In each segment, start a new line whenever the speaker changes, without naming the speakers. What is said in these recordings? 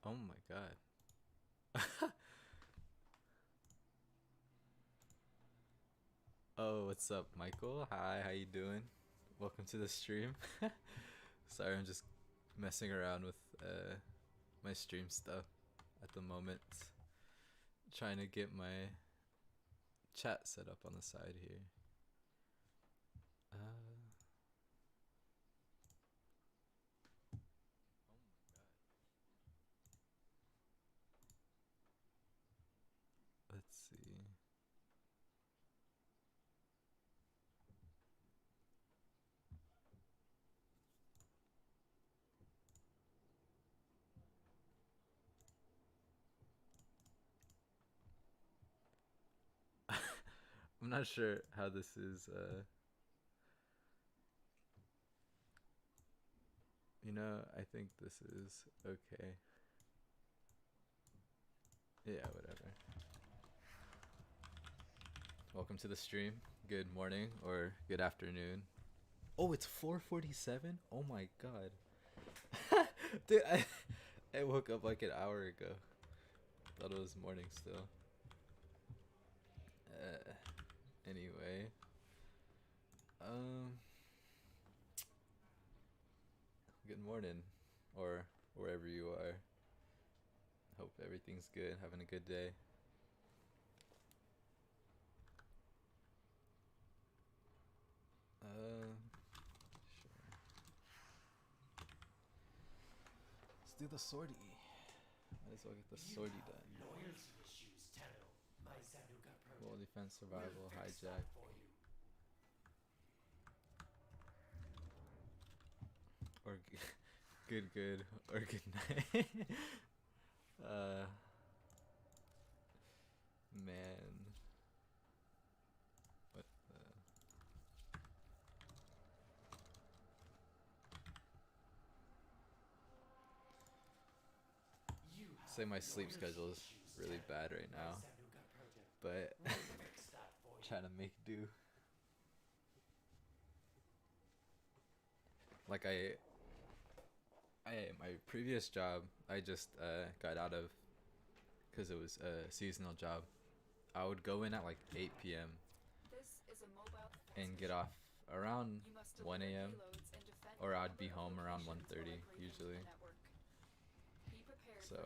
Oh my god. Oh, what's up, Michael? Hi, how you doing? Welcome to the stream. Sorry, I'm just messing around with my stream stuff at the moment. Trying to get my chat set up on the side here. Oh my god. Let's see. I'm not sure how this is I think this is okay. Yeah, whatever. Welcome to the stream. Good morning or good afternoon. Oh, it's 4:47? Oh my god. Dude, I woke up like an hour ago. Thought it was morning still. Uh, anyway. Um, good morning. Or wherever you are. Hope everything's good, having a good day. Sure. Let's do the sortie. Might as well get the sortie done. Cool defense, survival, hijack. Or good, or good night. uh, man. What the... Say my sleep schedule is really bad right now, but trying to make do. Like my previous job, I just got out of because it was a seasonal job. I would go in at like 8 p.m. and get off around 1 a.m. or I'd be home around 1:30 usually. So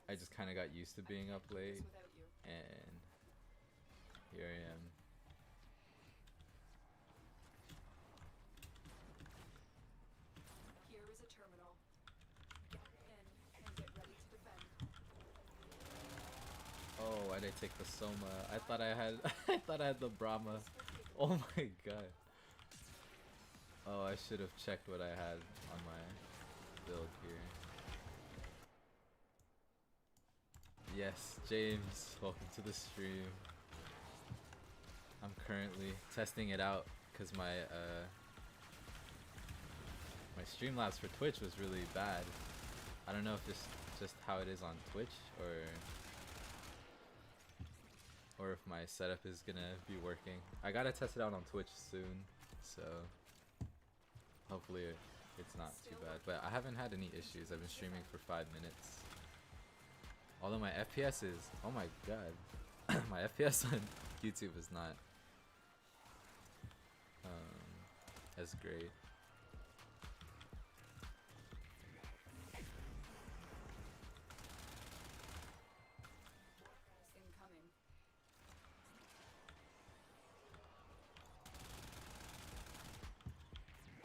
I just kind of got used to being up late, and here I am.
Here is a terminal. Get in and get ready to defend.
Oh, why'd I take the Soma? I thought I had I thought I had the Brahma. Oh my god. Oh, I should have checked what I had on my build here. Yes, James, welcome to the stream. I'm currently testing it out because my Streamlabs for Twitch was really bad. I don't know if this just how it is on Twitch or if my setup is gonna be working. I gotta test it out on Twitch soon, so hopefully it's not too bad. But I haven't had any issues. I've been streaming for 5 minutes. Although my FPS is, oh my god, my FPS on YouTube is not as great.
Incoming.
Yeah,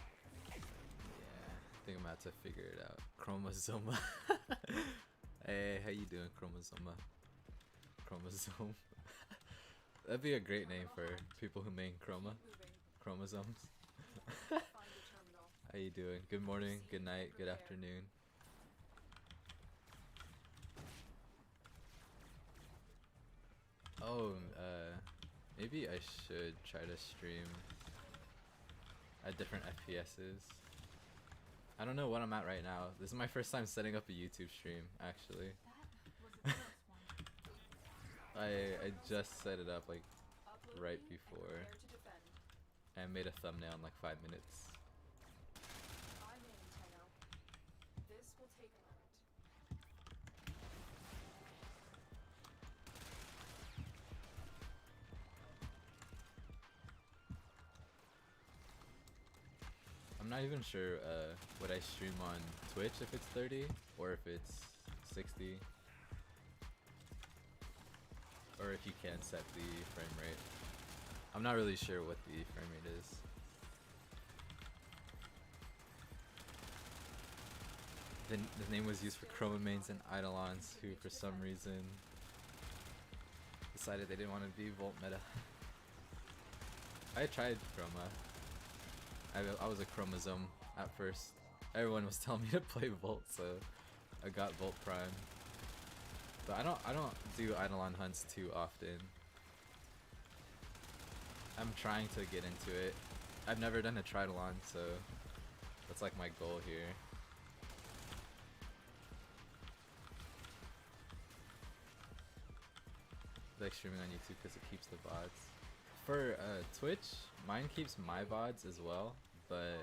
I think I'm about to figure it out. Chromosoma. Hey, how you doing, Chromosoma? Chromosome. That'd be a great name for people who make chromosomes. How you doing? Good morning, good night, good afternoon. Oh, maybe I should try to stream at different FPSs. I don't know what I'm at right now. This is my first time setting up a YouTube stream, actually. I just set it up like right before. I made a thumbnail in like 5 minutes.
I'm in, Tenno. This will take a moment.
I'm not even sure what I stream on Twitch, if it's 30 or if it's 60, or if you can set the frame rate. I'm not really sure what the frame rate is. The name was used for chroma mains and eidolons who for some reason decided they didn't want to be Volt meta. I tried chroma. I was a chromosome at first. Everyone was telling me to play Volt, so I got Volt Prime. But I don't do eidolon hunts too often. I'm trying to get into it. I've never done a tridolon, so that's like my goal here. I like streaming on YouTube because it keeps the VODs. For Twitch, mine keeps my VODs as well, but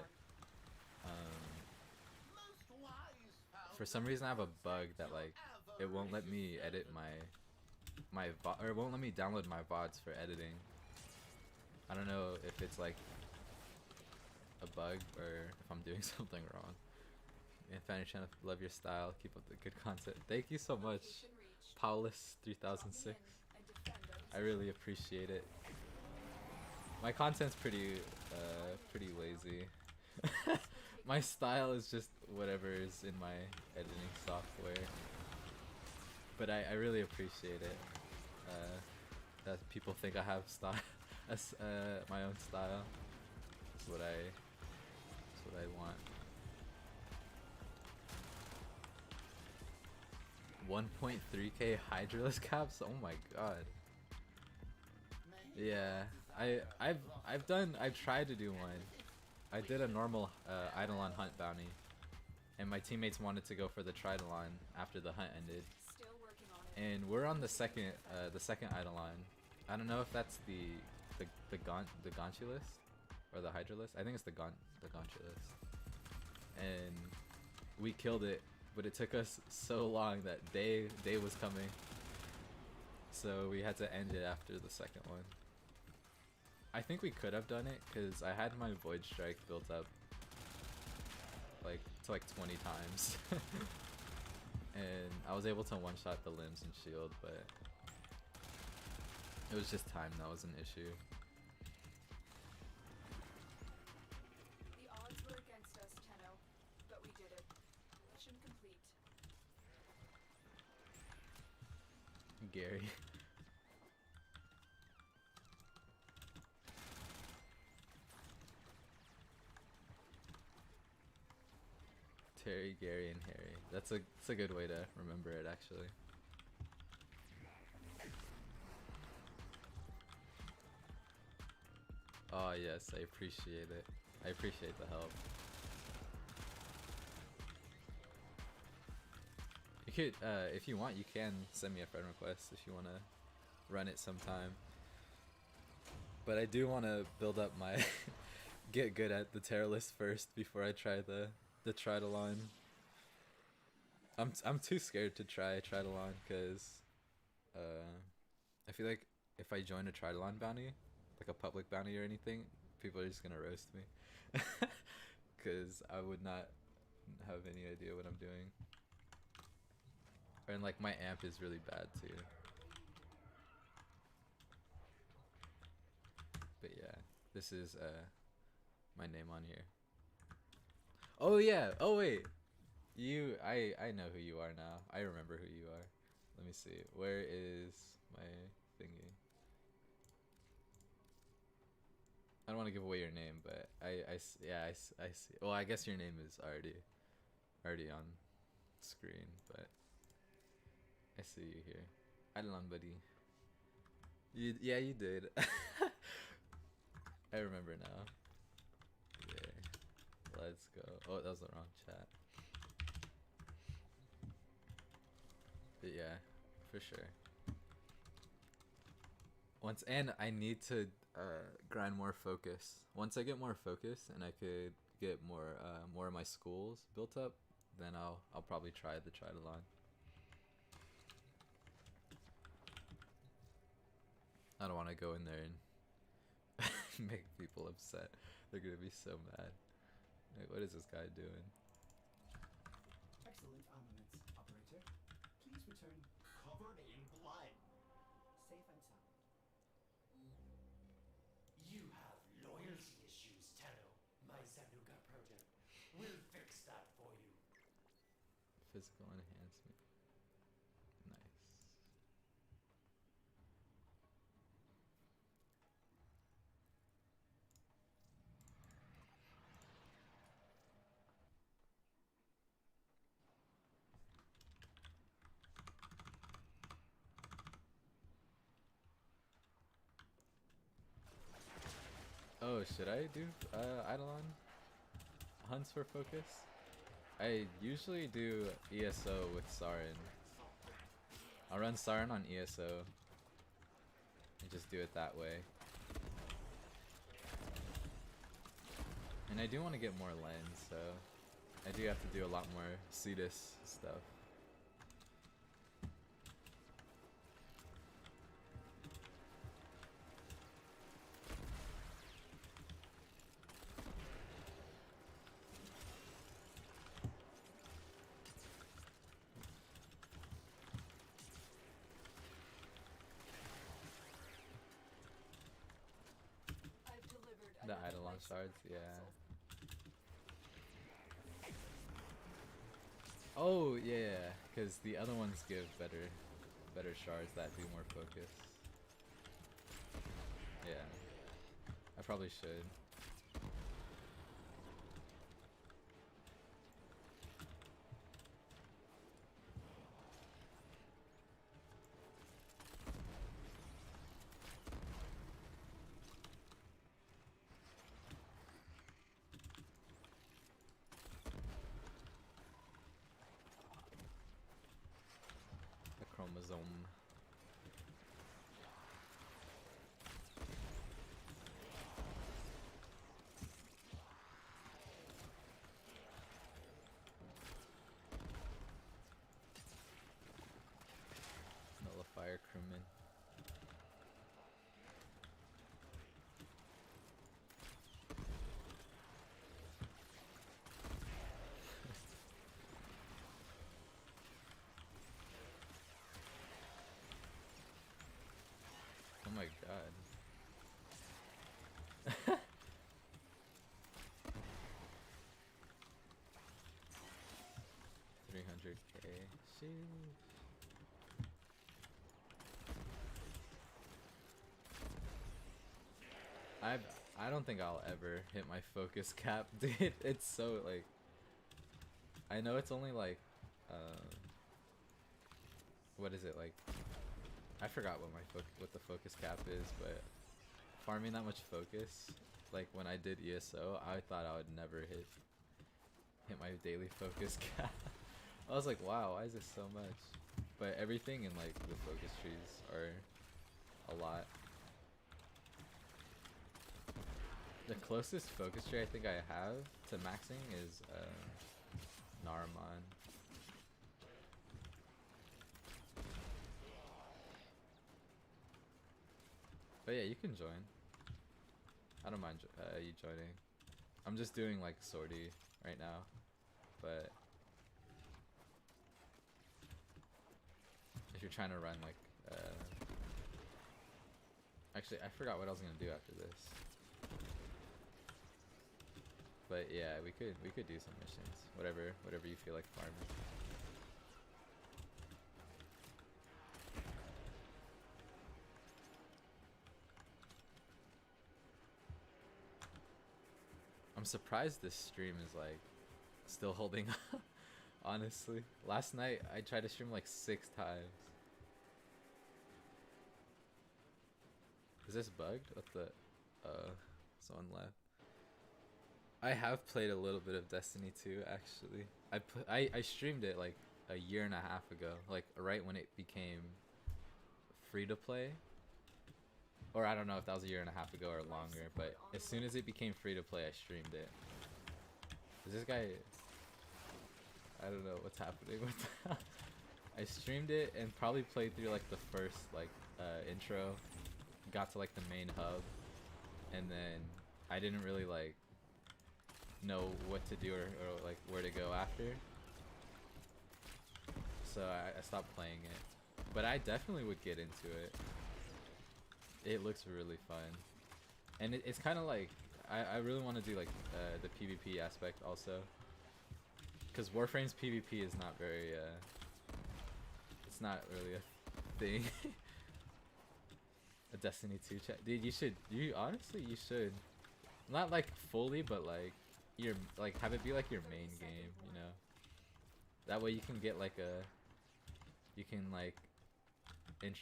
for some reason I have a bug that like it won't let me edit my VOD, or it won't let me download my VODs for editing. I don't know if it's like a bug or if I'm doing something wrong. And fan your channel, love your style, keep up the good content. Thank you so much, Paulus 3006. I really appreciate it. My content's pretty lazy. My style is just whatever is in my editing software. But I really appreciate it. That people think I have style, my own style. That's what I want. 1.3k Hydralisk caps? Oh my god. Yeah, I've tried to do one. I did a normal eidolon hunt bounty, and my teammates wanted to go for the tridolon after the hunt ended. And we're on the second eidolon. I don't know if that's the Gonchulus or the Hydralisk. I think it's the Gonchulus. And we killed it, but it took us so long that day was coming. So we had to end it after the second one. I think we could have done it because I had my Void Strike built up like to like 20 times. And I was able to one-shot the limbs and shield, but it was just time that was an issue.
The odds were against us, Tenno, but we did it. Mission complete.
Gary. Terry, Gary, and Harry. That's a good way to remember it, actually. Oh yes, I appreciate it. I appreciate the help. You could, if you want, you can send me a friend request if you want to run it sometime. But I do want to build up my get good at the terror list first before I try the tridolon. I'm too scared to try tridolon because I feel like if I join a tridolon bounty, like a public bounty or anything, people are just gonna roast me because I would not have any idea what I'm doing. And like my amp is really bad too. But yeah, this is my name on here. Oh yeah, oh wait. I know who you are now. I remember who you are. Let me see. Where is my thingy? I don't want to give away your name, but I see. Well, I guess your name is already on screen, but I see you here. Adelon, buddy. Yeah, you did. I remember now. Yeah. Let's go. Oh, that was the wrong chat. But yeah, for sure. And I need to grind more focus. Once I get more focus and I could get more of my schools built up, then I'll probably try the tridolon. I don't want to go in there and make people upset. They're gonna be so mad. Like, what is this guy doing?
Excellent armaments, operator. Please return
Covered in blood.
safe and sound.
You have loyalty issues, Tenno. My Zanuka project will fix that for you.
Physical enhancement. Nice. Oh, should I do Eidolon hunts for focus? I usually do ESO with Sarin. I'll run Sarin on ESO and just do it that way. And I do want to get more lens, so I do have to do a lot more Cetus stuff.
I've delivered
The
another
Eidolon
life
shards,
support
yeah.
capsule.
Oh yeah, because the other ones give better shards that do more focus. Yeah, I probably should. The chromosome. Nullifier crewman. Oh my god. 300k. Sheesh. I don't think I'll ever hit my focus cap, dude. It's so like I know it's only like what is it like? I forgot what what the focus cap is, but farming that much focus, like when I did ESO, I thought I would never hit my daily focus cap. I was like, wow, why is this so much? But everything in like the focus trees are a lot. The closest focus tree I think I have to maxing is Naramon. But yeah, you can join. I don't mind you joining. I'm just doing like sortie right now, but if you're trying to run like actually I forgot what I was gonna do after this. But yeah, we could do some missions. Whatever you feel like farming. I'm surprised this stream is like still holding up. Honestly, last night I tried to stream like 6 times. Is this bugged? What the? Someone left. I have played a little bit of Destiny 2 actually. I streamed it like a year and a half ago, like right when it became free to play. Or I don't know if that was a year and a half ago or longer, but as soon as it became free to play, I streamed it. Is this guy? I don't know what's happening with that. I streamed it and probably played through like the first like intro, got to like the main hub, and then I didn't really like know what to do or like where to go after. So I stopped playing it. But I definitely would get into it. It looks really fun. And it's kind of like, I really want to do like the PvP aspect also. Because Warframe's PvP is not very, it's not really a thing. A Destiny 2 chat. Dude, honestly, you should. Not like fully, but like, like have it be like your main game, you know? That way you can get like you can like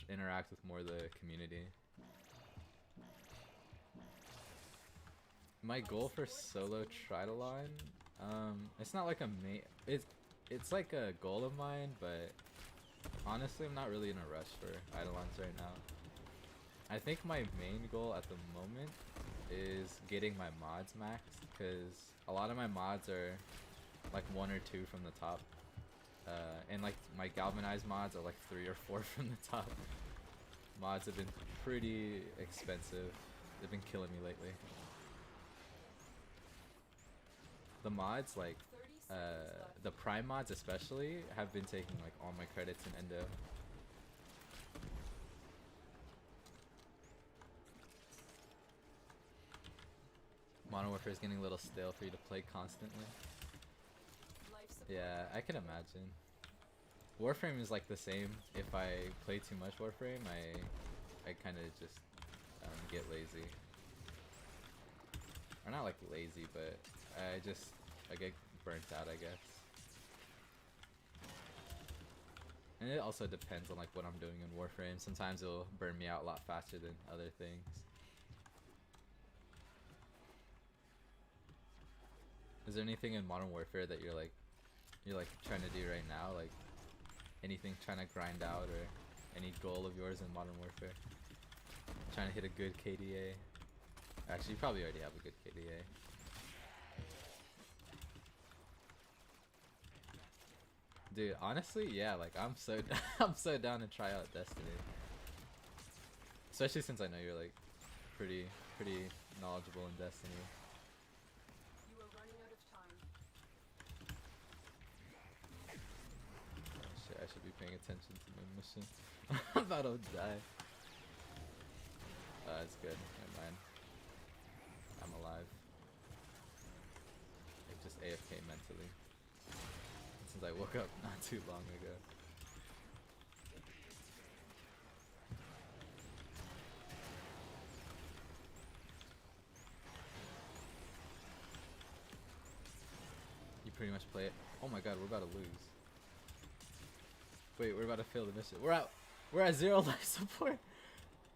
interact with more of the community. My goal for solo Tridalon, it's not like a main, it's like a goal of mine, but honestly I'm not really in a rush for Eidolons right now. I think my main goal at the moment is getting my mods maxed, because a lot of my mods are like 1 or 2 from the top, and like my galvanized mods are like 3 or 4 from the top. Mods have been pretty expensive. They've been killing me lately. The mods, like the prime mods especially, have been taking like all my credits in Endo. Modern Warfare is getting a little stale for you to play constantly. Yeah, I can imagine. Warframe is like the same. If I play too much Warframe, I kind of just get lazy. Or not like lazy, but I get burnt out, I guess. And it also depends on like what I'm doing in Warframe. Sometimes it'll burn me out a lot faster than other things. Is there anything in Modern Warfare that you're like trying to do right now? Like anything trying to grind out, or any goal of yours in Modern Warfare? Trying to hit a good KDA. Actually, you probably already have a good KDA. Dude, honestly, yeah, like I'm so I'm so down to try out Destiny. Especially since I know you're like pretty knowledgeable in Destiny.
You are running out of time.
Oh, shit, I should be paying attention to my mission. I'm about to die. It's good. Never mind. I'm alive. Like just AFK mentally. Since I woke up not too long ago. You pretty much play it. Oh my god, we're about to lose. Wait, we're about to fail the mission. We're at 0 life support.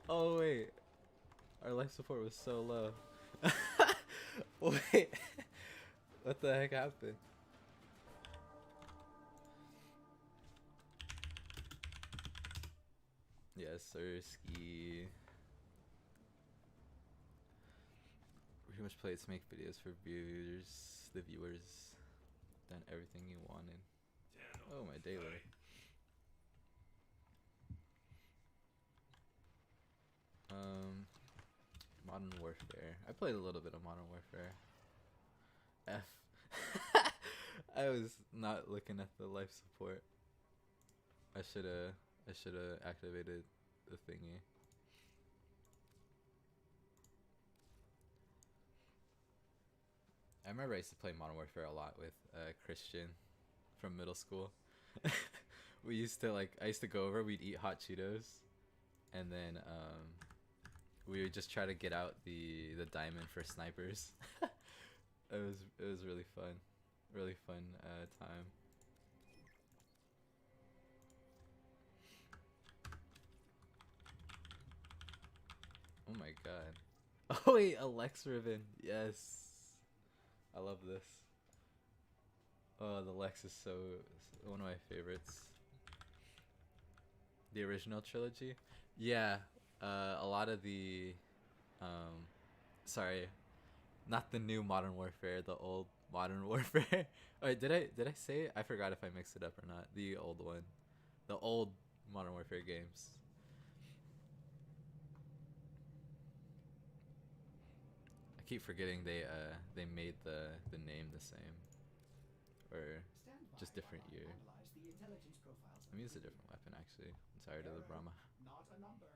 Oh wait. Our life support was so low. Wait. What the heck happened? Yes, sir, ski. Pretty much play it to make videos for the viewers. Done everything you wanted. Oh, my daily. Modern Warfare. I played a little bit of Modern Warfare. F. I was not looking at the life support. I shoulda activated the thingy. I remember I used to play Modern Warfare a lot with Christian from middle school. We used to I used to go over, we'd eat hot Cheetos, and then we would just try to get out the diamond for snipers. It was really fun. Really fun time. Oh my god. Oh wait, Alex Riven. Yes. I love this. Oh, the Lex is one of my favorites. The original trilogy? Yeah. A lot of the sorry. Not the new Modern Warfare, the old Modern Warfare. Wait, did I say it? I forgot if I mixed it up or not. The old one. The old Modern Warfare games. I keep forgetting they made the name the same, or
Stand by
just different
while I
year.
analyze the intelligence profiles of
Let me use a
the
different weapon actually. I'm tired of the
Error,
Brahma.
not a number.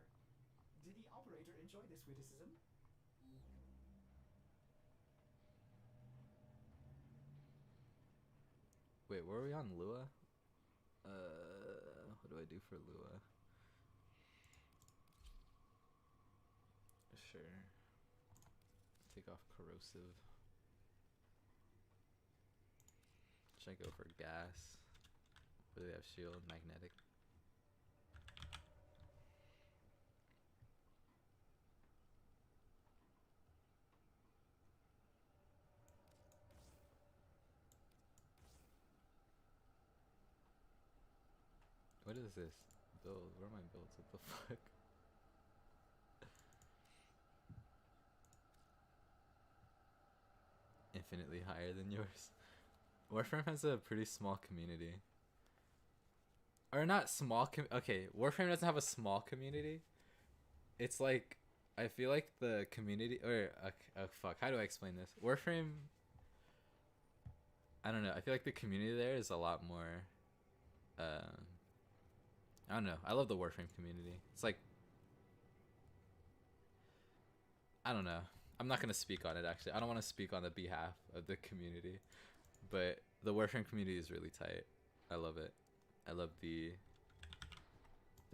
Did the operator enjoy this witticism?
Wait, were we on Lua? What do I do for Lua? Sure. Take off corrosive. Should I go for gas? What do they have? Shield, magnetic. What is this? Build. Where are my builds? What the fuck? Infinitely higher than yours. Warframe has a pretty small community. Or not small okay, Warframe doesn't have a small community. It's like I feel like the community or fuck, how do I explain this? Warframe, I don't know. I feel like the community there is a lot more I don't know. I love the Warframe community. It's like I don't know. I'm not gonna speak on it actually. I don't want to speak on the behalf of the community, but the Warframe community is really tight. I love it. I love the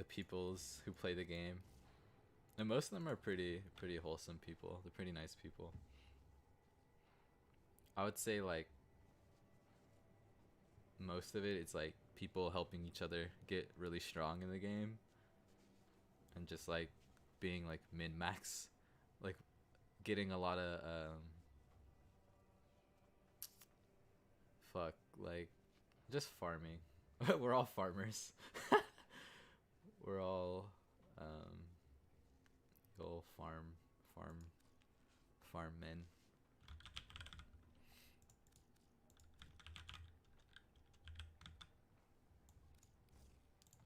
peoples who play the game, and most of them are pretty wholesome people. They're pretty nice people. I would say like most of it's like people helping each other get really strong in the game, and just like being like min max, like getting a lot of fuck, like just farming. We're all farmers. We're all go farm men.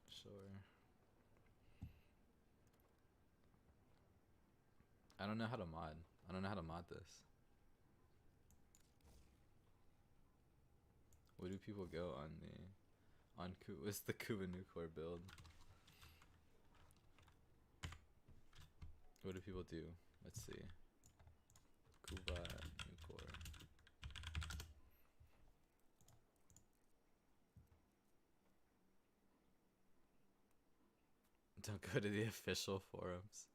Sure. I don't know how to mod. I don't know how to mod this. Where do people go on what's the Kuba Nucor build? What do people do? Let's see. Kuba Nucor. Don't go to the official forums.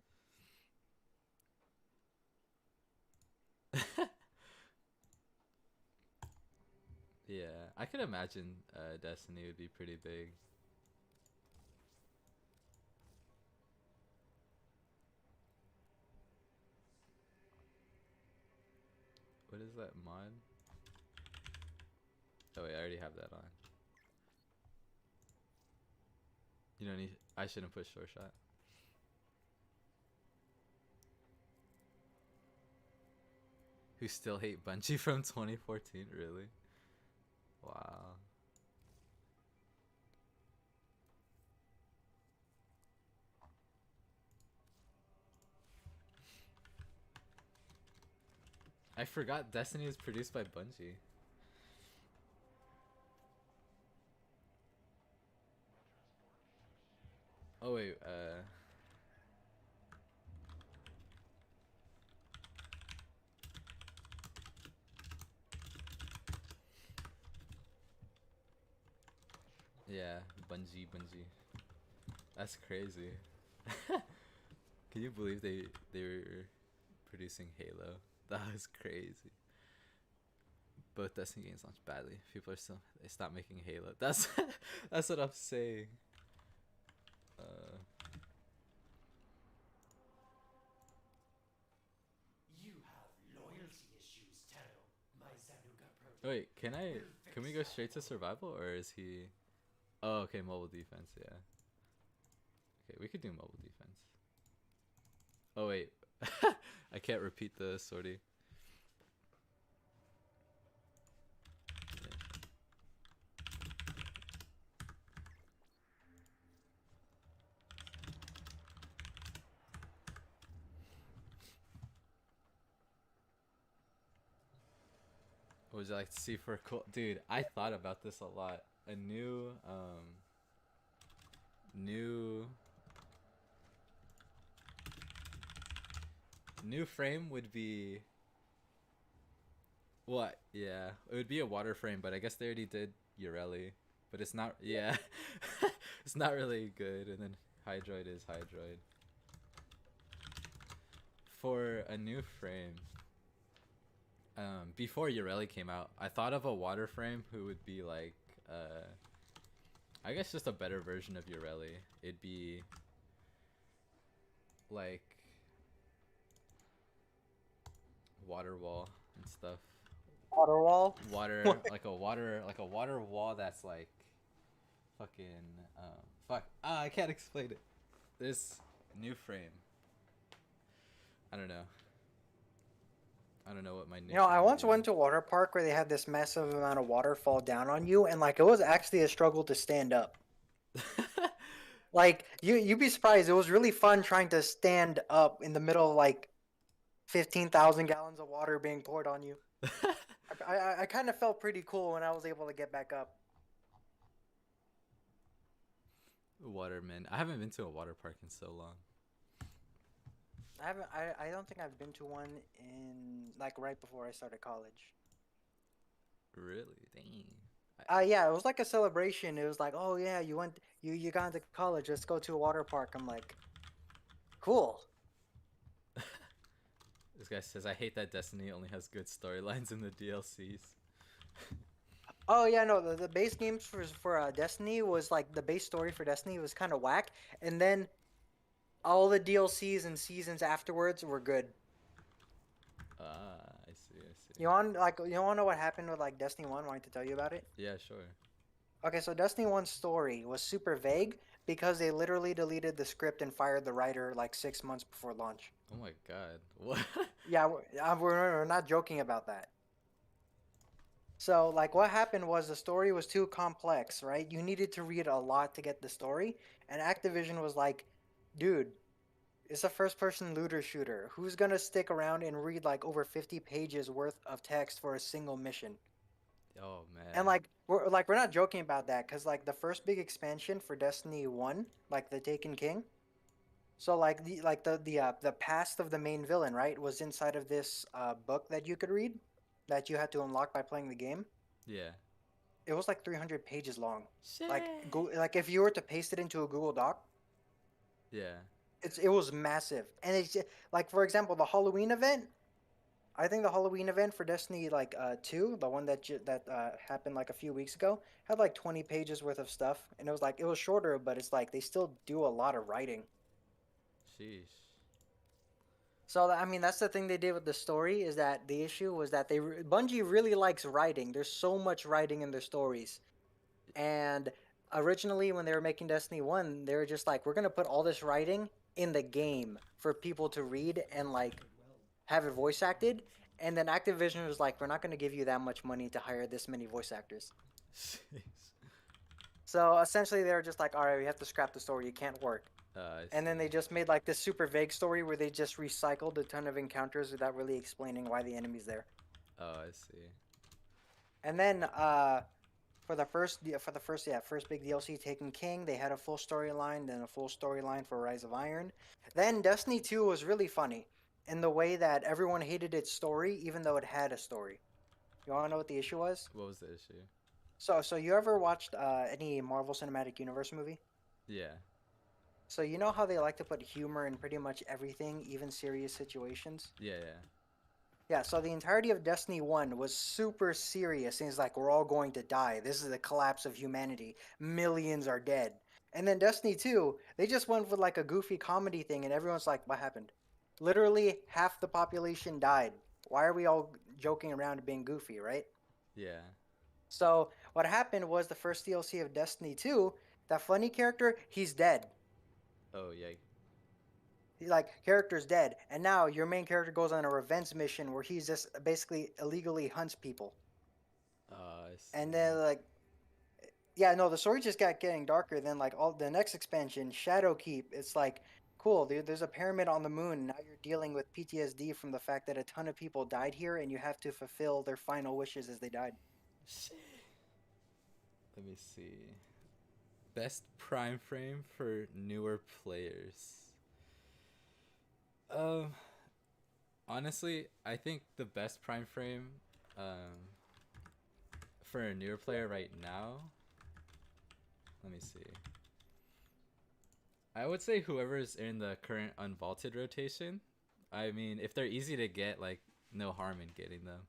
Yeah, I could imagine Destiny would be pretty big. What is that mod? Oh wait, I already have that on. You don't need. I shouldn't put short shot. Who still hate Bungie from 2014? Really? Wow. I forgot Destiny is produced by Bungie. Oh wait, yeah, Bungie. That's crazy. Can you believe they were producing Halo? That was crazy. Both Destiny games launched badly. People are still they stopped making Halo. That's that's what I'm saying.
You have loyalty issues, Tano. My Zanuga project.
Wait, can we go straight to survival or is he? Oh, okay, mobile defense. Yeah. Okay, we could do mobile defense. Oh wait, I can't repeat the sortie. What would you like to see for cool? Dude, I thought about this a lot. A new new frame would be what? Yeah, it would be a water frame, but I guess they already did Ureli, but it's not. Yeah, it's not really good. And then Hydroid is Hydroid. For a new frame, before Ureli came out, I thought of a water frame who would be like, I guess just a better version of Ureli. It'd be like water wall and stuff.
Water wall.
Water, like a water wall that's like fucking I can't explain it. This new frame. I don't know. I don't know what my new.
You know, I once went to a water park where they had this massive amount of water fall down on you, and like it was actually a struggle to stand up. Like you'd be surprised. It was really fun trying to stand up in the middle of like 15,000 gallons of water being poured on you. I kind of felt pretty cool when I was able to get back up.
Waterman. I haven't been to a water park in so long.
I don't think I've been to one in like right before I started college.
Really? Dang.
Yeah, it was like a celebration. It was like, oh yeah, you got into college. Let's go to a water park. I'm like, cool.
This guy says, I hate that Destiny only has good storylines in the DLCs.
Oh yeah, no, the base games for Destiny was like the base story for Destiny was kind of whack, and then all the DLCs and seasons afterwards were good.
I see.
You want to know what happened with like Destiny 1? Want to tell you about it?
Yeah, sure.
Okay, so Destiny 1's story was super vague because they literally deleted the script and fired the writer like 6 months before launch.
Oh my god. What?
Yeah, we're not joking about that. So, like, what happened was the story was too complex, right? You needed to read a lot to get the story, and Activision was like, dude, it's a first-person looter shooter. Who's gonna stick around and read like over 50 pages worth of text for a single mission?
Oh man.
And we're not joking about that, because like the first big expansion for Destiny 1, like the Taken King. So like the past of the main villain, right, was inside of this book that you could read, that you had to unlock by playing the game.
Yeah.
It was like 300 pages long.
Shit.
Like if you were to paste it into a Google Doc,
Yeah.
it was massive. And it's like, for example, the Halloween event. I think the Halloween event for Destiny 2, the one that happened like a few weeks ago, had like 20 pages worth of stuff, and it was shorter, but it's like they still do a lot of writing.
Sheesh.
So I mean, that's the thing they did with the story, is that the issue was that Bungie really likes writing. There's so much writing in their stories, and originally when they were making Destiny 1, they were just like, we're gonna put all this writing in the game for people to read and like have it voice acted. And then Activision was like, we're not gonna give you that much money to hire this many voice actors.
Jeez.
So essentially, they were just like, all right, we have to scrap the story. It can't work. And then they just made like this super vague story where they just recycled a ton of encounters without really explaining why the enemy's there.
Oh, I see.
And then for the first big DLC, Taken King, they had a full storyline, then a full storyline for Rise of Iron. Then Destiny 2 was really funny in the way that everyone hated its story, even though it had a story. You want to know what the issue was?
What was the issue?
So you ever watched any Marvel Cinematic Universe movie?
Yeah.
So you know how they like to put humor in pretty much everything, even serious situations?
Yeah.
Yeah, so the entirety of Destiny 1 was super serious, and it's like, we're all going to die. This is the collapse of humanity. Millions are dead. And then Destiny 2, they just went with like a goofy comedy thing, and everyone's like, what happened? Literally, half the population died. Why are we all joking around and being goofy, right?
Yeah.
So what happened was the first DLC of Destiny 2, that funny character, he's dead.
Oh, yeah.
Like, character's dead, and now your main character goes on a revenge mission where he's just basically illegally hunts people.
I see.
And then like, yeah, no, the story just got getting darker. Then like all the next expansion, Shadowkeep, it's like cool. There's a pyramid on the moon. Now you're dealing with PTSD from the fact that a ton of people died here, and you have to fulfill their final wishes as they died.
Let me see. Best prime frame for newer players. Honestly, I think the best prime frame for a newer player right now. Let me see. I would say whoever's in the current unvaulted rotation. I mean, if they're easy to get, like, no harm in getting them.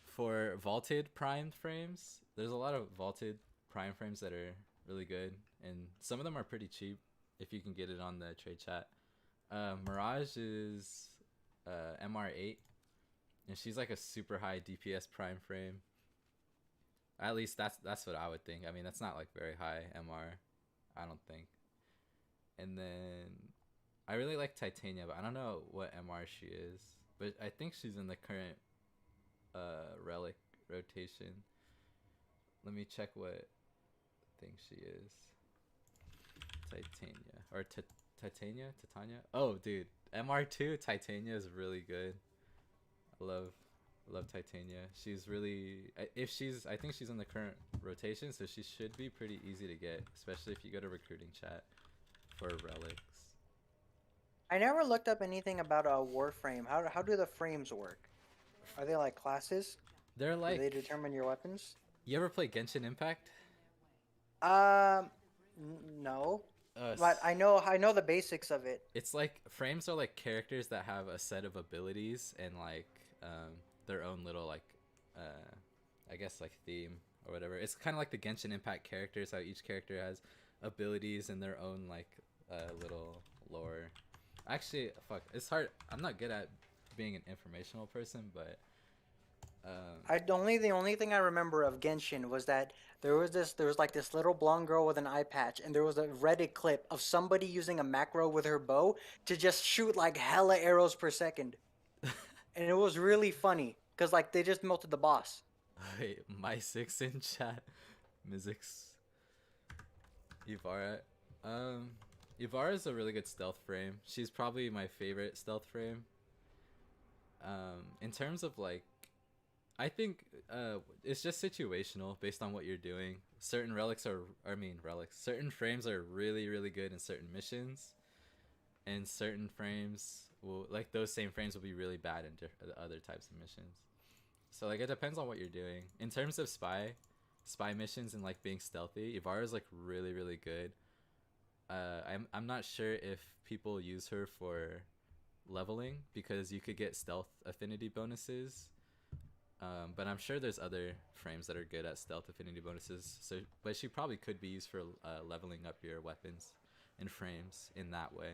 For vaulted prime frames, there's a lot of vaulted prime frames that are really good, and some of them are pretty cheap if you can get it on the trade chat. Mirage is MR8, and she's like a super high DPS prime frame. At least that's what I would think. I mean, that's not like very high MR, I don't think. And then I really like Titania, but I don't know what MR she is. But I think she's in the current relic rotation. Let me check what thing she is. Titania or Titania? Oh, dude, MR2 Titania is really good. I love Titania. She's really, I think she's in the current rotation, so she should be pretty easy to get, especially if you go to recruiting chat for relics.
I never looked up anything about a warframe. How do the frames work? Are they like classes?
They're like,
do they determine your weapons?
You ever play Genshin Impact?
No. But I know the basics of it.
It's like frames are like characters that have a set of abilities and like their own little like I guess like theme or whatever. It's kind of like the Genshin Impact characters, how each character has abilities and their own like little lore. Actually, fuck, it's hard. I'm not good at being an informational person, but
the only thing I remember of Genshin was that there was like this little blonde girl with an eye patch, and there was a Reddit clip of somebody using a macro with her bow to just shoot like hella arrows per second, and it was really funny because like they just melted the boss.
Wait, my six in chat, Mizzix, Ivara. Ivara is a really good stealth frame. She's probably my favorite stealth frame. In terms of like, I think it's just situational based on what you're doing. Certain certain frames are really, really good in certain missions, and certain frames will, like those same frames will be really bad in other types of missions. So like it depends on what you're doing. In terms of spy missions and like being stealthy, Ivara is like really, really good. I'm not sure if people use her for leveling because you could get stealth affinity bonuses. But I'm sure there's other frames that are good at stealth affinity bonuses. So, but she probably could be used for leveling up your weapons and frames in that way.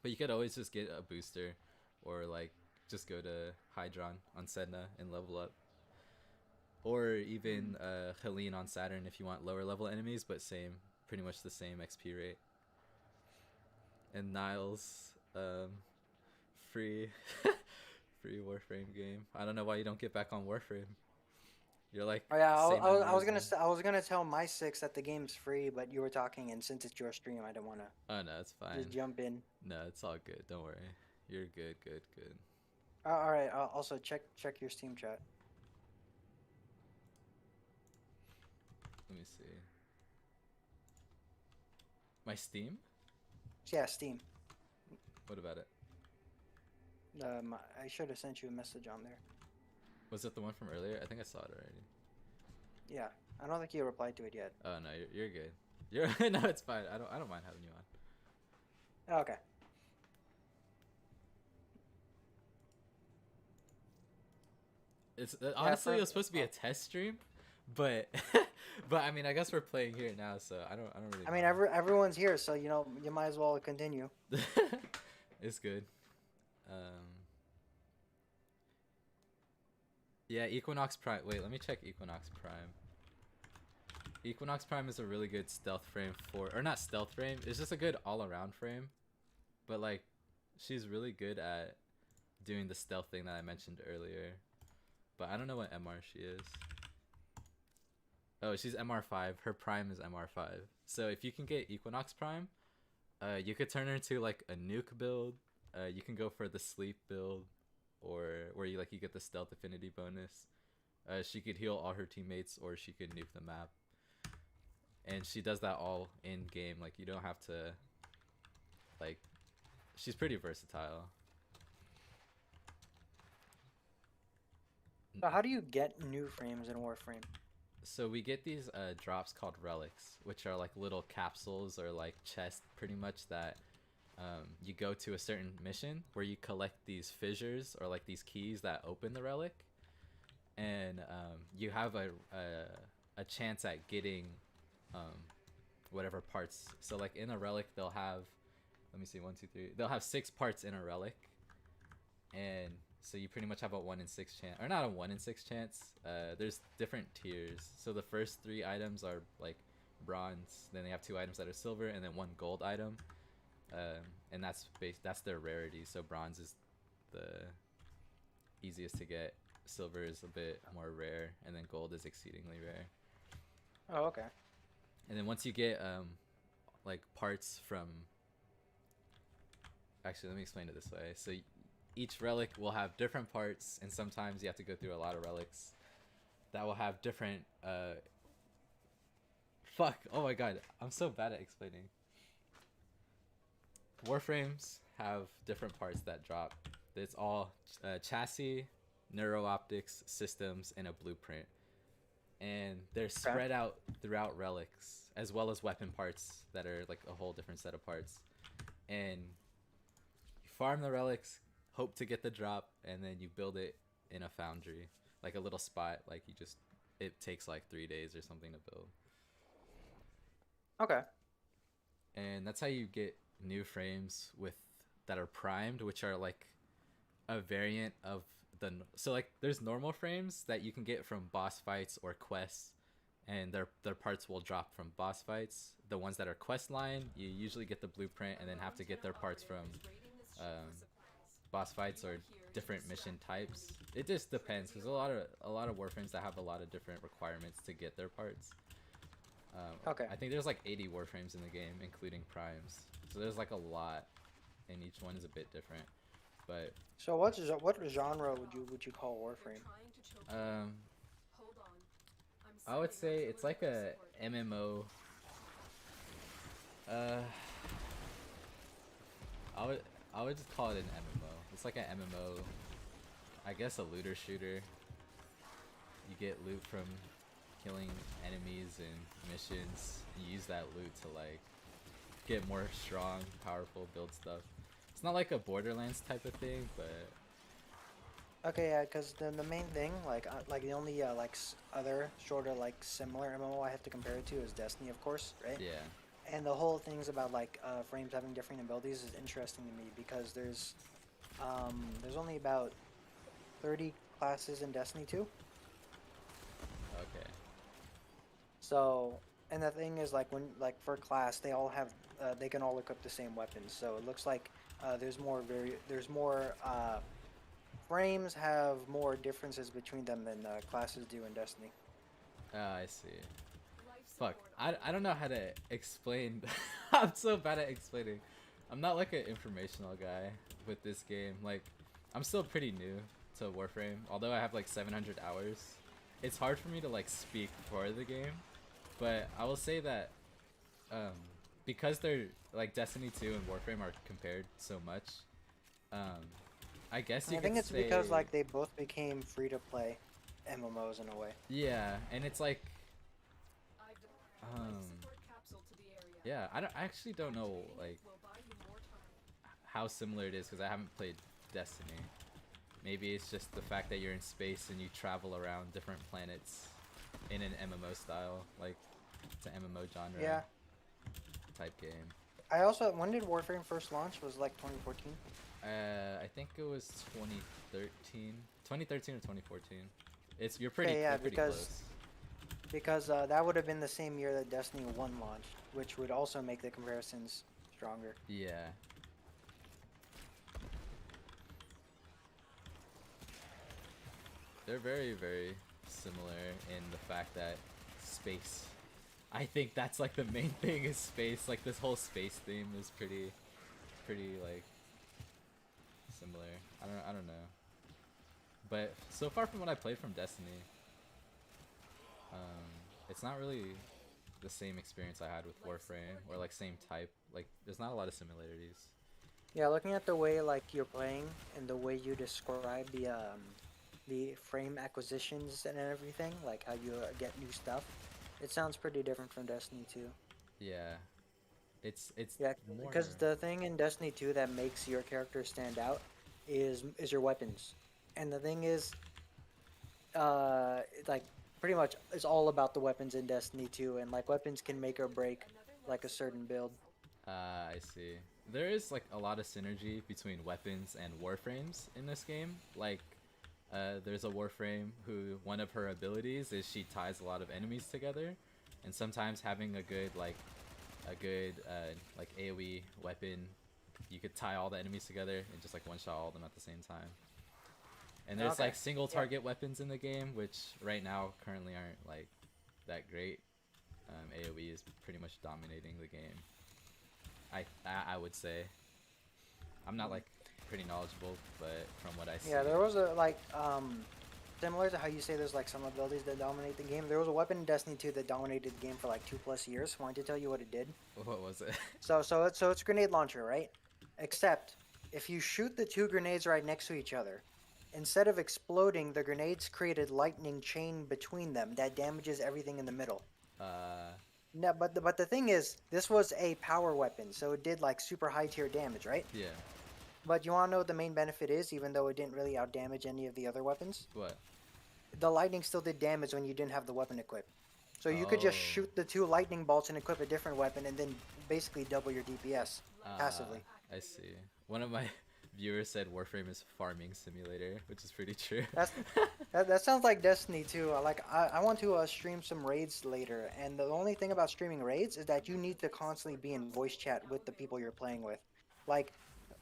But you could always just get a booster, or like just go to Hydron on Sedna and level up, or even Helene on Saturn if you want lower level enemies, but pretty much the same XP rate. And Niles, free. Free Warframe game. I don't know why you don't get back on Warframe. You're like,
oh yeah, I was gonna tell my six that the game's free, but you were talking, and since it's your stream, I didn't want to.
Oh no, it's fine.
Just jump in.
No, it's all good. Don't worry. You're good.
All right. Also check your Steam chat.
Let me see. My Steam?
Yeah, Steam.
What about it?
I should have sent you a message on there.
Was it the one from earlier? I think I saw it already.
Yeah, I don't think you replied to it yet.
Oh no, you're good. No, it's fine. I don't mind having you on.
Okay.
It's honestly it was supposed to be a test stream, but but I mean I guess we're playing here now, so I don't really.
I mean everyone's here, so you know you might as well continue.
It's good. Yeah, Equinox Prime. Wait, let me check Equinox Prime. Equinox Prime is a really good stealth frame or not stealth frame. It's just a good all-around frame. But like, she's really good at doing the stealth thing that I mentioned earlier. But I don't know what MR she is. Oh, she's MR5. Her Prime is MR5. So if you can get Equinox Prime, You could turn her into like a nuke build. You can go for the sleep build, or where you get the stealth affinity bonus. She could heal all her teammates, or she could nuke the map. And she does that all in game. Like you don't have to. Like, she's pretty versatile.
So how do you get new frames in Warframe?
So we get these drops called relics, which are like little capsules or like chests, pretty much that you go to a certain mission where you collect these fissures or like these keys that open the relic, and you have a chance at getting whatever parts. So like in a relic, they'll have, let me see, 1, 2, 3. They'll have 6 parts in a relic, and so you pretty much have a 1 in 6 chance, or not a 1 in 6 chance. There's different tiers. So the first 3 items are like bronze. Then they have 2 items that are silver, and then 1 gold item. And that's their rarity. So bronze is the easiest to get. Silver is a bit more rare, and then gold is exceedingly rare.
Oh, okay.
And then once you get like parts from, actually let me explain it this way. So each relic will have different parts, and sometimes you have to go through a lot of relics that will have different oh my god, I'm so bad at explaining. Warframes have different parts that drop. It's all chassis, neuro optics, systems, and a blueprint. And they're spread out throughout relics, as well as weapon parts that are like a whole different set of parts. And you farm the relics, hope to get the drop, and then you build it in a foundry, like a little spot. Like it takes like 3 days or something to build.
Okay.
And that's how you get new frames that are primed, which are like a variant of so like there's normal frames that you can get from boss fights or quests, and their parts will drop from boss fights. The ones that are quest line, you usually get the blueprint and then have to get their parts from boss fights or different mission types. It just depends, because a lot of warframes that have a lot of different requirements to get their parts.
Okay.
I think there's like 80 warframes in the game, including primes. So there's like a lot, and each one is a bit different. But
So what genre would you call Warframe?
I would say it's like a MMO. I would just call it an MMO. It's like an MMO. I guess a looter shooter. You get loot from killing enemies and missions. You use that loot to like get more strong, powerful, build stuff. It's not like a Borderlands type of thing, but
Okay, yeah, because the main thing, like the only other sort of like similar MMO I have to compare it to is Destiny, of course, right?
yeah.
And the whole things about like frames having different abilities is interesting to me because there's only about 30 classes in Destiny 2.
Okay.
So, and the thing is, like, when, like, for class, they all have, they can all equip the same weapons. So it looks like there's more frames have more differences between them than classes do in Destiny.
I see. Fuck. I don't know how to explain. I'm so bad at explaining. I'm not like an informational guy with this game. Like, I'm still pretty new to Warframe. Although I have like 700 hours. It's hard for me to like speak for the game. But I will say that because they're like Destiny 2 and Warframe are compared so much, I guess you
I think
could
it's
say,
because like they both became free to play MMOs in a way.
yeah, and it's like yeah, I actually don't know like how similar it is because I haven't played Destiny. Maybe it's just the fact that you're in space and you travel around different planets in an MMO style, like it's an MMO genre type game.
I also, when did Warframe first launch? Was it like 2014?
I think it was 2013 or 2014. You're pretty,
Okay, yeah,
you're pretty close.
Because that would have been the same year that Destiny 1 launched, which would also make the comparisons stronger.
Yeah. They're very, very similar in the fact that space I think that's like the main thing is space. Like this whole space theme is pretty like similar. I don't know. But so far from what I played from Destiny, it's not really the same experience I had with Warframe or like same type. Like there's not a lot of similarities.
Yeah, looking at the way like you're playing and the way you describe the frame acquisitions and everything, like how you get new stuff, it sounds pretty different from Destiny 2.
Yeah, it's
Yeah,
more.
because the thing in Destiny 2 that makes your character stand out is your weapons. And the thing is, like pretty much it's all about the weapons in Destiny 2, and like weapons can make or break like a certain build.
I see. There is like a lot of synergy between weapons and warframes in this game. Like, there's a warframe who one of her abilities is she ties a lot of enemies together, and sometimes having a good like AOE weapon, you could tie all the enemies together and just like one shot all of them at the same time. And there's
Okay.
like single
Yeah.
target weapons in the game, which right now currently aren't like that great. AOE is pretty much dominating the game. I would say. I'm not like pretty knowledgeable, but from what I see.
Yeah, there was a like similar to how you say there's like some abilities that dominate the game. There was a weapon in Destiny 2 that dominated the game for like 2+ years. Want to tell you what it did?
What was it?
So it's a grenade launcher, right? Except if you shoot the two grenades right next to each other, instead of exploding, the grenades created lightning chain between them that damages everything in the middle.
uh,
No, but the thing is, this was a power weapon, so it did like super high tier damage, right?
yeah.
But you want to know what the main benefit is, even though it didn't really outdamage any of the other weapons?
What?
The lightning still did damage when you didn't have the weapon equipped. So you could just
Oh.
shoot the two lightning bolts and equip a different weapon and then basically double your DPS passively.
I see. One of my viewers said Warframe is farming simulator, which is pretty true.
That sounds like Destiny too. I want to stream some raids later, and the only thing about streaming raids is that you need to constantly be in voice chat with the people you're playing with. Like,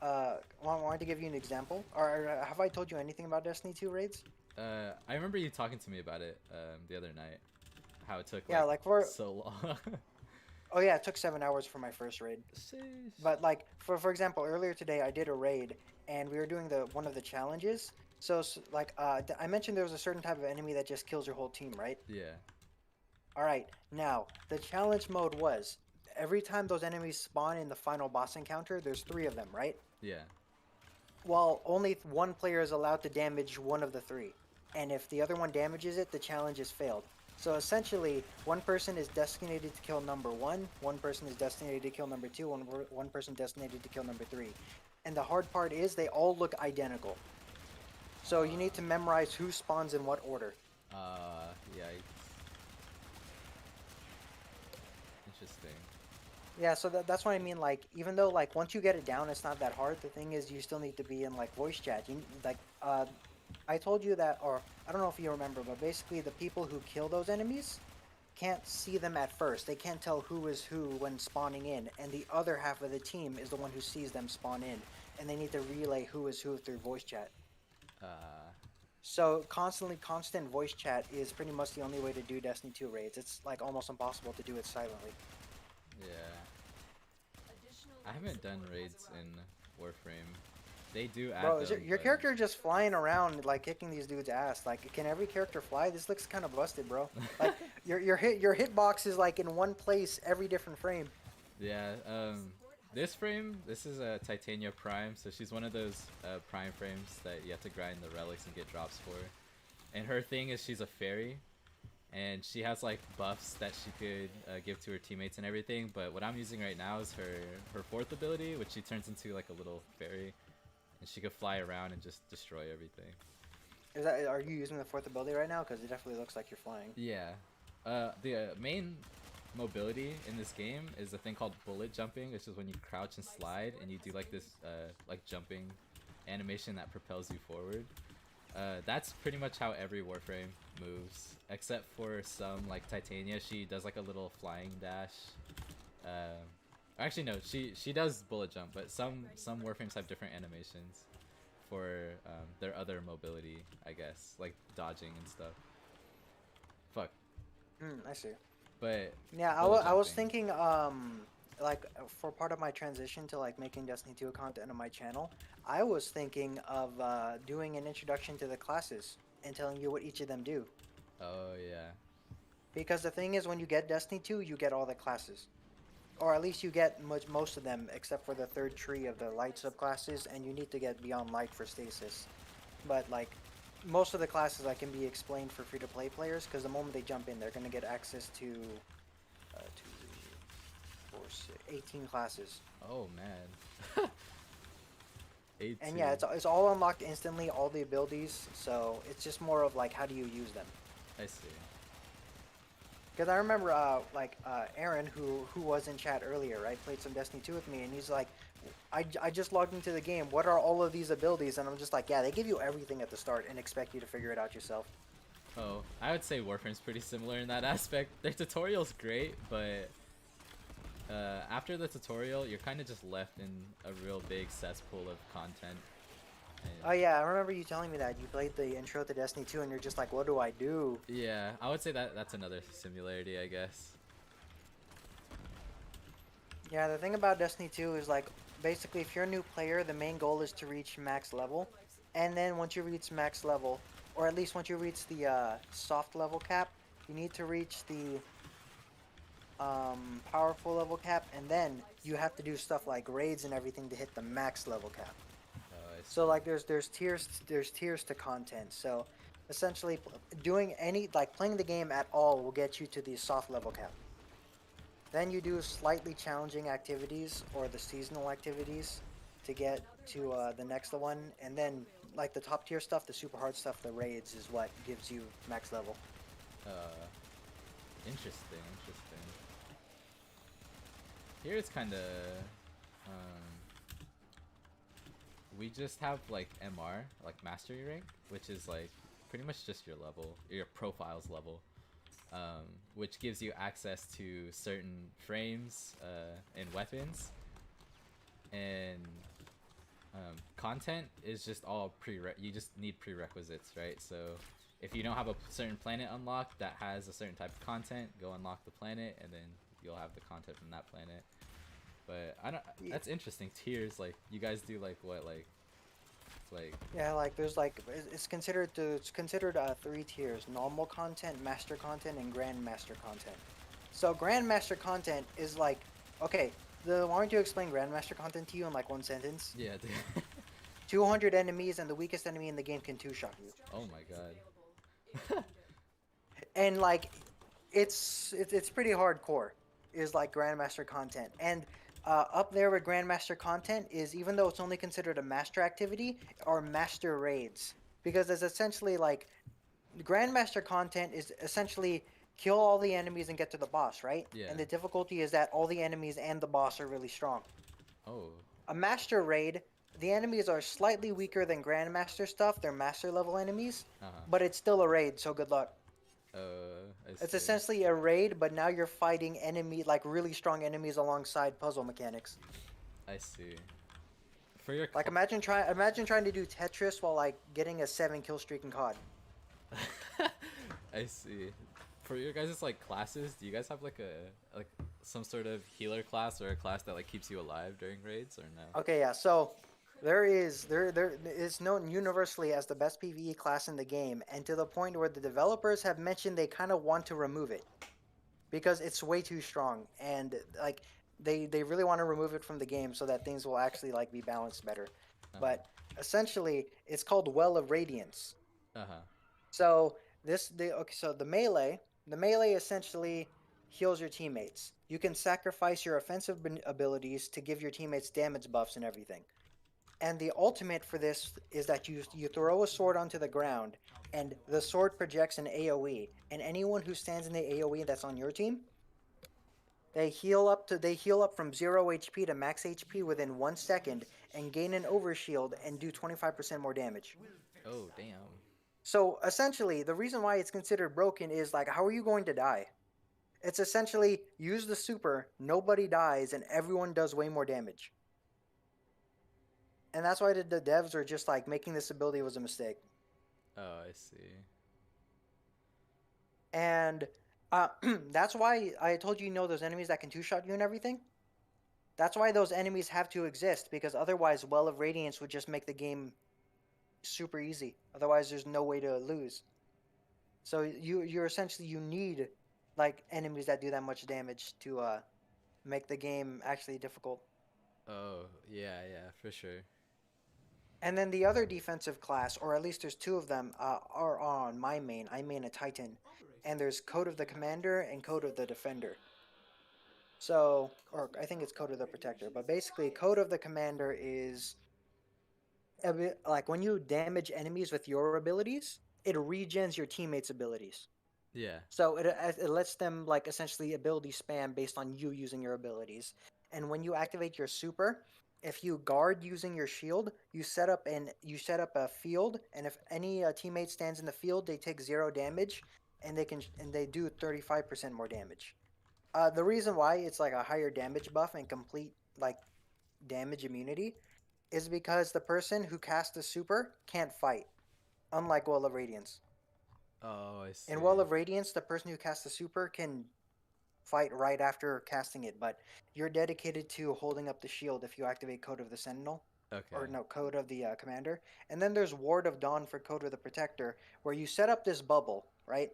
wanted to give you an example, or have I told you anything about Destiny 2 raids?
I remember you talking to me about it the other night. How it took
Yeah, like for
so long.
oh yeah, it took 7 hours for my first raid.
Sheesh.
But like for example, earlier today I did a raid and we were doing the one of the challenges. So like I mentioned there was a certain type of enemy that just kills your whole team, right?
Yeah.
All right. Now the challenge mode was every time those enemies spawn in the final boss encounter, there's 3 of them, right?
Yeah.
Well, only one player is allowed to damage one of the 3, and if the other one damages it, the challenge is failed. So essentially, one person is designated to kill number 1, one person is designated to kill number 2, one person designated to kill number 3. And the hard part is they all look identical. So you need to memorize who spawns in what order.
Yikes. Interesting.
Yeah, so that's what I mean. Like, even though like once you get it down, it's not that hard. The thing is, you still need to be in like voice chat. You like, I told you that, or I don't know if you remember, but basically the people who kill those enemies can't see them at first. They can't tell who is who when spawning in, and the other half of the team is the one who sees them spawn in, and they need to relay who is who through voice chat.
Uh,
So constant voice chat is pretty much the only way to do Destiny 2 raids. It's like almost impossible to do it silently.
yeah.
Additional
I haven't done raids in Warframe. They do add
Bro, is
them,
your
but-
character just flying around like kicking these dudes' ass? Like, can every character fly? This looks kind of busted, bro. Like, your hitbox is like in one place every different frame.
Yeah, this is a Titania Prime, so she's one of those Prime frames that you have to grind the relics and get drops for. And her thing is she's a fairy, and she has like buffs that she could give to her teammates and everything. But what I'm using right now is her 4th ability, which she turns into like a little fairy, and she could fly around and just destroy everything.
Are you using the 4th ability right now? Because it definitely looks like you're flying.
Yeah, the main mobility in this game is a thing called bullet jumping, which is when you crouch and slide and you do like this like jumping animation that propels you forward. That's pretty much how every Warframe moves, except for some like Titania. She does like a little flying dash. Actually no, she does bullet jump, but some Warframes have different animations for their other mobility, I guess, like dodging and stuff. Fuck.
I see.
but
Yeah,
double
I was
jumping.
thinking, like for part of my transition to like making Destiny 2 content on my channel, I was thinking of doing an introduction to the classes and telling you what each of them do.
Oh yeah.
Because the thing is, when you get Destiny 2, you get all the classes, or at least you get most of them, except for the third tree of the light subclasses, and you need to get beyond light for stasis. But like most of the classes, that can be explained for free to play players, because the moment they jump in, they're gonna get access to 18 classes.
Oh man.
And yeah,
18.
it's all unlocked instantly, all the abilities. So it's just more of like, how do you use them?
I see.
Because I remember, Aaron, who was in chat earlier, right, played some Destiny 2 with me, and he's like, I just logged into the game. What are all of these abilities? And I'm just like, yeah, they give you everything at the start and expect you to figure it out yourself.
Oh, I would say Warframe's pretty similar in that aspect. Their tutorial's great, but after the tutorial, you're kind of just left in a real big cesspool of content.
Oh yeah, I remember you telling me that you played the intro to Destiny 2, and you're just like, what do I do?
Yeah, I would say that's another similarity, I guess.
Yeah, the thing about Destiny 2 is like, basically, if you're a new player, the main goal is to reach max level, and then once you reach max level, or at least once you reach the soft level cap, you need to reach the powerful level cap, and then you have to do stuff like raids and everything to hit the max level cap.
I see.
So like there's tiers to content. So essentially, doing any like playing the game at all will get you to the soft level cap. Then you do slightly challenging activities or the seasonal activities to get to the next one, and then like the top tier stuff, the super hard stuff, the raids is what gives you max level.
Uh, interesting, interesting. Here it's kind of, we just have like MR, like mastery rank, which is like pretty much just your level, your profiles level, which gives you access to certain frames and weapons, and content is just all you just need prerequisites, right? So if you don't have a certain planet unlocked that has a certain type of content, go unlock the planet, and then you'll have the content from that planet. But I don't.
Yeah.
That's interesting. Tiers, like you guys do, like what, like
Yeah, like there's like it's considered 3 tiers: normal content, master content, and grandmaster content. So grandmaster content is like, okay, why don't you explain grandmaster content to you in like one sentence?
yeah, dude.
200 enemies, and the weakest enemy in the game can two-shot you.
Oh my god.
And like it's pretty hardcore, is like grandmaster content. And up there with grandmaster content is, even though it's only considered a master activity, are master raids, because it's essentially like grandmaster content is essentially kill all the enemies and get to the boss, right?
Yeah.
And the difficulty is that all the enemies and the boss are really strong.
Oh.
A master raid, the enemies are slightly weaker than grandmaster stuff, they're master level enemies, but it's still a raid, so good luck.
I
It's
see.
essentially a raid, but now you're fighting like really strong enemies alongside puzzle mechanics.
I see. For your
Like imagine trying to do Tetris while like getting a 7 kill streak in COD.
I see. For your guys' like classes, do you guys have like some sort of healer class or a class that like keeps you alive during raids, or no?
Okay, yeah. So there is known universally as the best PvE class in the game, and to the point where the developers have mentioned they kind of want to remove it because it's way too strong, and like they really want to remove it from the game so that things will actually like be balanced better. But essentially, it's called Well of Radiance.
Uh-huh.
So so the melee essentially heals your teammates. You can sacrifice your offensive abilities to give your teammates damage buffs and everything. And the ultimate for this is that you throw a sword onto the ground, and the sword projects an AoE, and anyone who stands in the AoE that's on your team, they heal up from 0 HP to max HP within 1 second, and gain an overshield and do 25% more damage.
Oh, damn.
So essentially, the reason why it's considered broken is like, how are you going to die? It's essentially use the super, nobody dies, and everyone does way more damage. And that's why the devs are just like, making this ability was a mistake.
Oh, I see.
And Uh, that's why I told you, those enemies that can two-shot you and everything. That's why those enemies have to exist, because otherwise, Well of Radiance would just make the game super easy. Otherwise, there's no way to lose. So you're essentially, you need like enemies that do that much damage to make the game actually difficult.
Oh, yeah, yeah, for sure.
And then the other defensive class, or at least there's two of them, are on my main. I main a Titan, and there's Code of the Commander and Code of the Defender. So, or I think it's Code of the Protector, but basically, Code of the Commander is a bit like when you damage enemies with your abilities, it regens your teammates' abilities.
Yeah.
So it lets them like essentially ability spam based on you using your abilities. And when you activate your super, if you guard using your shield, you set up a field, and if any teammate stands in the field, they take 0 damage, and they do 35% more damage. The reason why it's like a higher damage buff and complete like damage immunity is because the person who casts the super can't fight, unlike Wall of Radiance.
Oh, I see.
In Wall of Radiance, the person who casts the super can fight right after casting it, but you're dedicated to holding up the shield if you activate Code of the Sentinel. Or
Okay.
no, Code of the Commander. And then there's Ward of Dawn for Code of the Protector, where you set up this bubble, right?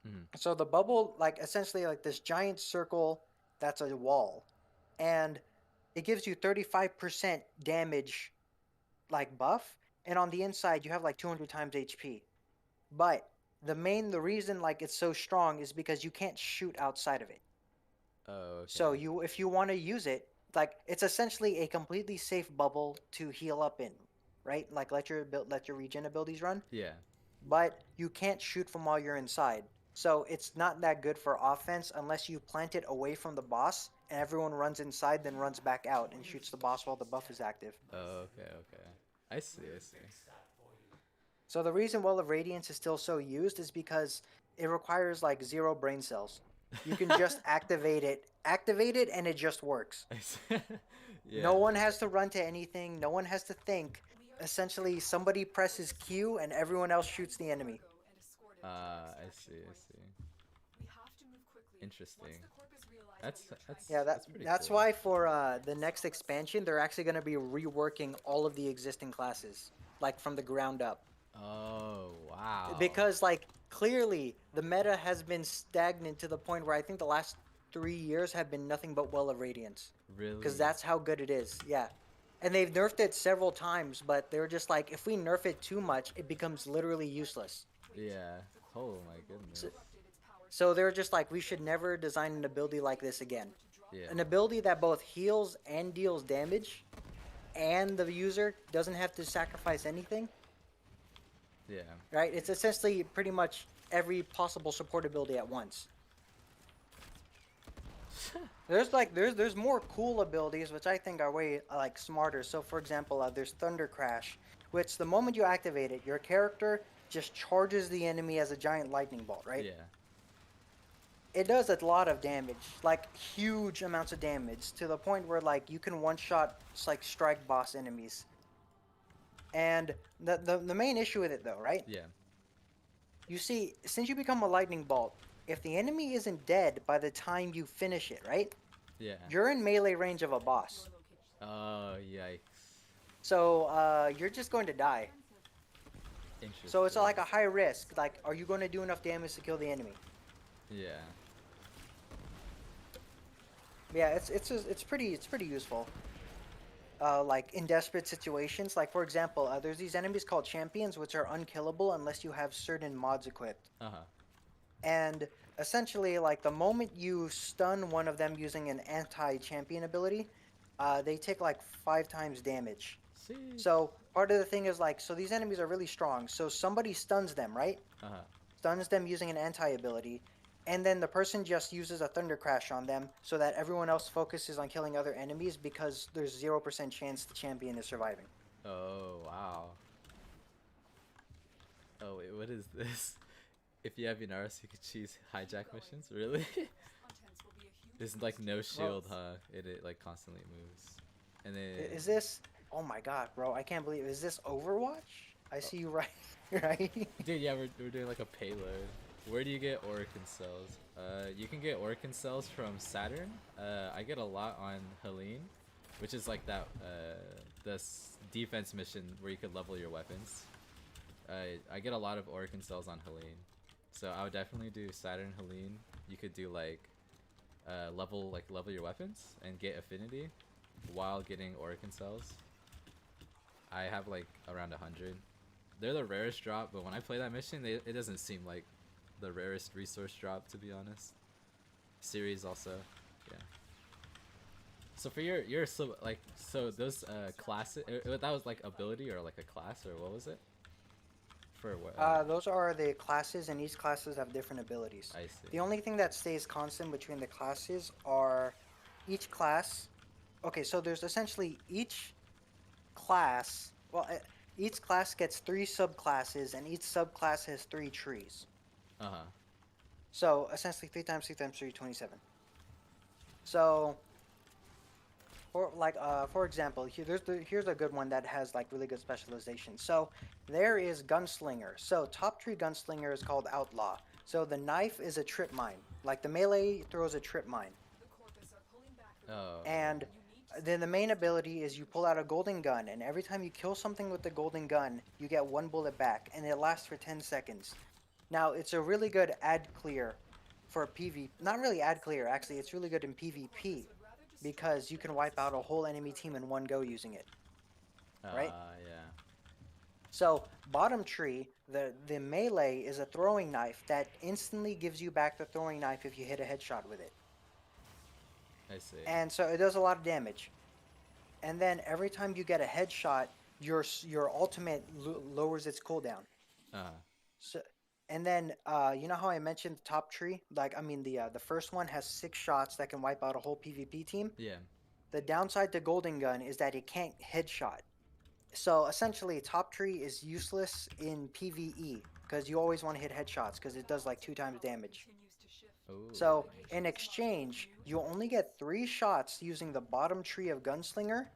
Mm-hmm.
So the bubble, like essentially like this giant circle that's a wall. And it gives you 35% damage like buff. And on the inside, you have like 200 times HP. But the reason like it's so strong is because you can't shoot outside of it.
Oh,
So
okay.
if you want to use it, like it's essentially a completely safe bubble to heal up in, right? Like let your regen abilities run,
Yeah.
but you can't shoot from while you're inside. So it's not that good for offense unless you plant it away from the boss and everyone runs inside, then runs back out and shoots the boss while the buff is active.
Oh, okay, okay. I see, I see.
So the reason Well of Radiance is still so used is because it requires like 0 brain cells. You can just activate it, and it just works.
I see.
No
Yeah.
one has to run to anything. No one has to think. Essentially, somebody presses Q and everyone else shoots the enemy.
I see, I see.
We have to move quickly.
Interesting.
Once the corpus realize
That's
what we are
that's
trying
Yeah,
to
that's
do,
pretty
that's
cool.
why for the next expansion, they're actually going to be reworking all of the existing classes, like from the ground up.
Oh, wow.
Because like clearly the meta has been stagnant to the point where I think the last 3 years have been nothing but Well of Radiance, because
Really?
that's how good it is. Yeah, and they've nerfed it several times, but they're just like, if we nerf it too much, it becomes literally useless.
Yeah. Oh my
So,
goodness.
so they're just like, we should never design an ability like this again.
Yeah.
An ability that both heals and deals damage, and the user doesn't have to sacrifice anything.
Yeah.
Right? It's essentially pretty much every possible support ability at once. There's more cool abilities which I think are way like smarter. So for example, there's Thunder Crash, which the moment you activate it, your character just charges the enemy as a giant lightning bolt, right?
Yeah.
It does a lot of damage, like huge amounts of damage, to the point where like you can one shot like strike boss enemies. And the main issue with it though, right?
Yeah.
You see, since you become a lightning bolt, if the enemy isn't dead by the time you finish it, right?
Yeah.
You're in melee range of a boss.
Oh, yikes.
So you're just going to die.
Interesting.
So it's like a high risk. Like, are you going to do enough damage to kill the enemy?
Yeah.
Yeah, it's pretty useful. Like in desperate situations, like for example, there's these enemies called champions, which are unkillable unless you have certain mods equipped.
Uh-huh.
And essentially, like the moment you stun one of them using an anti-champion ability, they take like 5 times damage.
See.
So part of the thing is like, so these enemies are really strong. So somebody stuns them, right?
Uh-huh.
Stuns them using an anti-ability, and then the person just uses a Thunder Crash on them so that everyone else focuses on killing other enemies, because there's 0% chance the champion is surviving.
Oh, wow. Oh, wait, what is this? If you have Inaros, you could choose hijack missions? Really? There's like no shield, huh? It like constantly moves. And then
Is this? Oh my god, bro! I can't believe. Is this Overwatch? I see you right, right?
dude, yeah, we're doing like a payload. Where do you get Oricon cells? You can get Oricon cells from Saturn. I get a lot on Helene, which is like that defense mission where you could level your weapons. I get a lot of Oricon cells on Helene, so I would definitely do Saturn Helene. You could do like level your weapons and get affinity while getting Oricon cells. I have like around 100. They're the rarest drop, but when I play that mission, it doesn't seem like the rarest resource drop, to be honest. Series also, yeah. So for your so those classes, that was like ability or like a class, or what was it? For what?
Those are the classes, and each classes have different abilities.
I see.
The only thing that stays constant between the classes are each class. Okay, so there's essentially each class. Well, each class gets 3 subclasses, and each subclass has 3 trees.
Uh-huh.
So essentially 3 times 3 times 3, 27. So, for example, here's a good one that has like really good specialization. So there is gunslinger. So top tree gunslinger is called outlaw. So the knife is a trip mine. Like the melee throws a trip mine.
The corpus are pulling back from
Oh.
And then the main ability is you pull out a golden gun, and every time you kill something with the golden gun, you get 1 bullet back, and it lasts for 10 seconds. Now, it's a really good ad clear for PvP. Not really ad clear, actually. It's really good in PvP because you can wipe out a whole enemy team in one go using it. Right?
Yeah.
So, bottom tree, the melee is a throwing knife that instantly gives you back the throwing knife if you hit a headshot with it.
I see.
And so it does a lot of damage. And then every time you get a headshot, your ultimate lowers its cooldown.
Uh-huh.
So, and then you know how I mentioned the top tree? Like, I mean, the first one has 6 shots that can wipe out a whole PvP team.
Yeah.
The downside to golden gun is that it can't headshot. So essentially, top tree is useless in PvE because you always want to hit headshots because it does like 2 times damage.
continues to shift.
Ooh.
So in exchange, you only get 3 shots using the bottom tree of gunslinger,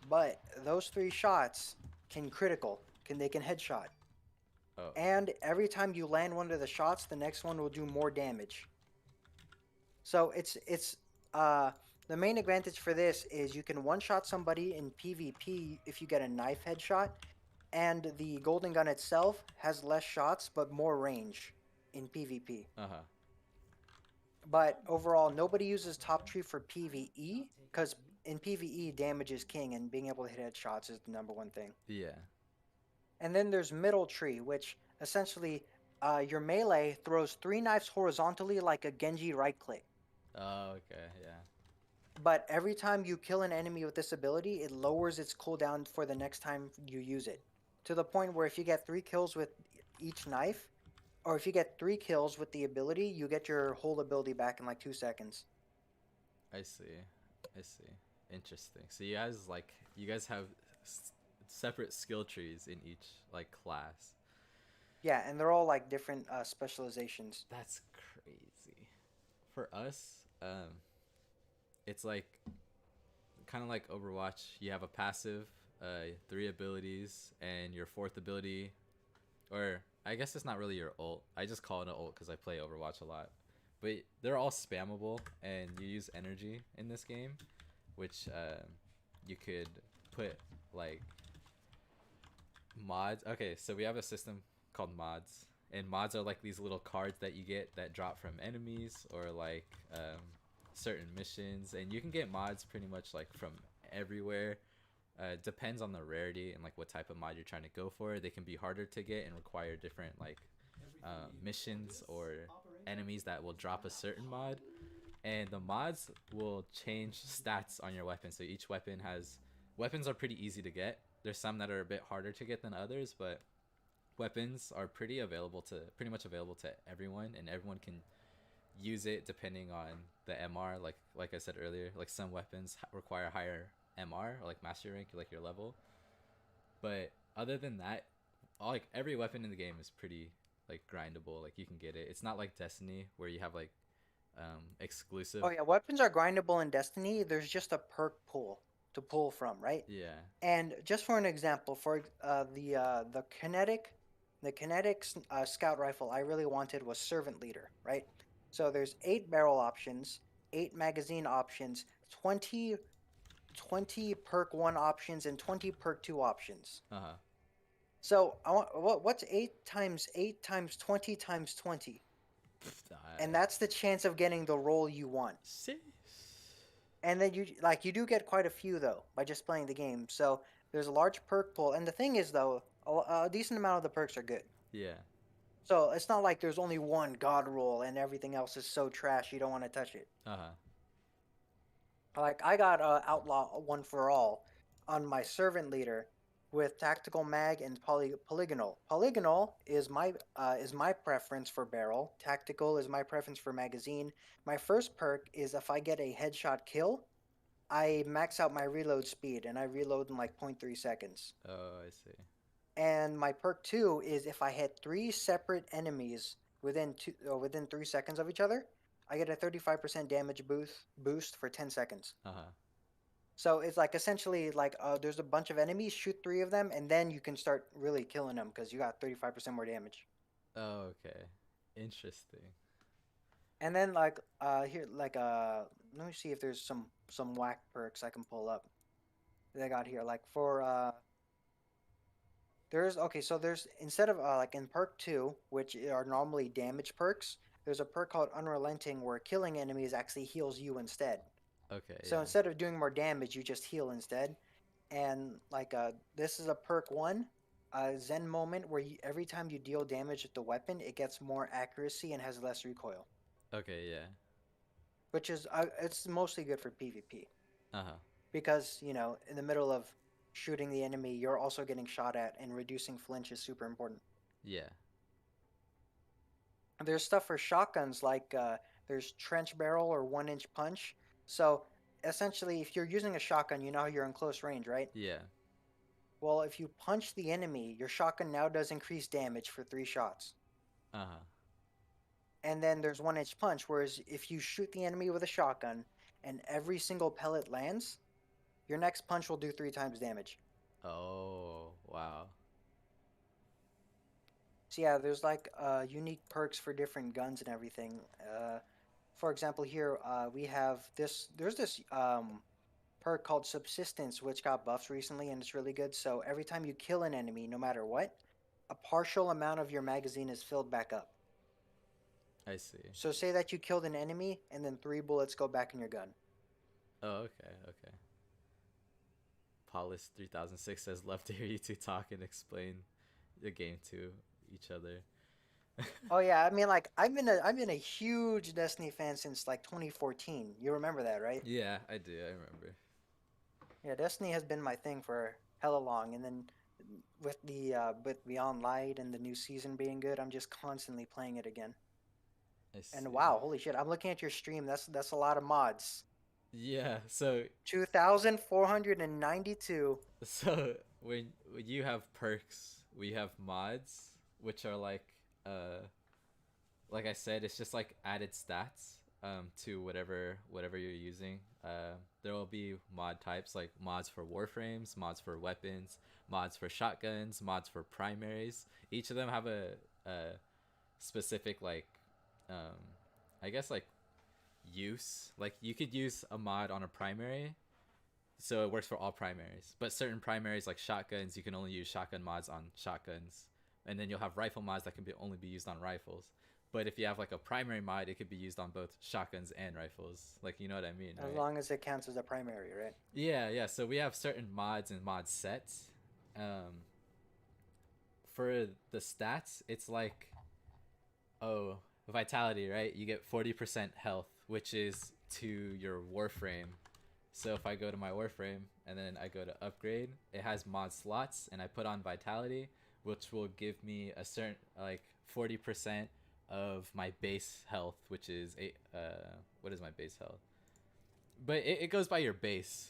but those 3 shots can critical. They can headshot.
Oh.
And every time you land one of the shots, the next one will do more damage. So it's the main advantage for this is you can one-shot somebody in PvP if you get a knife headshot, and the golden gun itself has less shots but more range in PvP.
Uh-huh.
But overall, nobody uses top tree for PvE because in PvE, damage is king, and being able to hit headshots is the #1 thing.
Yeah.
And then there's middle tree, which essentially your melee throws 3 knives horizontally like a Genji right click.
Oh, okay, yeah.
But every time you kill an enemy with this ability, it lowers its cooldown for the next time you use it. To the point where if you get 3 kills with each knife, or if you get 3 kills with the ability, you get your whole ability back in like 2 seconds.
I see. Interesting. So you guys have separate skill trees in each like class.
Yeah, and they're all like different specializations.
That's crazy. For us, it's like kind of like Overwatch. You have a passive, 3 abilities, and your 4th ability, or I guess it's not really your ult. I just call it an ult because I play Overwatch a lot. But they're all spammable, and you use energy in this game, which you could put like mods. Okay, so we have a system called mods, and mods are like these little cards that you get that drop from enemies or like certain missions, and you can get mods pretty much like from everywhere. Depends on the rarity and like what type of mod you're trying to go for. They can be harder to get and require different like missions or enemies that will drop a certain mod, and the mods will change stats on your weapon. So each weapon weapons are pretty easy to get. There's some that are a bit harder to get than others, but weapons are pretty much available to everyone, and everyone can use it depending on the MR. Like I said earlier, like some weapons require higher MR or like master rank, like your level. But other than that, like every weapon in the game is pretty like grindable. Like you can get it. It's not like Destiny where you have like exclusive.
Oh yeah, weapons are grindable in Destiny. There's just a perk pool to pull from, right?
Yeah.
And just for an example, for the kinetic the kinetic scout rifle I really wanted was servant leader, right? So there's 8 barrel options, 8 magazine options, 20 20 perk 1 options, and 20 perk 2 options.
Uh huh.
So I want what's 8 times 20 times 20? And that's the chance of getting the roll you want.
See.
And then you do get quite a few though by just playing the game. So there's a large perk pool, and the thing is though, a decent amount of the perks are good.
Yeah.
So it's not like there's only one god roll and everything else is so trash you don't want to touch it.
Uh huh.
Like I got outlaw one for all on my servant leader with tactical mag and polygonal. Polygonal is my preference for barrel. Tactical is my preference for magazine. My first perk is if I get a headshot kill, I max out my reload speed and I reload in like 0.3 seconds.
Oh, I see.
And my perk 2 is if I hit 3 separate enemies within 3 seconds of each other, I get a 35% damage boost for 10 seconds.
Uh huh.
So it's like essentially like there's a bunch of enemies, shoot 3 of them, and then you can start really killing them because you got 35% more damage.
Oh, okay. Interesting.
And then here let me see if there's some whack perks I can pull up that I got here. Like for there's instead of like in perk 2, which are normally damage perks, there's a perk called Unrelenting where killing enemies actually heals you instead.
Okay.
So
Yeah.
instead of doing more damage, you just heal instead. And this is a perk 1, Zen Moment, where every time you deal damage with the weapon, it gets more accuracy and has less recoil,
Okay. Yeah.
which is it's mostly good for PvP
Uh huh.
because in the middle of shooting the enemy, you're also getting shot at, and reducing flinch is super important.
Yeah.
There's stuff for shotguns like there's trench barrel or 1-inch punch. So essentially, if you're using a shotgun, you know how you're in close range, right?
Yeah.
Well, if you punch the enemy, your shotgun now does increase damage for 3 shots.
Uh huh.
And then there's 1-inch punch, whereas if you shoot the enemy with a shotgun and every single pellet lands, your next punch will do 3 times damage.
Oh, wow.
So yeah, there's like unique perks for different guns and everything. For example, here we have this. There's this perk called Subsistence, which got buffed recently, and it's really good. So every time you kill an enemy, no matter what, a partial amount of your magazine is filled back up.
I see.
So say that you killed an enemy, and then 3 bullets go back in your gun.
Oh, okay. Okay. Paulus 3006 says, "Love to hear you two talk and explain the game to each other."
Oh yeah, I mean like I've been a huge Destiny fan since like 2014. You remember that, right?
Yeah, I do. I remember.
Yeah, Destiny has been my thing for hella long, and then with Beyond Light and the new season being good, I'm just constantly playing it again.
I see.
And wow, holy shit! I'm looking at your stream. That's a lot of mods.
Yeah. So
2,492.
when you have perks, we have mods, which are like I said, it's just like added stats to whatever you're using. There will be mod types like mods for warframes, mods for weapons, mods for shotguns, mods for primaries. Each of them have a specific um I guess use. Like you could use a mod on a primary, so it works for all primaries. But certain primaries like shotguns, you can only use shotgun mods on shotguns, and then you'll have rifle mods that can only be used on rifles. But if you have like a primary mod, it could be used on both shotguns and rifles. Like, you know what I mean,
As
right?
long as it counts as a primary, right?
Yeah, yeah. So we have certain mods and mod sets. For the stats, it's like, oh, vitality, right? You get 40% health, which is to your warframe. So if I go to my warframe and then I go to upgrade, it has mod slots, and I put on vitality, which will give me a certain 40% of my base health, which is what is my base health? But it goes by your base.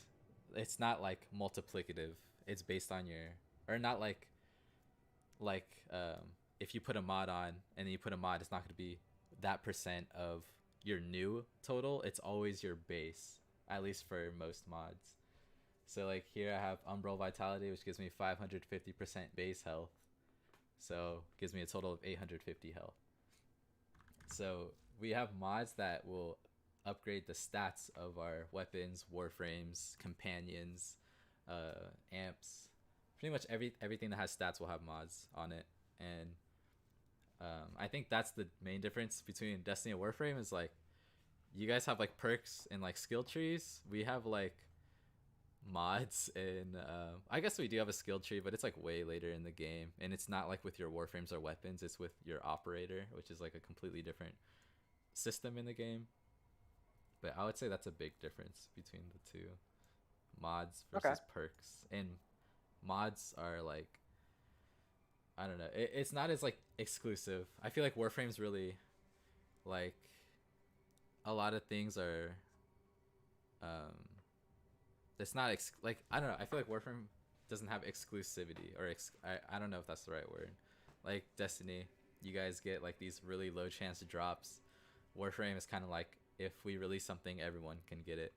It's not like multiplicative. It's based on your, or not like if you put a mod on and then you put a mod, it's not going to be that percent of your new total. It's always your base, at least for most mods. So like here I have Umbral Vitality, which gives me 550% base health. so gives me a total of 850 health. So we have mods that will upgrade the stats of our weapons, warframes, companions, amps. Pretty much everything that has stats will have mods on it, and I think that's the main difference between Destiny and Warframe is like you guys have like perks and like skill trees. We have like mods and I guess we do have a skill tree, but it's like way later in the game, and it's not like with your warframes or weapons. It's with your operator, which is like a completely different system in the game. But I would say that's a big difference between the two, mods
Okay.
versus perks. And mods are like, I don't know, it's not as like exclusive. I feel like Warframe's really like a lot of things are um it's not like I don't know, I feel like Warframe doesn't have exclusivity or I don't know if that's the right word. Like Destiny, you guys get like these really low chance drops. Warframe is kind of like if we release something, everyone can get it.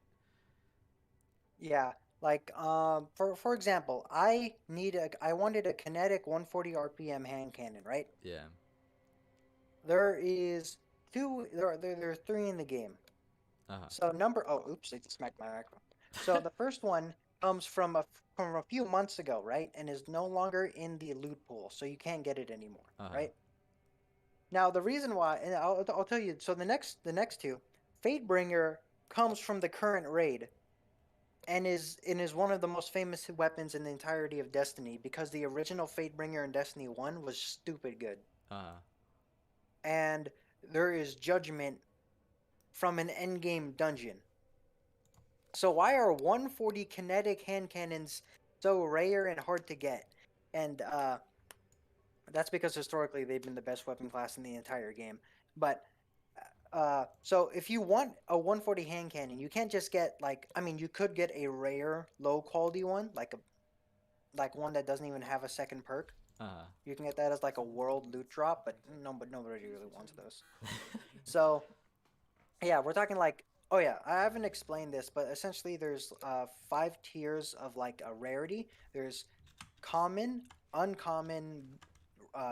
Yeah, like for example, I wanted a kinetic 140 RPM hand cannon, right?
Yeah.
There is there are three in the game.
Uh-huh.
So oops, I just smacked my microphone. So the first one comes from a few months ago, right? And is no longer in the loot pool, so you can't get it anymore,
Uh-huh.
right? Now the reason why, and I'll tell you. So the next two, Fatebringer comes from the current raid, and is one of the most famous weapons in the entirety of Destiny because the original Fatebringer in Destiny 1 was stupid good.
Uh-huh.
And there is Judgment from an endgame dungeon. So why are 140 kinetic hand cannons so rare and hard to get? And that's because historically they've been the best weapon class in the entire game. But so if you want a 140 hand cannon, you can't just get you could get a rare low quality one, like one that doesn't even have a second perk.
Uh-huh.
You can get that as like a world loot drop, but nobody really wants those. So yeah, we're talking like, oh yeah, I haven't explained this, but essentially there's 5 tiers of like a rarity. There's common, uncommon,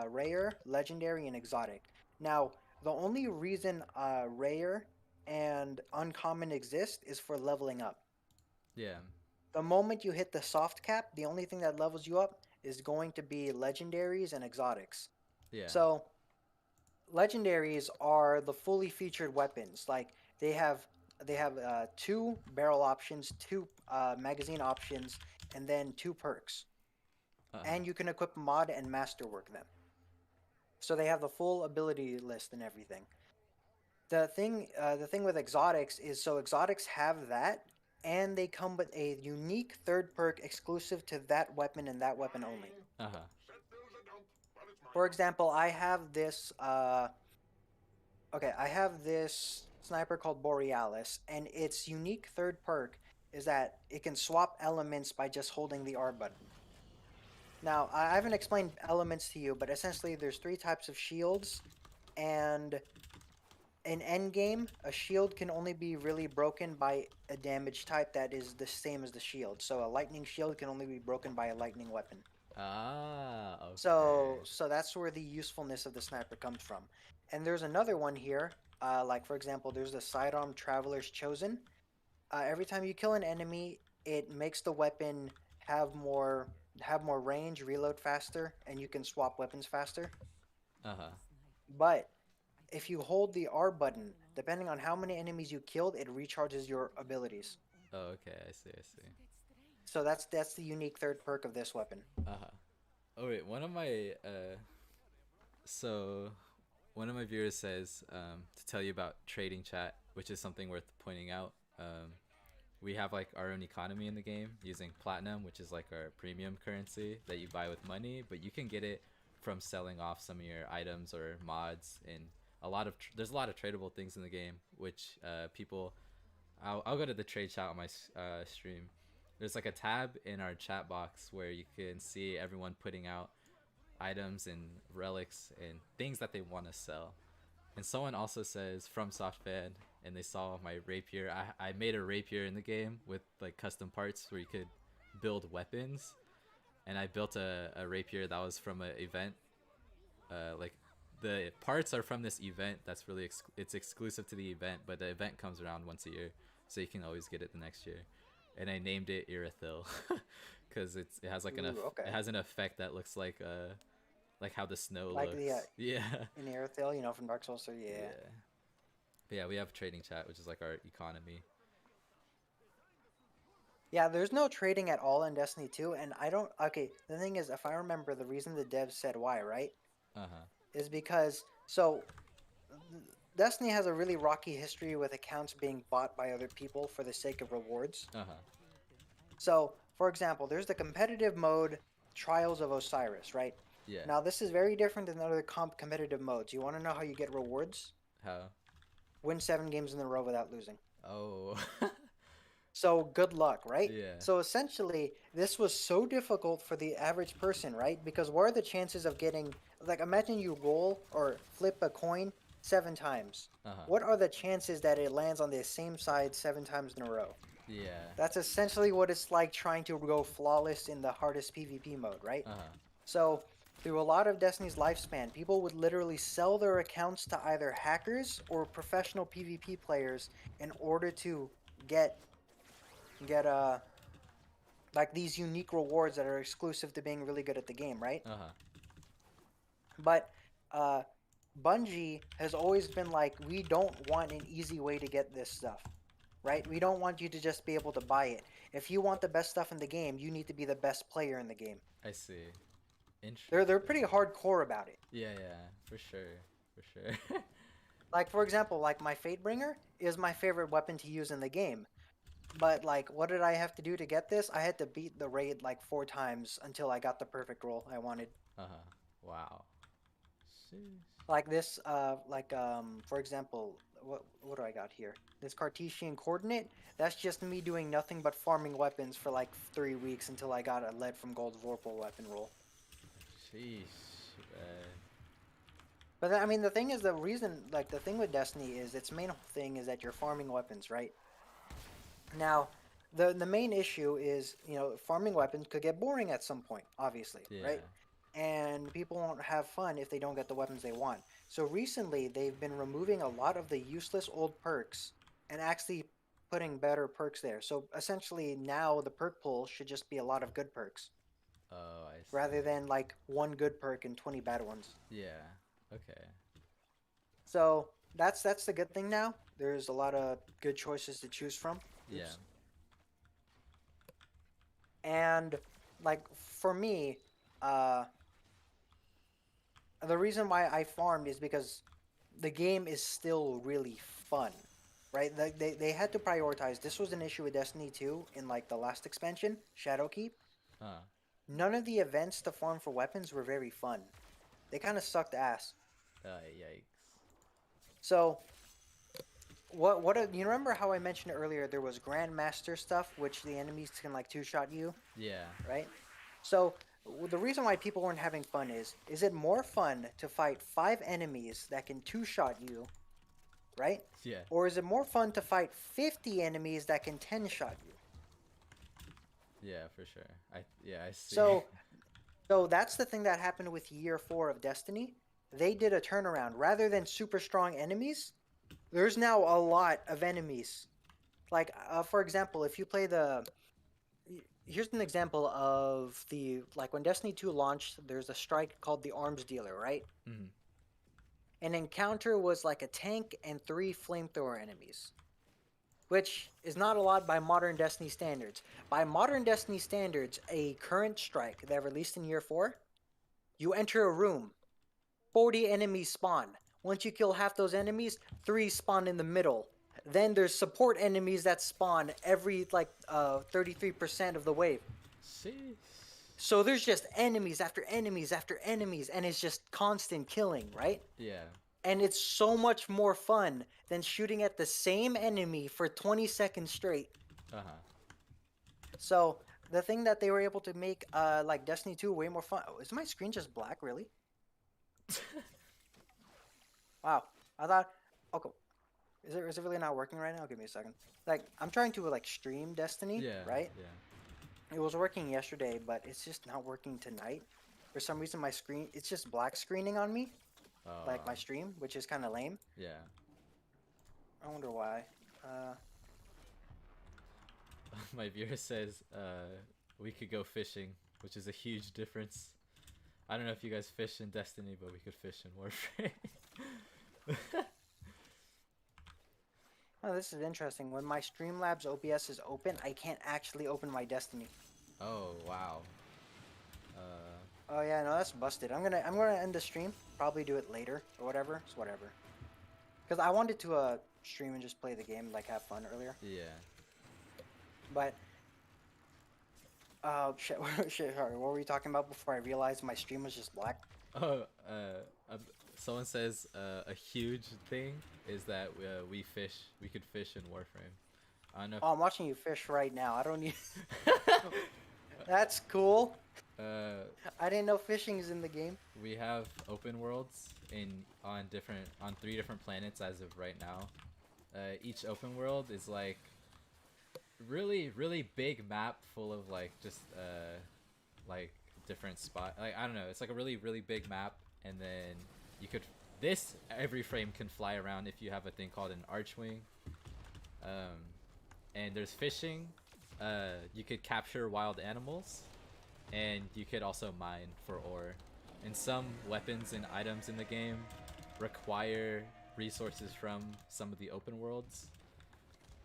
rare, legendary, and exotic. Now, the only reason rare and uncommon exist is for leveling up.
Yeah.
The moment you hit the soft cap, the only thing that levels you up is going to be legendaries and exotics.
Yeah.
So, legendaries are the fully featured weapons. Like they have 2 barrel options, 2 magazine options, and then 2 perks.
Uh-huh.
And you can equip mod and masterwork them. So they have the full ability list and everything. The thing with exotics is so exotics have that, and they come with a unique third perk exclusive to that weapon and that weapon only.
Uh-huh.
For example, I have this sniper called Borealis, and its unique third perk is that it can swap elements by just holding the R button. Now, I haven't explained elements to you, but essentially there's 3 types of shields, and in endgame, a shield can only be really broken by a damage type that is the same as the shield. So a lightning shield can only be broken by a lightning weapon.
Ah,
So
okay.
so that's where the usefulness of the sniper comes from. And there's another one here. Like for example, there's the sidearm Traveler's Chosen. Every time you kill an enemy, it makes the weapon have more have more range, reload faster, and you can swap weapons faster.
Uh-huh.
But if you hold the R button, depending on how many enemies you killed, it recharges your abilities.
Oh, okay, I see, I see.
So that's the unique third perk of this weapon.
Uh-huh. Oh wait, one of my so one of my viewers says to tell you about trading chat, which is something worth pointing out. We have like our own economy in the game using platinum, which is like our premium currency that you buy with money, but you can get it from selling off some of your items or mods, and there's a lot of tradable things in the game, which people I'll go to the trade chat on my stream. There's like a tab in our chat box where you can see everyone putting out items and relics and things that they want to sell. And someone also says from SoftFan, and they saw my rapier. I made a rapier in the game with like custom parts where you could build weapons, and I built a rapier that was from an event like the parts are from this event that's really it's exclusive to the event, but the event comes around once a year, so you can always get it the next year. And I named it Irithil because it has like
Ooh, okay.
it has an effect that looks like how the snow
Like
looks.
the
Yeah.
in Aerothil, you know, from Dark Souls 3. Yeah.
Yeah. But yeah, we have trading chat, which is like our economy.
Yeah, there's no trading at all in Destiny 2, and I don't. Okay, the thing is, if I remember, the reason the devs said why, right,
Uh huh.
is because so Destiny has a really rocky history with accounts being bought by other people for the sake of rewards.
Uh huh.
So, for example, there's the competitive mode Trials of Osiris, right?
Yeah.
Now, this is very different than other competitive modes. You want to know how you get rewards?
How?
Win 7 games in a row without losing.
Oh.
So good luck, right?
Yeah.
So essentially, this was so difficult for the average person, right? Because what are the chances of getting, like, imagine you roll or flip a coin 7 times.
Uh-huh.
What are the chances that it lands on the same side 7 times in a row?
Yeah.
That's essentially what it's like trying to go flawless in the hardest PvP mode, right?
Uh-huh.
So, through a lot of Destiny's lifespan, people would literally sell their accounts to either hackers or professional PvP players in order to get like these unique rewards that are exclusive to being really good at the game, right?
Uh-huh.
But uh, Bungie has always been like, we don't want an easy way to get this stuff, right? We don't want you to just be able to buy it. If you want the best stuff in the game, you need to be the best player in the game.
I see. Interesting.
They're pretty hardcore about it.
Yeah, for sure. For sure.
Like, for example, like my Fatebringer is my favorite weapon to use in the game. But like, what did I have to do to get this? I had to beat the raid like 4 times until I got the perfect roll I wanted.
Uh-huh. Wow. Sheesh.
Like this, for example, what do I got here? This Cartesian coordinate. That's just me doing nothing but farming weapons for like 3 weeks until I got a lead from gold Vorpal weapon roll.
Sheesh.
But I mean, the thing is, the reason, like, the thing with Destiny is its main thing is that you're farming weapons, right? Now, the main issue is, you know, farming weapons could get boring at some point, obviously,
Yeah.
right? And people won't have fun if they don't get the weapons they want. So recently, they've been removing a lot of the useless old perks and actually putting better perks there. So essentially, now the perk pool should just be a lot of good perks
Oh, I see.
rather than like one good perk and 20 bad ones.
Yeah. Okay.
So that's the good thing now. There's a lot of good choices to choose from.
Yeah.
Oops. And like for me, the reason why I farmed is because the game is still really fun, right? They had to prioritize. This was an issue with Destiny 2 in like the last expansion, Shadowkeep.
Huh.
None of the events to farm for weapons were very fun. They kind of sucked ass.
Yikes.
So, you remember how I mentioned earlier there was Grandmaster stuff, which the enemies can like two-shot you,
Yeah.
right? So, the reason why people weren't having fun is it more fun to fight 5 enemies that can two-shot you, right?
Yeah.
Or is it more fun to fight 50 enemies that can 10-shot you?
Yeah, for sure. I see.
So that's the thing that happened with year 4 of Destiny. They did a turnaround. Rather than super strong enemies, there's now a lot of enemies. Like, for example, if you play here's an example of like when Destiny 2 launched, there's a strike called the Arms Dealer, right?
Mhm.
An encounter was like a tank and 3 flamethrower enemies, which is not a lot by modern Destiny standards. By modern Destiny standards, a current strike that released in year 4, you enter a room, 40 enemies spawn. Once you kill half those enemies, 3 spawn in the middle. Then there's support enemies that spawn every 33% of the wave.
Sheesh.
So there's just enemies after enemies after enemies, and it's just constant killing, right?
Yeah.
And it's so much more fun than shooting at the same enemy for 20 seconds straight.
Uh-huh.
So the thing that they were able to make like Destiny 2 way more fun. Oh, is my screen just black, really? Wow. I thought, okay. Is it really not working right now? Give me a second. Like, I'm trying to like stream Destiny,
Yeah.
right?
Yeah.
It was working yesterday, but it's just not working tonight. for some reason my screen it's just black screening on me, like my
Oh,
stream, which is kind of lame.
yeah.
I wonder why. Uh,
My viewer says we could go fishing, which is a huge difference. I don't know if you guys fish in Destiny, but we could fish in Warframe.
oh, this is interesting. When my Streamlabs OBS is open, I can't actually open my Destiny.
Oh wow.
Oh yeah, no, that's busted. I'm gonna end the stream. Probably do it later or whatever. It's whatever. Cause I wanted to stream and just play the game, like have fun earlier.
Yeah.
But oh shit, shit. Sorry, what were we talking about before I realized my stream was just black?
Oh, someone says a huge thing is that we fish. We could fish in Warframe. I don't know.
Oh, I'm watching you fish right now. I don't need. That's cool. I didn't know fishing is in the game.
We have open worlds on 3 different planets as of right now. Each open world is like really big map full of like just like different spot. Like I don't know, it's like a really big map, and then you could every frame can fly around if you have a thing called an archwing. And there's fishing. You could capture wild animals, and you could also mine for ore. And some weapons and items in the game require resources from some of the open worlds.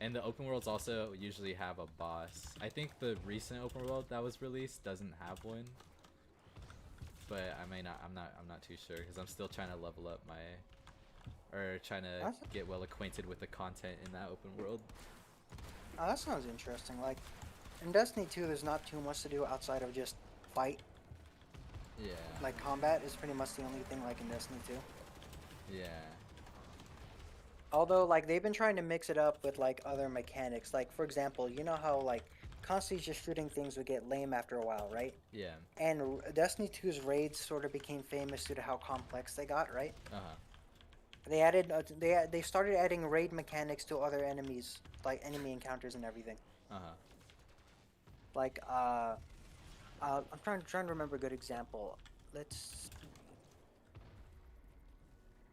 And the open worlds also usually have a boss. I think the recent open world that was released doesn't have one, but I may not. I'm not too sure because I'm still trying to level up trying to get well acquainted with the content in that open world.
Oh, that sounds interesting. Like in Destiny 2, there's not too much to do outside of just fight.
Yeah.
Like combat is pretty much the only thing like in Destiny 2.
Yeah.
Although like they've been trying to mix it up with like other mechanics. Like for example, you know how like constantly just shooting things would get lame after a while, right?
Yeah.
And Destiny 2's raids sort of became famous due to how complex they got, right? They added they started adding raid mechanics to other enemies, like enemy encounters and everything. Like I'm trying to remember a good example. Let's.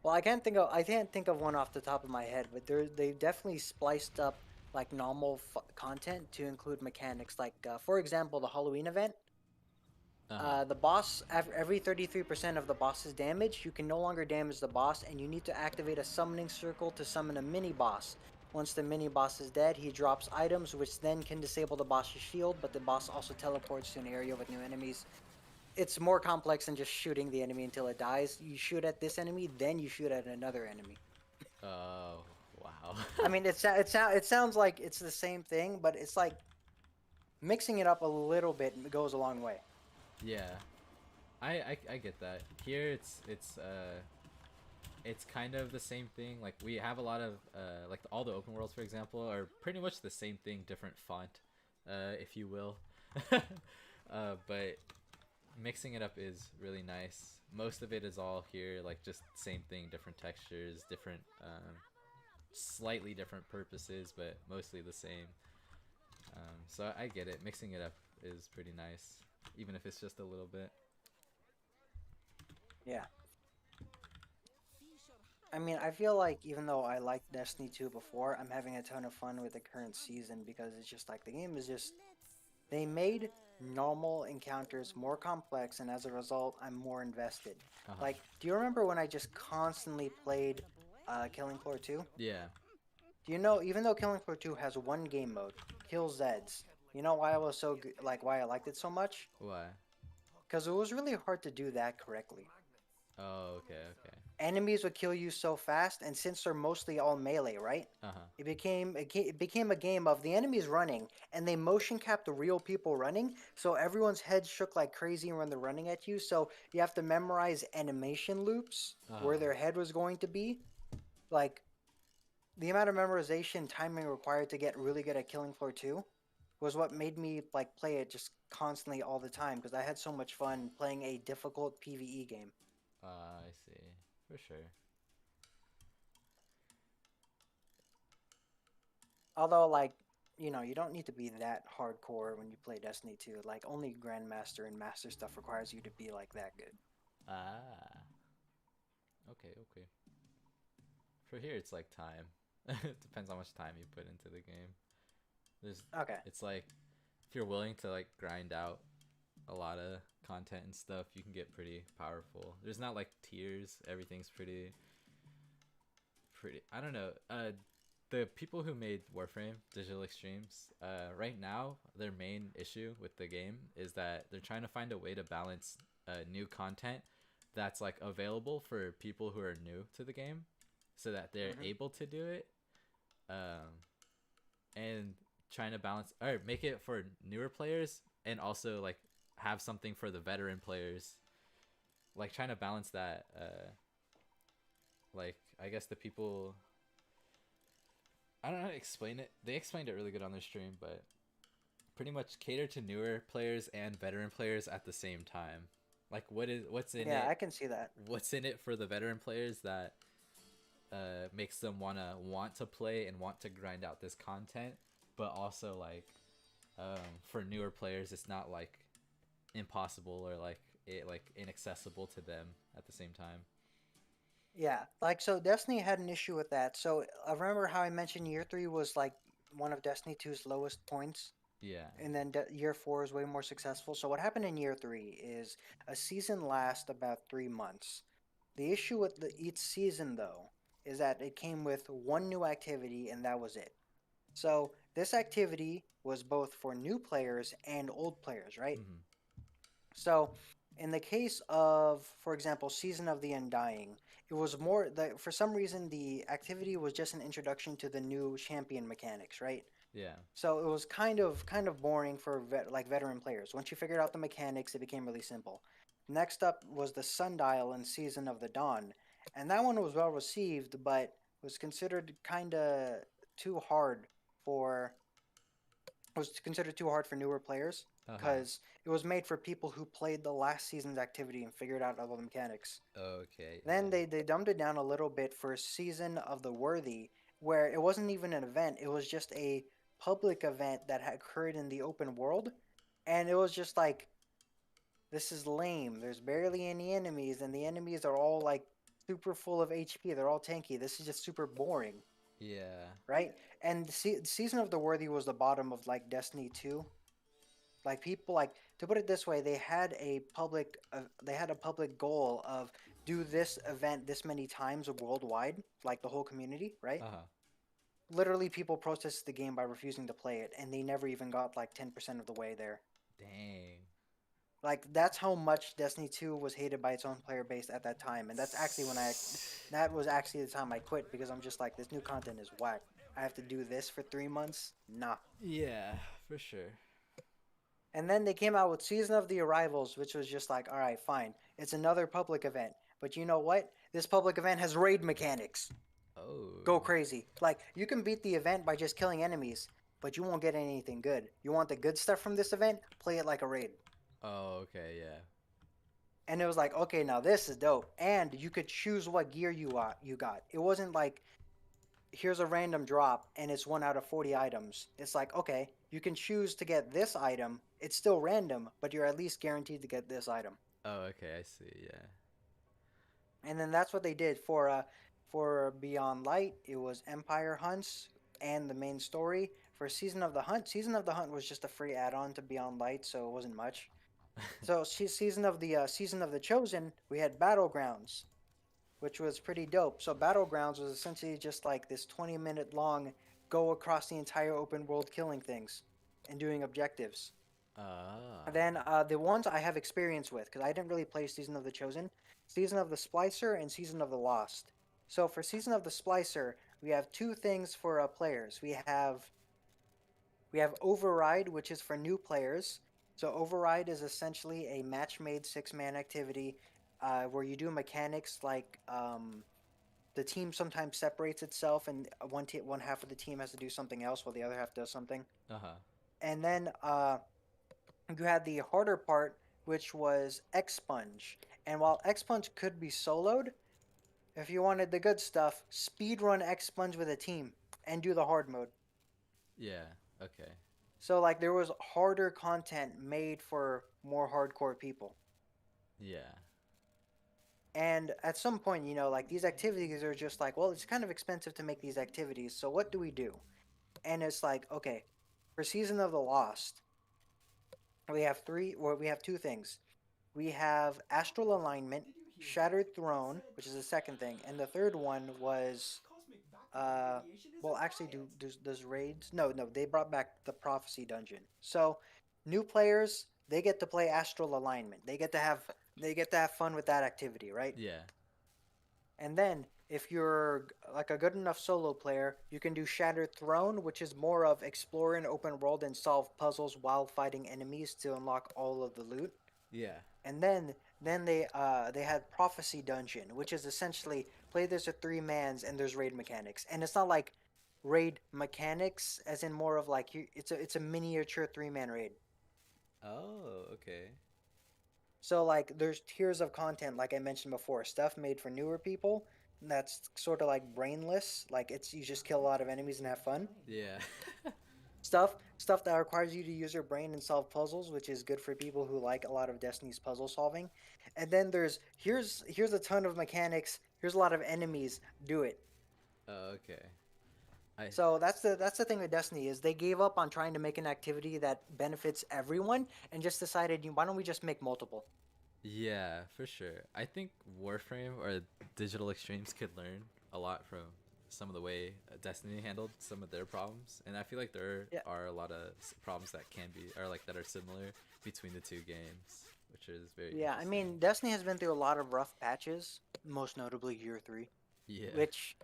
Well, I can't think of one off the top of my head, but they definitely spliced up like normal content to include mechanics. Like for example, the Halloween event. The boss, every 33% of the boss's damage, you can no longer damage the boss, and you need to activate a summoning circle to summon a mini boss. Once the mini boss is dead, he drops items which then can disable the boss's shield, but the boss also teleports to an area with new enemies. It's more complex than just shooting the enemy until it dies. You shoot at this enemy, then you shoot at another enemy.
Oh, wow.
I mean, it sounds like it's the same thing, but it's like mixing it up a little bit goes a long way.
Yeah, I get that. Here it's kind of the same thing. Like we have a lot of like all the open worlds, for example, are pretty much the same thing, different font, if you will. But mixing it up is really nice. Most of it is all here, like just same thing, different textures, different slightly different purposes, but mostly the same. So I get it. Mixing it up is pretty nice, even if it's just a little bit.
Yeah. I mean, I feel like even though I liked Destiny 2 before, I'm having a ton of fun with the current season because it's just like the game is just. They made normal encounters more complex, and as a result, I'm more invested. Like, do you remember when I just constantly played Killing Floor 2?
Yeah.
Do you know, even though Killing Floor 2 has one game mode, Kill Zeds, you know why I was so why I liked it so much?
Why?
Because it was really hard to do that correctly.
Oh, okay.
Enemies would kill you so fast, and since they're mostly all melee, right? It became a game of the enemies running, and they motion cap the real people running, so everyone's head shook like crazy when they're running at you. So you have to memorize animation loops where their head was going to be. Like the amount of memorization timing required to get really good at Killing Floor 2 was what made me like play it just constantly all the time because I had so much fun playing a difficult PvE game.
I see. For sure.
Although, like, you don't need to be that hardcore when you play Destiny 2. Like only Grandmaster and Master stuff requires you to be like that good.
Ah, okay, okay. For here, it's like time. It depends how much time you put into the game. There's,
Okay.
it's like if you're willing to like grind out a lot of content and stuff, you can get pretty powerful. There's not like tiers. Everything's pretty. I don't know. The people who made Warframe Digital Extremes, right now their main issue with the game is that they're trying to find a way to balance new content that's like available for people who are new to the game, so that they're
Hmm.
able to do it, um, and trying to balance or make it for newer players and also like have something for the veteran players, like trying to balance that. Like I guess the people, I don't know how to explain it. They explained it really good on their stream, but pretty much cater to newer players and veteran players at the same time. Like what's in
Yeah,
it?
I can see that.
What's in it for the veteran players that makes them want to play and want to grind out this content, but also like for newer players, it's not like impossible or like it like inaccessible to them at the same time.
Yeah, like so Destiny had an issue with that. So I remember how I mentioned year 3 was like one of Destiny 2's lowest points,
Yeah.
and then year 4 is way more successful. So what happened in year 3 is a season lasts about 3 months. The issue with each season though is that it came with one new activity and that was it. So this activity was both for new players and old players, right?
Mm-hmm.
So, in the case of, for example, Season of the Undying, it was more that for some reason the activity was just an introduction to the new champion mechanics, right?
Yeah.
So it was kind of boring for like veteran players. Once you figured out the mechanics, it became really simple. Next up was the Sundial in Season of the Dawn, and that one was well received, but was considered kind of too hard for was considered too hard for newer players
Uh huh.
because it was made for people who played the last season's activity and figured out all the mechanics.
Okay.
Then
Yeah.
they dumbed it down a little bit for Season of the Worthy, where it wasn't even an event, it was just a public event that had occurred in the open world. And it was just like, this is lame. There's barely any enemies, and the enemies are all like super full of HP. They're all tanky. This is just super boring,
Yeah.
right? And Season of the Worthy was the bottom of like Destiny 2. Like people like to put it this way, they had a public goal of do this event this many times worldwide, like the whole community, right?
Uh huh.
Literally people protested the game by refusing to play it, and they never even got like 10% of the way there.
Dang.
Like that's how much Destiny 2 was hated by its own player base at that time. And that was actually the time I quit because I'm just like, this new content is whack. I have to do this for 3 months? Nah.
Yeah, for sure.
And then they came out with Season of the Arrivals, which was just like, all right, fine. It's another public event. But you know what? This public event has raid mechanics. Go
Oh.
crazy. Like, you can beat the event by just killing enemies, but you won't get anything good. You want the good stuff from this event? Play it like a raid.
Oh, okay, yeah.
And it was like, okay, now this is dope. And you could choose what gear you got. It wasn't like here's a random drop and it's 1 out of 40 items. It's like, okay, you can choose to get this item. It's still random, but you're at least guaranteed to get this item.
Oh, okay, I see. Yeah.
And then that's what they did for Beyond Light. It was Empire Hunts and the main story. For Season of the Hunt was just a free add-on to Beyond Light, so it wasn't much. So Season of the Chosen, we had Battlegrounds, which was pretty dope. So Battlegrounds was essentially just like this 20-minute long go across the entire open world killing things and doing objectives. And
Ah.
then the ones I have experience with, because I didn't really play Season of the Chosen, Season of the Splicer, and Season of the Lost. So for Season of the Splicer, we have two things for players. We have Override, which is for new players. So Override is essentially a match-made six-man activity where you do mechanics like the team sometimes separates itself, and one half of the team has to do something else while the other half does something.
Uh huh.
And then you had the harder part, which was Expunge. And while Expunge could be soloed, if you wanted the good stuff, speedrun Expunge with a team and do the hard mode.
Yeah. Okay.
So like there was harder content made for more hardcore people.
Yeah.
And at some point, like these activities are just like, well, it's kind of expensive to make these activities. So what do we do? And it's like, okay, for Season of the Lost, we have two things. We have Astral Alignment,
Did you hear
Shattered
that? I
Throne,
said
which is the second thing, and the third one was
cosmic background
uh
radiation is
well
a
actually
riot.
does raids? No, they brought back the Prophecy Dungeon. So new players, they get to play Astral Alignment. They get to have fun with that activity, right?
Yeah.
And then, if you're like a good enough solo player, you can do Shattered Throne, which is more of explore an open world and solve puzzles while fighting enemies to unlock all of the loot.
Yeah.
And then they had Prophecy Dungeon, which is essentially play this with three mans and there's raid mechanics. And it's not like raid mechanics as in more of like it's a miniature three-man raid.
Oh, okay.
So like there's tiers of content like I mentioned before, stuff made for newer people that's sort of like brainless, like it's you just kill a lot of enemies and have fun.
Yeah.
Stuff that requires you to use your brain and solve puzzles, which is good for people who like a lot of Destiny's puzzle solving. And then there's here's a ton of mechanics, here's a lot of enemies, do it.
Oh, okay. I
So that's the thing with Destiny is they gave up on trying to make an activity that benefits everyone and just decided, why don't we just make multiple?
Yeah, for sure. I think Warframe or Digital Extremes could learn a lot from some of the way Destiny handled some of their problems, and I feel like there
Yeah.
are a lot of problems that can be or like that are similar between the two games, which is very
Yeah, I
interesting.
mean, Destiny has been through a lot of rough patches, most notably Year 3,
Yeah.
which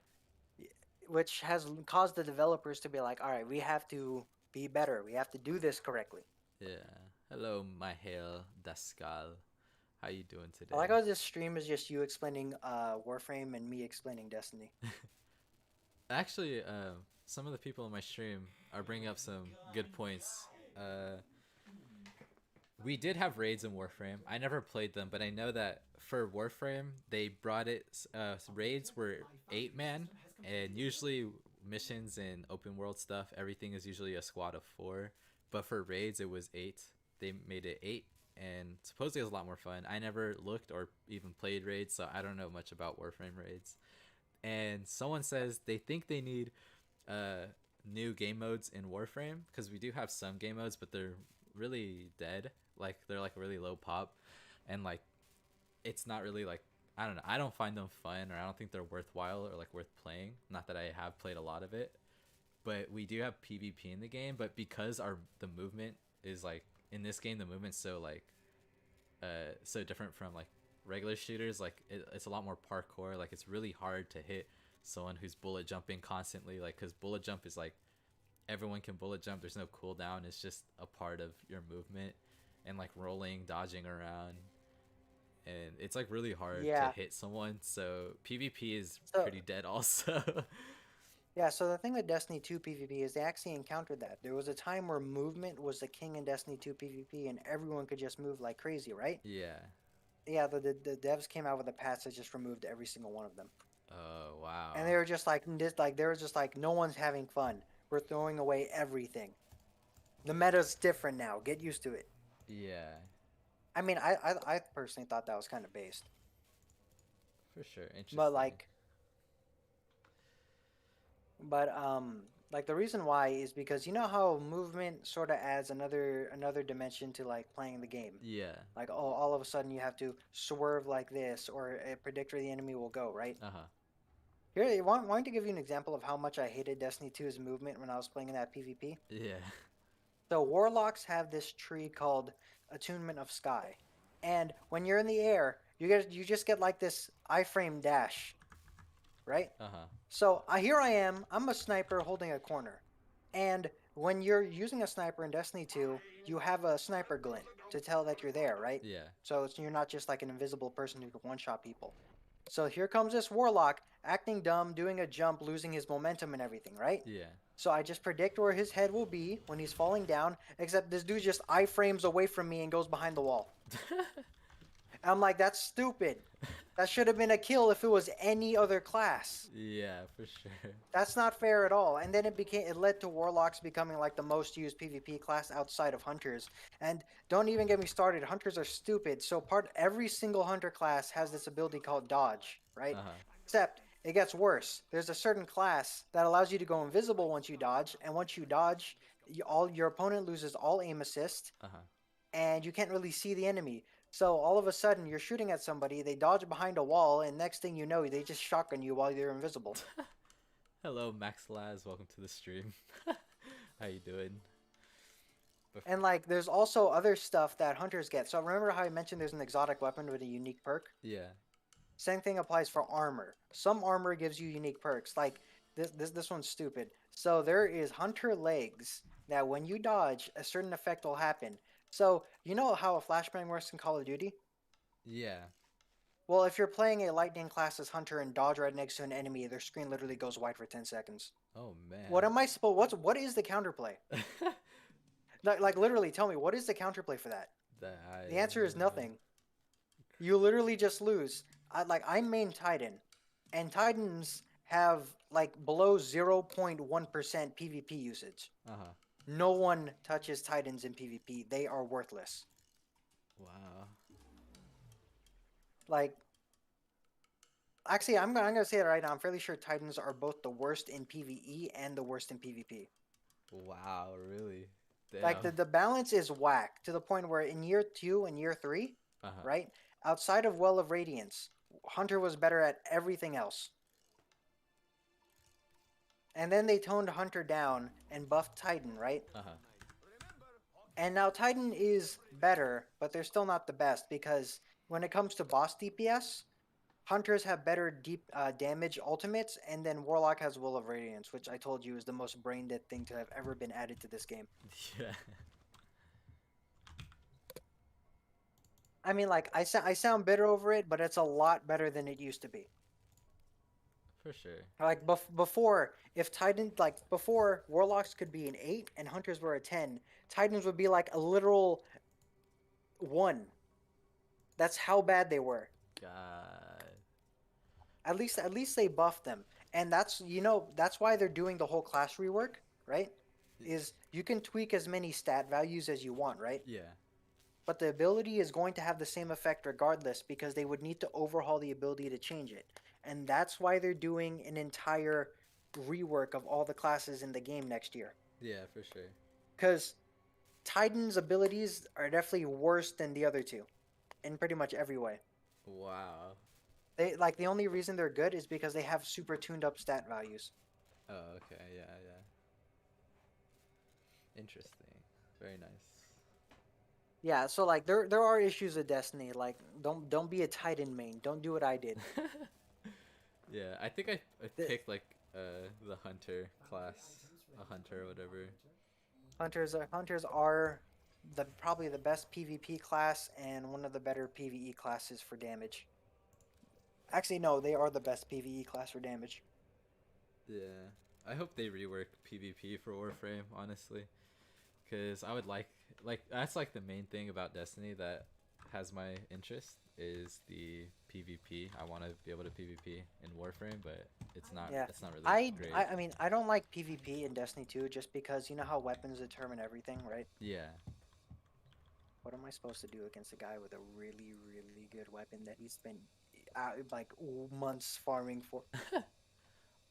which has caused the developers to be like, all right, we have to be better. We have to do this correctly.
Yeah. Hello, my hail Dascal. How you doing
I like
today?
how this stream is just you explaining Warframe and me explaining Destiny.
Actually, some of the people in my stream are bringing up some good points. We did have raids in Warframe. I never played them, but I know that for Warframe, they brought it. Raids were 8 man, and usually missions and open world stuff, everything is usually a squad of 4. But for raids, it was 8. They made it 8, and supposedly it was a lot more fun. I never looked or even played raids, so I don't know much about Warframe raids. And someone says they think they need uh, new game modes in Warframe because we do have some game modes, but they're really dead. Like they're like really low pop, and like it's not really like I don't know. I don't find them fun, or I don't think they're worthwhile or like worth playing. Not that I have played a lot of it, but we do have PvP in the game. But because the movement is like in this game, the movement's so like so different from like regular shooters. Like it's a lot more parkour. Like it's really hard to hit someone who's bullet jumping constantly. Like because bullet jump is like everyone can bullet jump. There's no cooldown. It's just a part of your movement, and like rolling, dodging around, and it's like really hard to
Yeah.
hit someone. So PvP is
So
pretty dead also.
yeah, so the thing with Destiny 2 PvP is they actually encountered that. There was a time where movement was the king in Destiny 2 PvP and everyone could just move like crazy, right?
Yeah.
Yeah, the devs came out with a patch that just removed every single one of them.
Oh wow.
And they were just like they were just like no one's having fun. We're throwing away everything. The meta's different now. Get used to it.
Yeah,
I mean, I personally thought that was kind of based.
for sure.
But
Interesting.
like but like the reason why is because you know how movement sort of adds another dimension to like playing the game.
Yeah.
Like, oh, all of a sudden you have to swerve like this or predict where the enemy will go, right?
Uh huh.
Here, I want to give you an example of how much I hated Destiny 2's movement when I was playing in that PvP.
Yeah.
So warlocks have this tree called Attunement of Sky, and when you're in the air, you just get like this iframe dash, right?
Uh huh.
So here I am. I'm a sniper holding a corner, and when you're using a sniper in Destiny 2, you have a sniper glint to tell that you're there, right?
Yeah.
So you're not just like an invisible person who can one-shot people. So here comes this warlock acting dumb, doing a jump, losing his momentum and everything, right?
Yeah.
So I just predict where his head will be when he's falling down, except this dude just iframes away from me and goes behind the wall. And I'm like, that's stupid. That should have been a kill if it was any other class.
Yeah, for sure.
That's not fair at all. And then it led to warlocks becoming like the most used PvP class outside of hunters. And don't even get me started. Hunters are stupid. So every single hunter class has this ability called dodge, right?
Uh-huh.
Except it gets worse. There's a certain class that allows you to go invisible once you dodge, and once you dodge, all your opponent loses all aim assist,
Uh-huh.
and you can't really see the enemy. So all of a sudden, you're shooting at somebody, they dodge behind a wall, and next thing you know, they just shotgun you while you're invisible.
Hello, Max Laz. Welcome to the stream. How you doing?
And like, there's also other stuff that hunters get. So remember how I mentioned there's an exotic weapon with a unique perk?
Yeah.
Same thing applies for armor. Some armor gives you unique perks. Like this one's stupid. So there is hunter legs that when you dodge, a certain effect will happen. So you know how a flashbang works in Call of Duty?
Yeah.
Well, if you're playing a lightning class as hunter and dodge right next to an enemy, their screen literally goes white for 10 seconds.
Oh man.
What am I supposed? What is the counterplay? Like literally, tell me what is the counterplay for that? The answer is nothing. You literally just lose. I'm main Titan, and Titans have like below 0.1% PvP usage.
Uh-huh.
No one touches Titans in PvP. They are worthless.
Wow.
Like, actually, I'm gonna say it right now. I'm fairly sure Titans are both the worst in PvE and the worst in PvP.
Wow, really? Damn.
Like the balance is whack to the point where in year 2 and year 3,
Uh-huh.
right? Outside of Well of Radiance, Hunter was better at everything else. And then they toned Hunter down and buffed Titan, right?
Uh-huh.
And now Titan is better, but they're still not the best because when it comes to boss DPS, Hunters have better deep damage ultimates, and then Warlock has Will of Radiance, which I told you is the most brain dead thing to have ever been added to this game.
Yeah.
I mean, like, I sound bitter over it, but it's a lot better than it used to be.
For sure.
Like, before, before Warlocks could be an 8 and Hunters were a 10, Titans would be like a literal 1. That's how bad they were.
God.
At least they buffed them. And that's why they're doing the whole class rework, right? Is you can tweak as many stat values as you want, right?
Yeah.
But the ability is going to have the same effect regardless because they would need to overhaul the ability to change it. And that's why they're doing an entire rework of all the classes in the game next year.
Yeah, for sure.
Because Titan's abilities are definitely worse than the other two in pretty much every way.
Wow.
The only reason they're good is because they have super tuned up stat values.
Oh, okay. Yeah, yeah. Interesting. Very nice.
Yeah, so like there are issues with Destiny. Like don't be a Titan main. Don't do what I did.
Yeah, I think I picked like the hunter class, a hunter or whatever.
Hunters are probably the best PvP class and one of the better PvE classes for damage. Actually, no, they are the best PvE class for damage.
Yeah, I hope they rework PvP for Warframe, honestly, because I would like that's like the main thing about Destiny that has my interest is the PvP. I want to be able to PvP in Warframe, but it's not.
Yeah,
It's not really great.
I mean I don't like PvP in Destiny 2 just because you know how weapons determine everything, right?
Yeah.
What am I supposed to do against a guy with a really really good weapon that he spent like months farming for?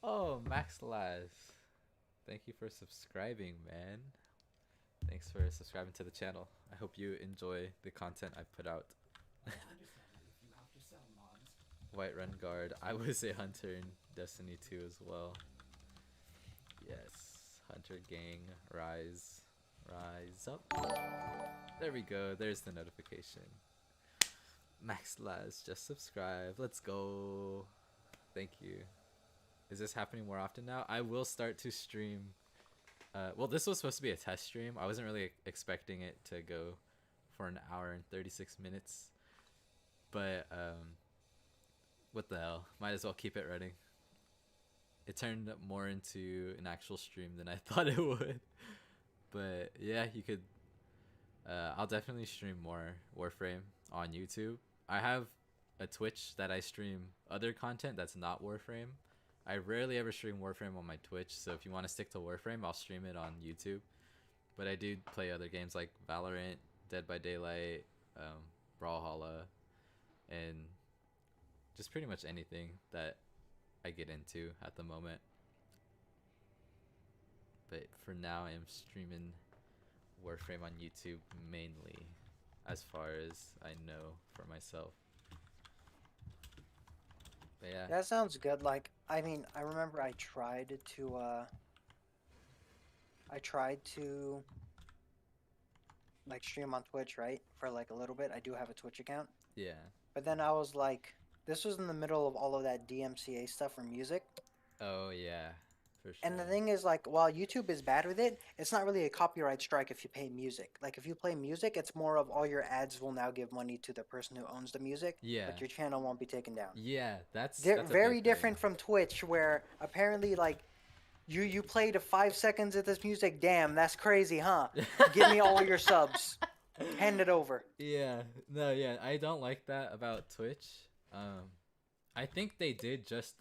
Oh, Max Laz. Thank you for subscribing, man. Thanks for subscribing to the channel. I hope you enjoy the content I put out.
I understand if you have to sell mods.
Whiterun Guard. I was a hunter in Destiny 2 as well. Yes. Hunter Gang. Rise. Rise up. There we go. There's the notification. Max Laz just subscribe. Let's go. Thank you. Is this happening more often now? I will start to stream. Well, this was supposed to be a test stream. I wasn't really expecting it to go for an hour and 36 minutes. But, what the hell? Might as well keep it running. It turned more into an actual stream than I thought it would. But, yeah, you could... I'll definitely stream more Warframe on YouTube. I have a Twitch that I stream other content that's not Warframe. I rarely ever stream Warframe on my Twitch, so if you want to stick to Warframe, I'll stream it on YouTube. But I do play other games like Valorant, Dead by Daylight, Brawlhalla, and just pretty much anything that I get into at the moment. But for now, I'm streaming Warframe on YouTube mainly, as far as I know for myself. But yeah.
That sounds good. Like, I mean, I remember I tried to like stream on Twitch, right? For like a little bit. I do have a Twitch account.
Yeah.
But then I was like, this was in the middle of all of that DMCA stuff for music.
Oh yeah, for sure.
And the thing is, like, while YouTube is bad with it, it's not really a copyright strike if you pay music. Like, if you play music, it's more of all your ads will now give money to the person who owns the music.
Yeah.
But your channel won't be taken down.
Yeah, that's
They're
a
very
big thing.
different from Twitch, where apparently, like, you played 5 seconds of this music. Damn, that's crazy, huh? Give me all your subs. Hand it over.
Yeah, no, yeah, I don't like that about Twitch. I think they did just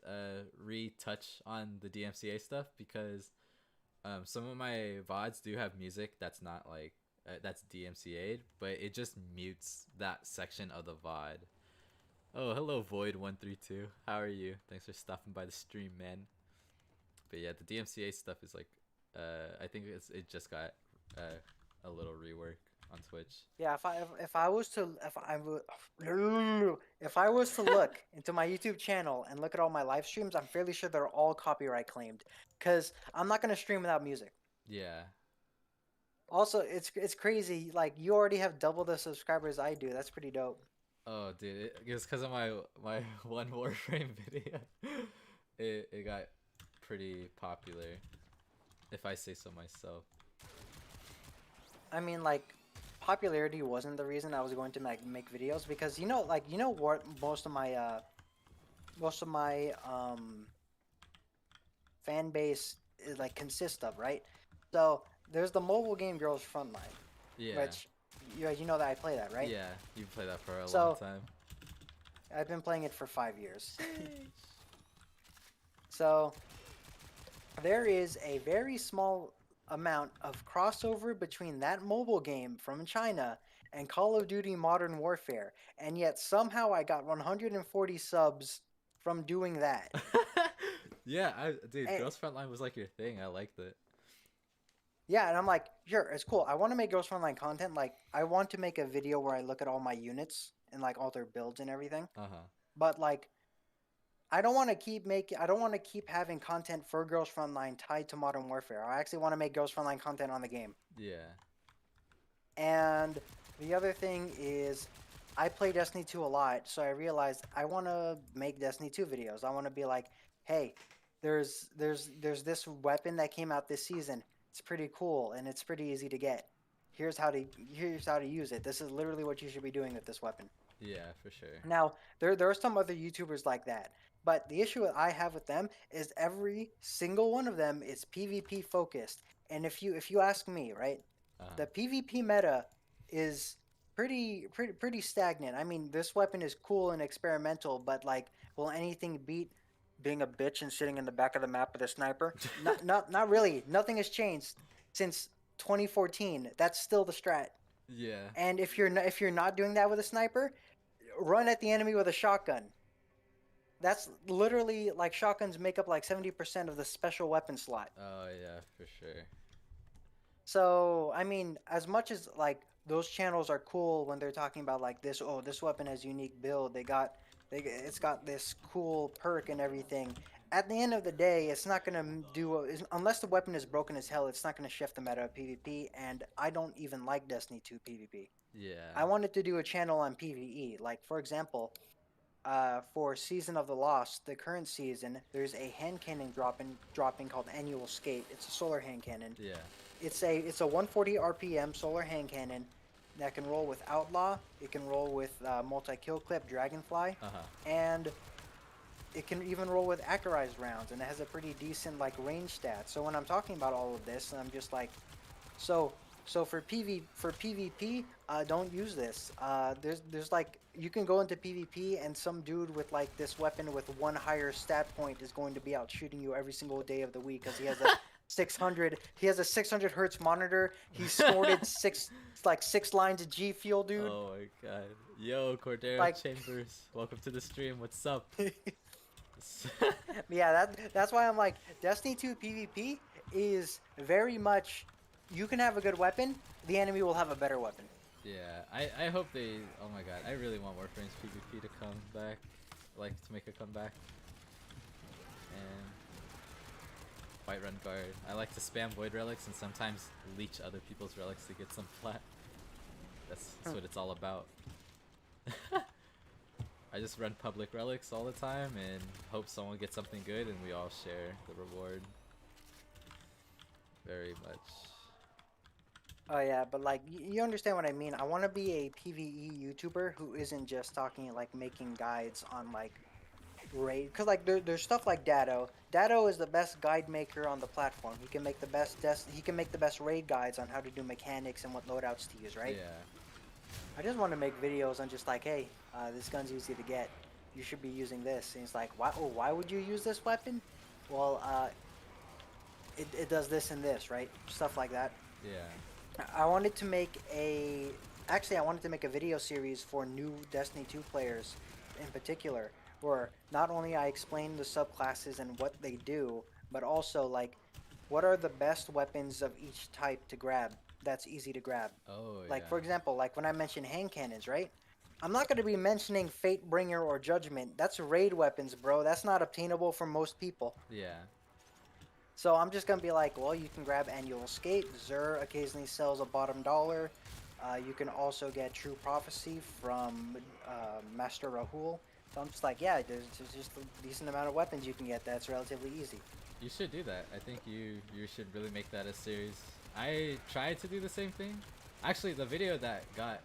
retouch on the DMCA stuff because some of my VODs do have music that's not like that's DMCA'd, but it just mutes that section of the VOD. Oh, hello Void132. How are you? Thanks for stopping by the stream, man. But yeah, the DMCA stuff is like I think it just got a little rework on Twitch.
Yeah, if I was to look into my YouTube channel and look at all my live streams, I'm fairly sure they're all copyright claimed, cause I'm not gonna stream without music.
Yeah.
Also, it's crazy. Like, you already have double the subscribers I do. That's pretty dope.
Oh, dude, it was because of my one Warframe video. It got pretty popular, if I say so myself.
I mean, like, popularity wasn't the reason I was going to make videos, because what most of my fan base is like consists of, right? So there's the mobile game Girls Frontline,
Yeah.
which you know that I play that, right?
Yeah, you've played that for a
So-
long time.
I've been playing it for 5 years. So there is a very small amount of crossover between that mobile game from China and Call of Duty Modern Warfare, and yet somehow I got 140 subs from doing that.
Yeah, dude,
Hey.
Girls Frontline was like your thing. I liked it.
Yeah, and I'm like, sure, it's cool. I want to make Ghost Frontline content. Like, I want to make a video where I look at all my units and like all their builds and everything. But like, I don't want to keep having content for Ghost Frontline tied to Modern Warfare. I actually want to make Ghost Frontline content on the game.
Yeah.
And the other thing is, I play Destiny 2 a lot, so I realized I want to make Destiny 2 videos. I want to be like, hey, there's this weapon that came out this season. It's pretty cool and it's pretty easy to get. Here's how to use it. This is literally what you should be doing with this weapon.
Yeah, for sure.
Now, there are some other YouTubers like that, but the issue that I have with them is every single one of them is PvP focused. And if you ask me, right, the PvP meta is pretty stagnant. I mean, this weapon is cool and experimental, but like, will anything beat being a bitch and sitting in the back of the map with a sniper? Not really. Nothing has changed since 2014. That's still the strat.
Yeah.
And if you're not doing that with a sniper, run at the enemy with a shotgun. That's literally like shotguns make up like 70% of the special weapon slot.
Oh yeah, for sure.
So I mean, as much as like those channels are cool when they're talking about like this weapon has unique build, it's got this cool perk and everything. At the end of the day, it's not gonna do unless the weapon is broken as hell. It's not gonna shift the meta of PvP, and I don't even like Destiny 2 PvP.
Yeah.
I wanted to do a channel on PvE. Like, for example, for Season of the Lost, the current season, there's a hand cannon dropping called Annual Skate. It's a solar hand cannon.
Yeah.
It's a 140 RPM solar hand cannon that can roll with Outlaw. It can roll with multi-kill clip Dragonfly, and it can even roll with accurized rounds, and it has a pretty decent like range stat. So when I'm talking about all of this, and I'm just like, so So for PvP, don't use this. There's like you can go into PvP and some dude with like this weapon with one higher stat point is going to be out shooting you every single day of the week because he has a 600 he has a 600 hertz monitor. He snorted six lines of G Fuel, dude.
Oh my god. Yo, Cordero
Like
Chambers, welcome to the stream. What's up?
yeah, that's why I'm like Destiny 2 PvP is very much you can have a good weapon, the enemy will have a better weapon.
Yeah, I hope they. Oh my god, I really want Warframe's PvP to come back, like to make a comeback. And White Run Guard. I like to spam Void Relics and sometimes leech other people's relics to get some flat. That's what it's all about. I just run public relics all the time and hope someone gets something good and we all share the reward. Very much.
Oh yeah, but like you understand what I mean. I want to be a PvE YouTuber who isn't just talking like making guides on like raid, cause like there's stuff like Dado. Dado is the best guide maker on the platform. He can make the best raid guides on how to do mechanics and what loadouts to use, right?
Yeah.
I just want to make videos on just like, hey, this gun's easy to get. You should be using this. And it's like, why would you use this weapon? Well, it does this and this, right? Stuff like that.
Yeah.
I wanted to make a video series for new Destiny 2 players in particular, where not only I explain the subclasses and what they do, but also like what are the best weapons of each type to grab that's easy to grab.
Oh,
Like
yeah.
for example, like when I mention hand cannons, right? I'm not going to be mentioning Fatebringer or Judgment. That's raid weapons, bro. That's not obtainable for most people.
Yeah.
So I'm just going to be like, well, you can grab Annual Escape. Xur occasionally sells a bottom dollar. You can also get True Prophecy from Master Rahul. So I'm just like, yeah, there's just a decent amount of weapons you can get that's relatively easy.
You should do that. I think you should really make that a series. I tried to do the same thing. Actually, the video that got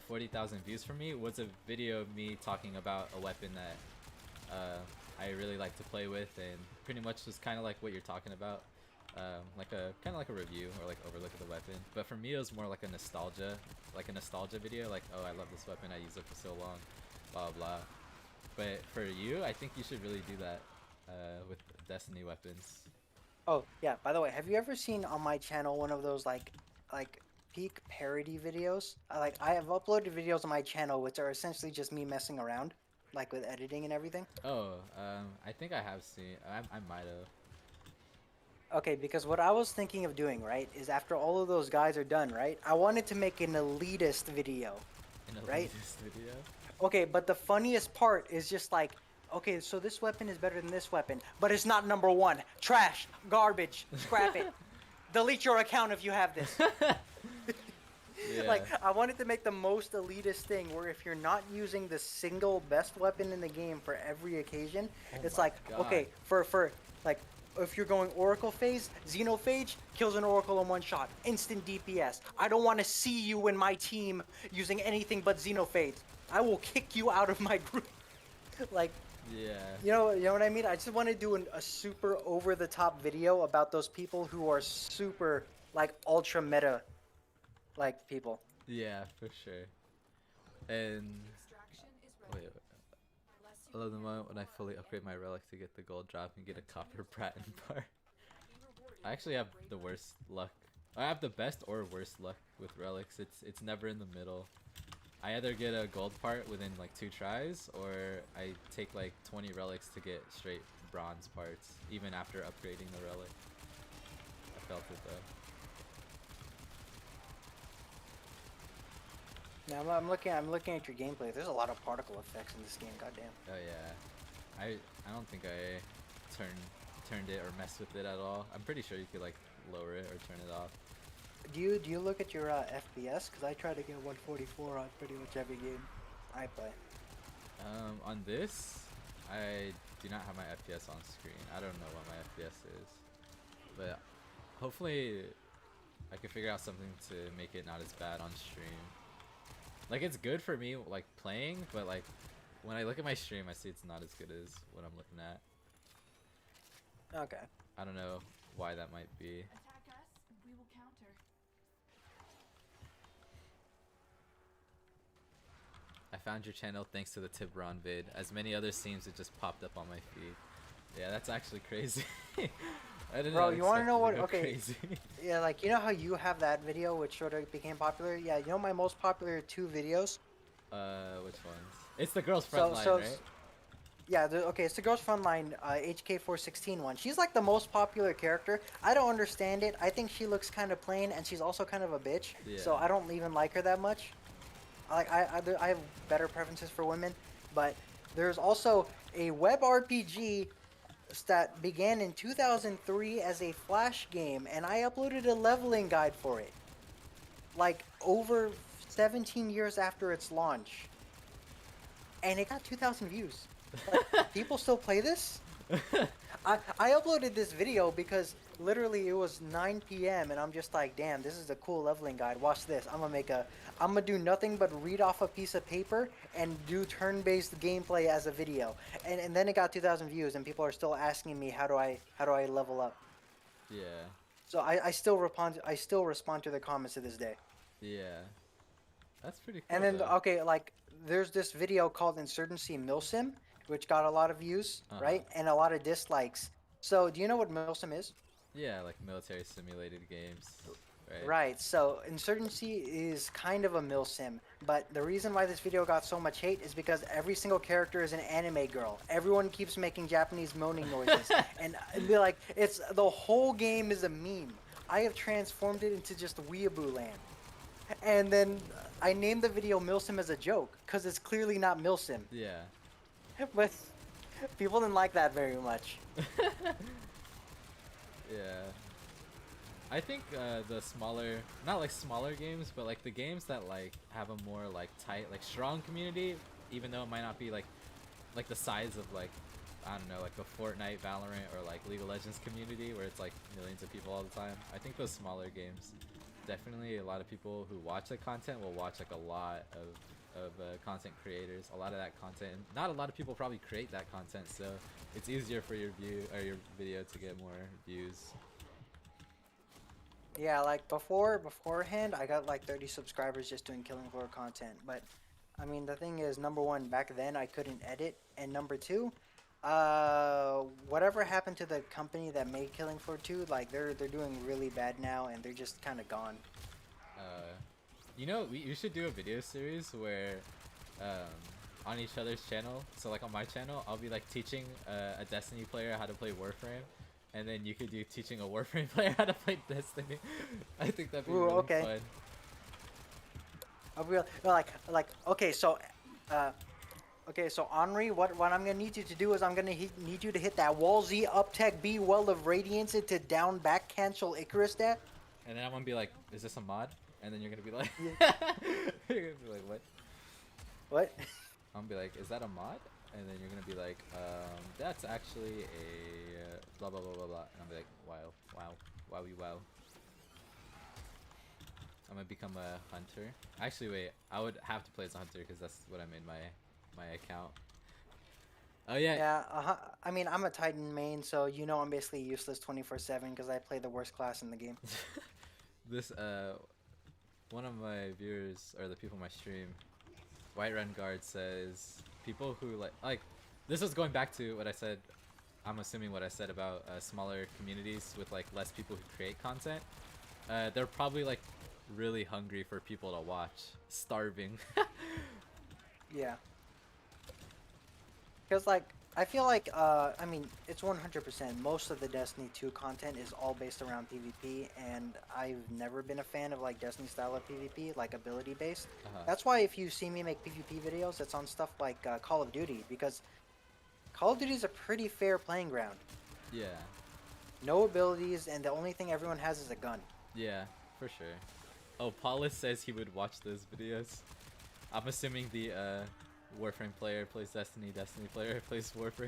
40,000 views for me was a video of me talking about a weapon that I really like to play with, and pretty much was kind of like what you're talking about, like a kind of like a review or like overlook of the weapon. But for me, it was more like a nostalgia video. Like, oh, I love this weapon. I used it for so long, blah blah. But for you, I think you should really do that with Destiny weapons.
Oh yeah. By the way, have you ever seen on my channel one of those like peak parody videos? I have uploaded videos on my channel which are essentially just me messing around, like with editing and everything.
Oh, I think I have seen. I might have.
Okay, because what I was thinking of doing, right, is after all of those guys are done, right, I wanted to make an elitist video.
In a
Right?
latest video.
Okay, but the funniest part is just like, okay, so this weapon is better than this weapon, but it's not number one. Trash, garbage, scrap it. Delete your account if you have this.
Yeah.
Like, I wanted to make the most elitist thing where if you're not using the single best weapon in the game for every occasion,
Oh
it's
my
like,
God.
okay, for like, if you're going Oracle phase, Xenophage kills an Oracle in one shot. Instant DPS. I don't want to see you in my team using anything but Xenophage. I will kick you out of my group. Like,
Yeah.
you know what I mean? I just want to do a super over-the-top video about those people who are super, like, ultra meta, like, people.
Yeah, for sure. And
Extraction is
wait,
ready. Unless
I
you
love the moment when I fully upgrade my relic to get the gold drop and get a copper Pratt and bar.
be rewarded
I actually have
with
the
great
worst luck. I have the best or worst luck with relics. It's never in the middle. I either get a gold part within like 2 tries, or I take like 20 relics to get straight bronze parts, even after upgrading the relic. I felt it though.
Now I'm looking at your gameplay. There's a lot of particle effects in this game. Goddamn.
Oh yeah. I don't think I turned it or messed with it at all. I'm pretty sure you could like lower it or turn it off.
Do you look at your FPS? Because I try to get 144 on pretty much every game I play.
On this, I do not have my FPS on screen. I don't know what my FPS is, but hopefully I can figure out something to make it not as bad on stream. Like, it's good for me like playing, but like when I look at my stream, I see it's not as good as what I'm looking at.
Okay.
I don't know why that might be.
attack us, we will counter.
found your channel thanks to the Tibron vid. As many other seems, it just popped up on my feed. Yeah, that's actually crazy. I did
Bro,
not
you want to
expect
know
it
what?
go
Okay,
crazy.
yeah, like you know how you have that video which sort of became popular. Yeah, you know my most popular two videos.
Which ones? It's the girl's front
So
line,
so
right?
yeah, okay, it's the Girls Frontline HK416 one. She's like the most popular character. I don't understand it. I think she looks kind of plain, and she's also kind of a bitch. So
Yeah.
I don't even like her that much. I have better preferences for women, but there's also a web RPG that began in 2003 as a Flash game, and I uploaded a leveling guide for it. Like over 17 years after its launch, and it got 2,000 views. Like, people still play this? I uploaded this video because literally it was 9 p.m. and I'm just like, damn, this is a cool leveling guide. Watch this. I'm gonna do nothing but read off a piece of paper and do turn-based gameplay as a video. And then it got 2,000 views and people are still asking me how do I level up.
Yeah.
So I still respond to the comments to this day.
Yeah. That's pretty cool.
And then
Though.
okay, like there's this video called Insurgency Milsim, which got a lot of views,
Uh-huh.
right? And a lot of dislikes. So do you know what Milsim is?
Yeah, like military simulated games, right?
Right, so Insurgency is kind of a milsim, but the reason why this video got so much hate is because every single character is an anime girl. Everyone keeps making Japanese moaning noises, and be like, it's the whole game is a meme. I have transformed it into just weeaboo land. And then I named the video Milsim as a joke, because it's clearly not Milsim.
Yeah.
But people didn't like that very much.
Yeah. I think the smaller, not like smaller games, but like the games that like have a more like tight, like strong community, even though it might not be like the size of like, I don't know, like a Fortnite, Valorant, or like League of Legends community where it's like millions of people all the time. I think those smaller games, definitely a lot of people who watch the content will watch like a lot of content creators. A lot of that content, not a lot of people probably create that content, so it's easier for your your video to get more views.
Yeah, like beforehand, I got like 30 subscribers just doing Killing Floor content. But I mean, the thing is, number one, back then I couldn't edit, and number two, whatever happened to the company that made Killing Floor 2, like they're doing really bad now, and they're just kind of gone.
You know, you should do a video series where, on each other's channel. So like on my channel, I'll be like teaching a Destiny player how to play Warframe. And then you could do teaching a Warframe player how to play Destiny. I think that'd be
Ooh,
really
okay.
fun.
I'll be like okay, so Henri, what I'm gonna need you to do is I'm gonna need you to hit that wall Z up tech B well of radiance into down back cancel Icarus stat.
And then I'm gonna be like, is this a mod? And then you're gonna be like,
Yeah.
you're gonna be like, what?
What?
I'm gonna be like, is that a mod? And then you're gonna be like, that's actually a blah blah blah blah blah. And I'm be like, wow, wowie wow. I'm gonna become a hunter. Actually, wait, I would have to play as a hunter because that's what I made my account. Oh yeah.
Yeah, I mean, I'm a Titan main, so you know I'm basically useless 24/7 because I play the worst class in the game.
This one of my viewers, or the people in my stream, White Run Guard, says people who like this was going back to what I said. I'm assuming what I said about smaller communities with like less people who create content. They're probably like really hungry for people to watch, starving.
Yeah. Because like I feel like I mean it's 100%. Most of the Destiny 2 content is all based around PvP, and I've never been a fan of like Destiny style of PvP, like ability based. That's why if you see me make PvP videos, it's on stuff like Call of Duty, because Call of Duty is a pretty fair playing ground.
Yeah.
No abilities, and the only thing everyone has is a gun.
Yeah, for sure. Oh, Paulus says he would watch those videos. I'm assuming the Warframe player plays Destiny, Destiny player plays Warframe.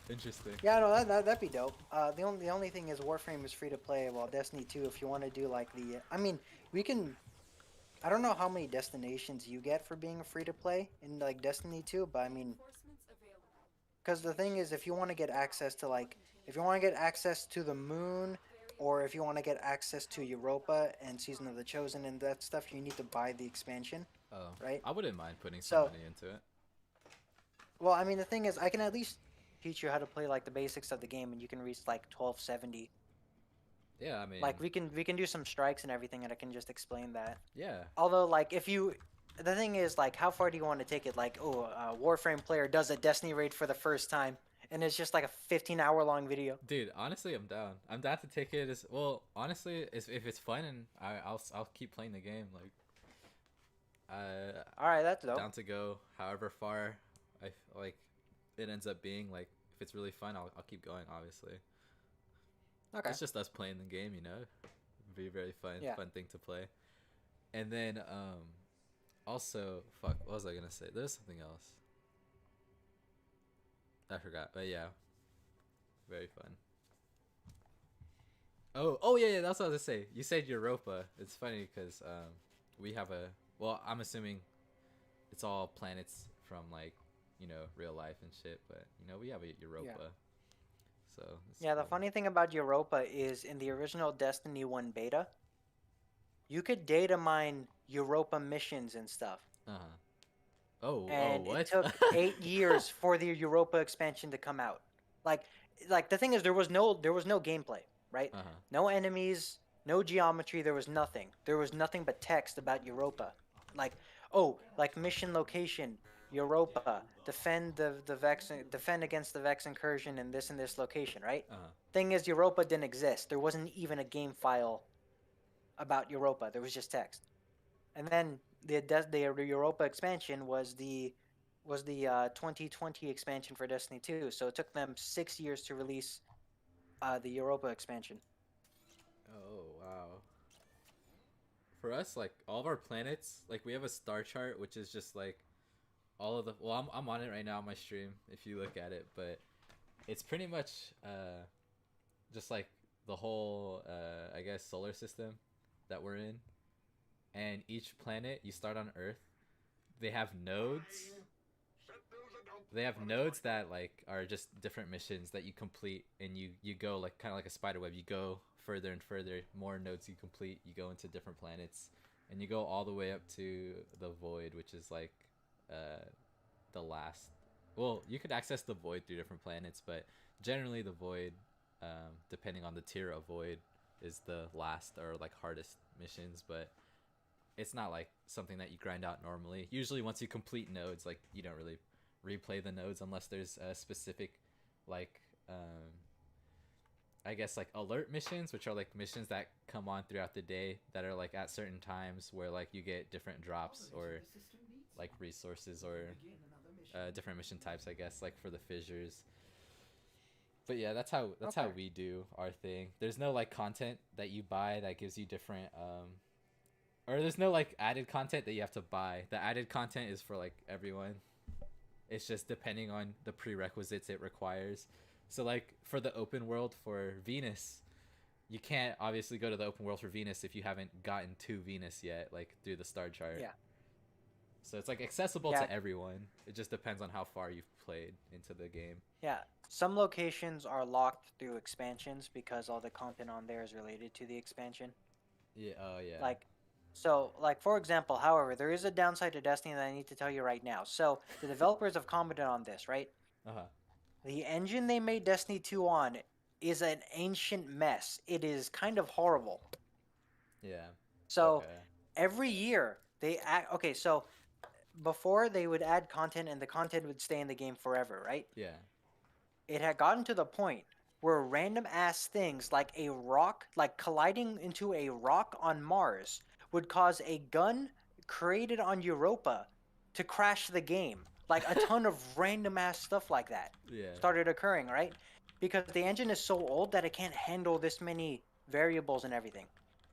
Interesting.
Yeah, no, that'd be dope. The only thing is Warframe is free to play, while Destiny 2, if you want to do like the, I mean, we can. I don't know how many destinations you get for being free to play in like Destiny 2, but I mean,
Reinforcements available.
because the thing is, if you want to get access to like, if you want to get access to the moon or if you want to get access to Europa and Season of the Chosen and that stuff, you need to buy the expansion,
Oh,
right?
I wouldn't mind putting some
So,
money into it.
well, I mean, the thing is, I can at least teach you how to play like the basics of the game, and you can reach like 1270.
Yeah, I mean,
Like we can do some strikes and everything, and I can just explain that.
yeah,
Although, like, if you, the thing is, like, how far do you want to take it? Like, oh, a Warframe player does a Destiny raid for the first time, and it's just like a 15-hour long video.
dude. Honestly, I'm down. I'm down to take it as well. Honestly, if it's fun and I'll keep playing the game. Like,
All right, that's dope.
down to go however far like it ends up being. Like, if it's really fun, I'll keep going. Obviously,
Okay.
it's just us playing the game. You know, be very fun,
Yeah.
fun thing to play. And then also, fuck, what was I gonna say? There's something else. I forgot, but yeah, very fun. Oh yeah, that's what I was gonna say. You said Europa. It's funny because we have a, well, I'm assuming it's all planets from, like, you know, real life and shit, but you know, we have a Europa. So it's
Yeah, the
cool.
funny thing about Europa is in the original Destiny 1 beta, you could data mine Europa missions and stuff.
Uh-huh. Oh,
And it
what?
took 8 years for the Europa expansion to come out. Like the thing is, there was no gameplay, right?
Uh-huh.
No enemies, no geometry. There was nothing. There was nothing but text about Europa. Like, oh, like mission location, Europa, defend the Vex, defend against the Vex incursion in this location, right?
Uh-huh.
Thing is, Europa didn't exist. There wasn't even a game file about Europa. There was just text. And then the Europa expansion was the 2020 expansion for Destiny 2. So it took them 6 years to release the Europa expansion.
Oh, wow. For us, like, all of our planets, like, we have a star chart, which is just like all of the, well, I'm on it right now on my stream if you look at it, but it's pretty much just like the whole I guess solar system that we're in. And each planet, you start on Earth, they have nodes. They have nodes that, like, are just different missions that you complete, and you go, like, kind of like a spider web. You go further and further, more nodes you complete, you go into different planets, and you go all the way up to the void, which is like the last, well, you could access the void through different planets, but generally the void, depending on the tier of void, is the last or like hardest missions. But it's not like something that you grind out normally. Usually once you complete nodes, like, you don't really replay the nodes unless there's a specific, like, I guess, like, alert missions, which are like missions that come on throughout the day that are like at certain times where, like, you get different drops or like resources or different mission types, I guess, like for the fissures. But yeah, that's how
Okay.
we do our thing. There's no, like, content that you buy that gives you different or there's no, like, added content that you have to buy. The added content is for, like, everyone. It's just depending on the prerequisites it requires. So, like, for the open world for Venus, you can't obviously go to the open world for Venus if you haven't gotten to Venus yet, like, through the star chart.
Yeah.
So it's, like, accessible
Yeah.
to everyone. It just depends on how far you've played into the game.
Yeah. Some locations are locked through expansions because all the content on there is related to the expansion.
Yeah. Oh yeah.
Like, so, like, for example, however, there is a downside to Destiny that I need to tell you right now. So, the developers have commented on this, right?
Uh-huh.
The engine they made Destiny 2 on is an ancient mess. It is kind of horrible.
Yeah.
So,
Okay.
every year, they add, okay, so before they would add content and the content would stay in the game forever, right?
Yeah.
It had gotten to the point where random ass things like a rock, like colliding into a rock on Mars, would cause a gun created on Europa to crash the game. Like a ton of random ass stuff like that
Yeah.
started occurring, right? Because the engine is so old that it can't handle this many variables and everything.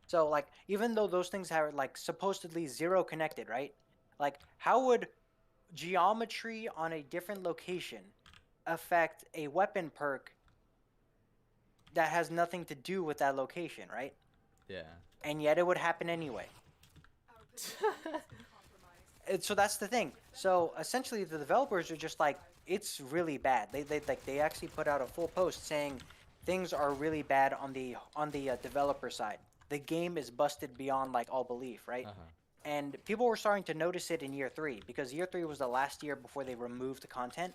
So, like, even though those things are, like, supposedly zero connected, right? Like, how would geometry on a different location affect a weapon perk that has nothing to do with that location, right?
Yeah.
And yet it would happen anyway.
Our position has been compromised.
And so that's the thing. So essentially, the developers are just like, it's really bad. They actually put out a full post saying things are really bad on the developer side. The game is busted beyond like all belief, right?
Uh huh.
And people were starting to notice it in year three because year three was the last year before they removed the content.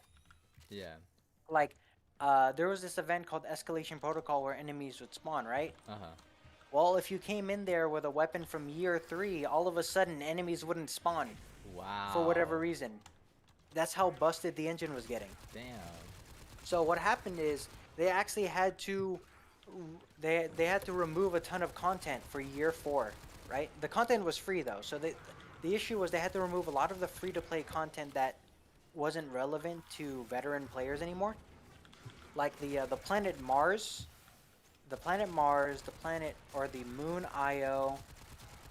Yeah.
Like, there was this event called Escalation Protocol where enemies would spawn, right?
Uh huh.
Well, if you came in there with a weapon from year three, all of a sudden enemies wouldn't spawn for whatever
Wow.
reason. That's how busted the engine was getting.
Damn.
So what happened is they actually had to they had to remove a ton of content for year four, right? The content was free though, so the issue was they had to remove a lot of the free to play content that wasn't relevant to veteran players anymore, like the planet Mars, the planet or the moon Io.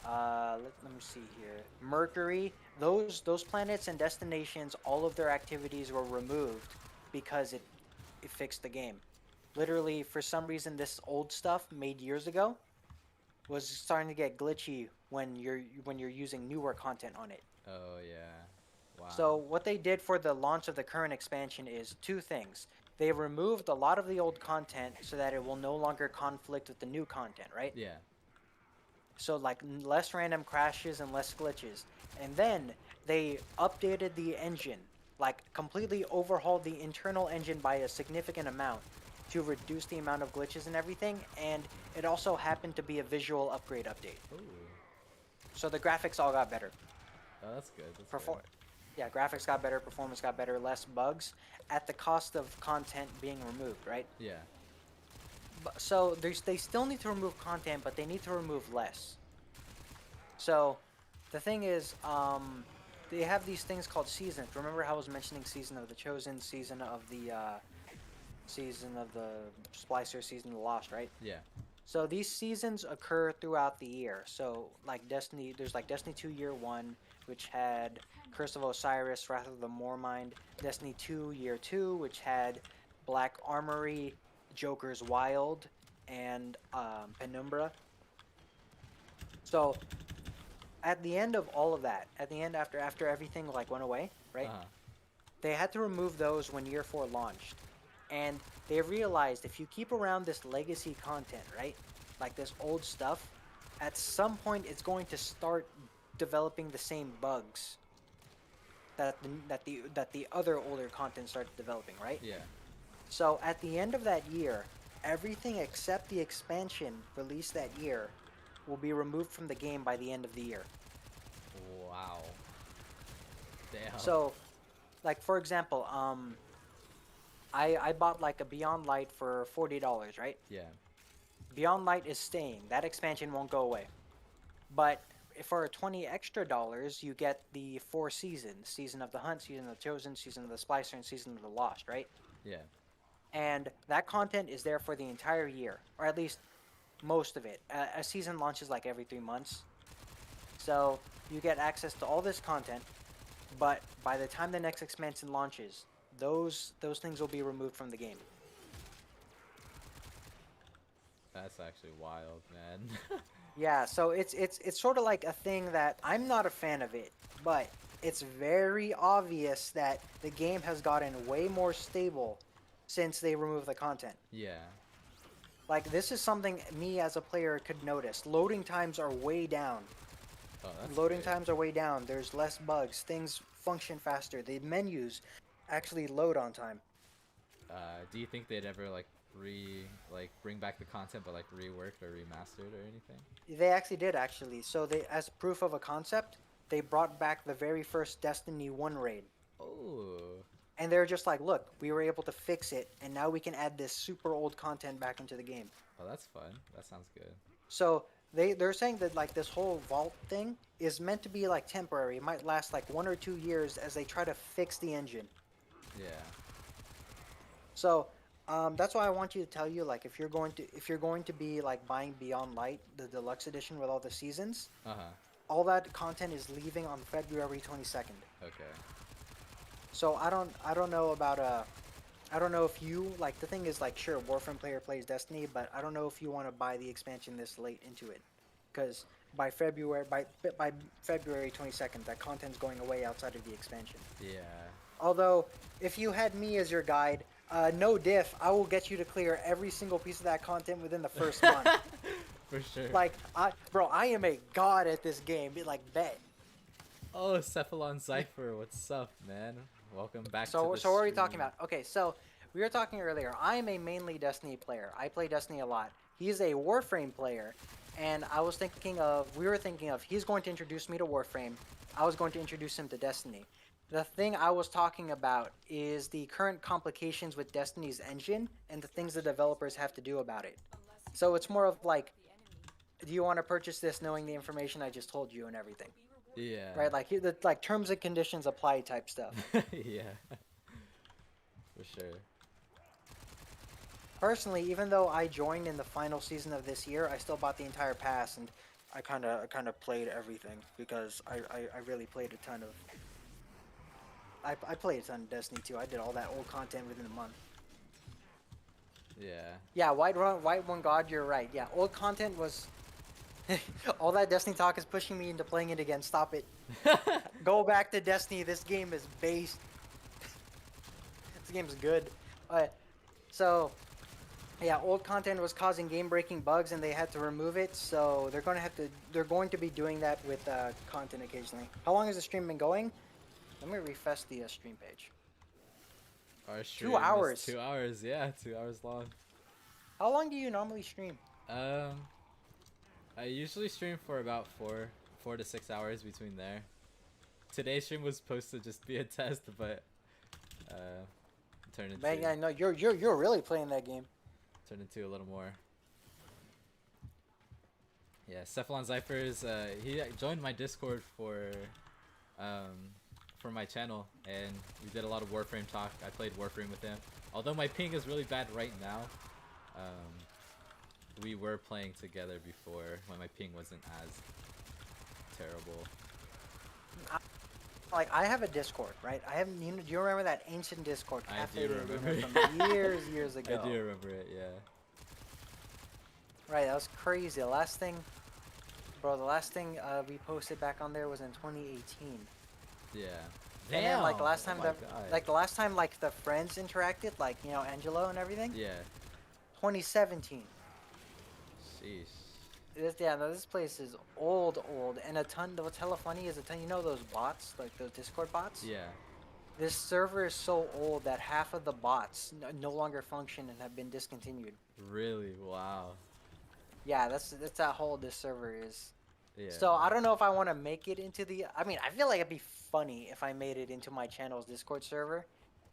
Let me see here. Mercury. Those planets and destinations, all of their activities were removed because it fixed the game. Literally, for some reason, this old stuff made years ago was starting to get glitchy when you're using newer content on it.
Oh yeah.
So
Wow.
what they did for the launch of the current expansion is two things. They removed a lot of the old content so that it will no longer conflict with the new content, right?
Yeah.
So like less random crashes and less glitches. And then they updated the engine, like completely overhauled the internal engine by a significant amount to reduce the amount of glitches and everything. And it also happened to be a visual upgrade update.
Ooh.
So the graphics all got better.
Oh, that's good. That's
Perform
good.
Yeah, graphics got better, performance got better, less bugs at the cost of content being removed, right?
Yeah.
So they still need to remove content, but they need to remove less. So the thing is, they have these things called seasons. Remember how I was mentioning season of the chosen, season of the splicer, season of the lost, right?
Yeah.
So these seasons occur throughout the year. So like Destiny, there's like Destiny 2 Year 1, which had Curse of Osiris, Wrath of the Moormind. Destiny 2 Year 2, which had Black Armory, Joker's Wild, and Penumbra. So at the end of all of that, at the end after everything like went away, right?
Uh huh.
They had to remove those when Year 4 launched. And they realized if you keep around this legacy content, right? Like this old stuff, at some point it's going to start developing the same bugs that the other older content started developing, right?
Yeah.
So at the end of that year, everything except the expansion released that year will be removed from the game by the end of the year.
Wow. Damn.
So, like for example, I bought like a Beyond Light for $40, right?
Yeah.
Beyond Light is staying. That expansion won't go away. But for 20 extra dollars, you get the four seasons: Season of the Hunt, Season of the Chosen, Season of the Splicer, and Season of the Lost, right?
Yeah.
And that content is there for the entire year, or at least most of it. A season launches like every 3 months. So you get access to all this content, but by the time the next expansion launches, those things will be removed from the game.
That's actually wild, man.
Yeah, so it's sort of like a thing that I'm not a fan of it, but it's very obvious that the game has gotten way more stable since they removed the content.
Yeah.
Like this is something me as a player could notice. Loading times are way down.
Oh, that's
Loading
good.
times are way down. There's less bugs. Things function faster. The menus actually load on time.
Do you think they'd ever bring back the content but like reworked or remastered or anything?
They actually did actually. So they, as proof of a concept, they brought back the very first Destiny 1 raid.
Oh.
And they're just like, look, we were able to fix it, and now we can add this super old content back into the game.
Oh, that's fun. That sounds good.
So they're saying that like this whole vault thing is meant to be like temporary. It might last like 1 or 2 years as they try to fix the engine.
Yeah.
So that's why I want you to tell you like if you're going to be like buying Beyond Light, the deluxe edition with all the seasons,
Uh huh.
all that content is leaving on February 22nd.
Okay.
So I don't know about I don't know if you like the thing is like sure Warframe player plays Destiny, but I don't know if you want to buy the expansion this late into it, because by February 22nd that content's going away outside of the expansion.
Yeah.
Although if you had me as your guide, no diff, I will get you to clear every single piece of that content within the first month.
For sure.
Like, bro, I am a god at this game. Be like, bet.
Oh, Cephalon Cypher, what's up, man? Welcome back to
So,
the
so what are we talking
stream.
about? Okay, so we were talking earlier. I am a mainly Destiny player. I play Destiny a lot. He's a Warframe player, and we were thinking of, he's going to introduce me to Warframe. I was going to introduce him to Destiny. The thing I was talking about is the current complications with Destiny's engine and the things the developers have to do about it. So it's more of like, do you want to purchase this knowing the information I just told you and everything?
Yeah.
Right, like terms and conditions apply type stuff.
Yeah. For sure.
Personally, even though I joined in the final season of this year, I still bought the entire pass, and I kind of played everything because I really played a ton of. I played a ton of Destiny too. I did all that old content within a month.
Yeah.
Yeah, White One God, you're right. Yeah, old content was. All that Destiny talk is pushing me into playing it again. Stop it. Go back to Destiny. This game is based. This game's good. So, yeah, old content was causing game-breaking bugs, and they had to remove it. So they're going to be doing that with content occasionally. How long has the stream been going? Let me refresh the stream page.
Our stream
2 hours.
is 2 hours, yeah, 2 hours long.
How long do you normally stream?
I usually stream for about 4 to 6 hours between there. Today's stream was supposed to just be a test, but turned into
Man, I know you're really playing that game.
turned into a little more. Yeah, Cephalon Zyphers, he joined my Discord for my channel, and we did a lot of Warframe talk. I played Warframe with him. Although my ping is really bad right now, we were playing together before when my ping wasn't as terrible.
Like, I have a Discord, right? Do you remember that ancient Discord
I
cafe
do
that we
remember.
had from years ago?
I do remember it, yeah.
Right, that was crazy. The last thing we posted back on there was in 2018.
Yeah.
And then, like,
Damn!
last time
Oh my God.
the last time like the friends interacted, like, you know, Angelo and everything,
Yeah.
2017.
Sheesh.
This place is old, and what's hella funny is you know those bots, like those Discord bots?
Yeah.
This server is so old that half of the bots no longer function and have been discontinued.
Really? Wow.
Yeah, that's how old this server is.
Yeah.
So I don't know if I want to make it into the. I mean, I feel like it'd be funny if I made it into my channel's Discord server.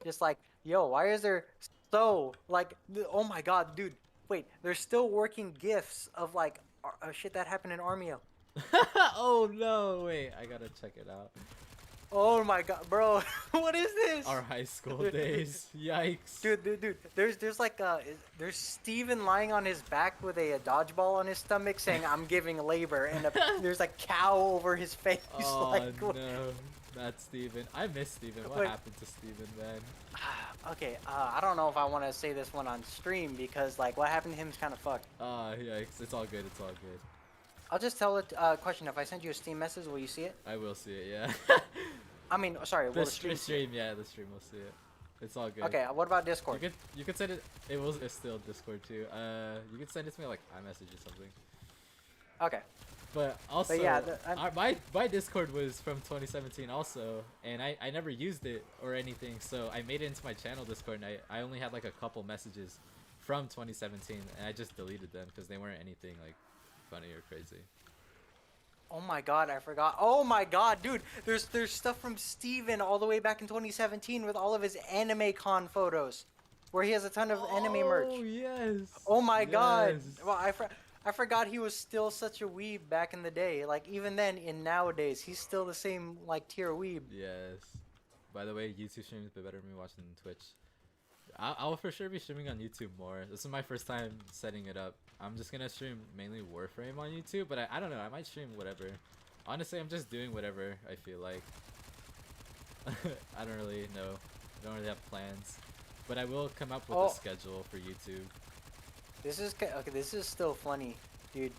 Just like, yo, why is there oh my God, dude, wait, there's still working GIFs of like shit that happened in Armio.
Oh no! Wait, I gotta check it out.
Oh my God, bro, what is this?
Our high school days. Yikes.
Dude, there's Steven lying on his back with a dodgeball on his stomach saying, "I'm giving labor," and there's a cow over his face.
Oh
like,
no, that's Steven. I miss Steven. What
Wait.
happened to Steven, man?
Okay, I don't know if I want to say this one on stream because like what happened to him is kind of fucked.
Yikes. It's all good. It's all good.
I'll just tell it. Question: if I send you a Steam message, will you see it?
I will see it. Yeah.
I mean, sorry, will
the
the stream?
stream. Yeah, the stream will see it. It's all good.
Okay, what about Discord?
You could send it. It's still Discord too. You could send it to me like iMessage or something.
Okay.
But also,
yeah,
my Discord was from 2017 also, and I never used it or anything, so I made it into my channel Discord, and I only had like a couple messages from 2017, and I just deleted them because they weren't anything like funny or crazy.
Oh my God, I forgot. Oh my God, dude, there's stuff from Steven all the way back in 2017 with all of his anime con photos, where he has a ton of anime merch.
Oh yes.
Oh my God.
Yes.
Well, I forgot he was still such a weeb back in the day. Like even then, in nowadays, he's still the same like tier weeb.
Yes. By the way, YouTube streams be better than me watching Twitch. I'll for sure be streaming on YouTube more. This is my first time setting it up. I'm just gonna stream mainly Warframe on YouTube, but I don't know. I might stream whatever. Honestly, I'm just doing whatever I feel like. I don't really know. I don't really have plans, but I will come up with a schedule for YouTube.
This is okay. This is still funny, dude.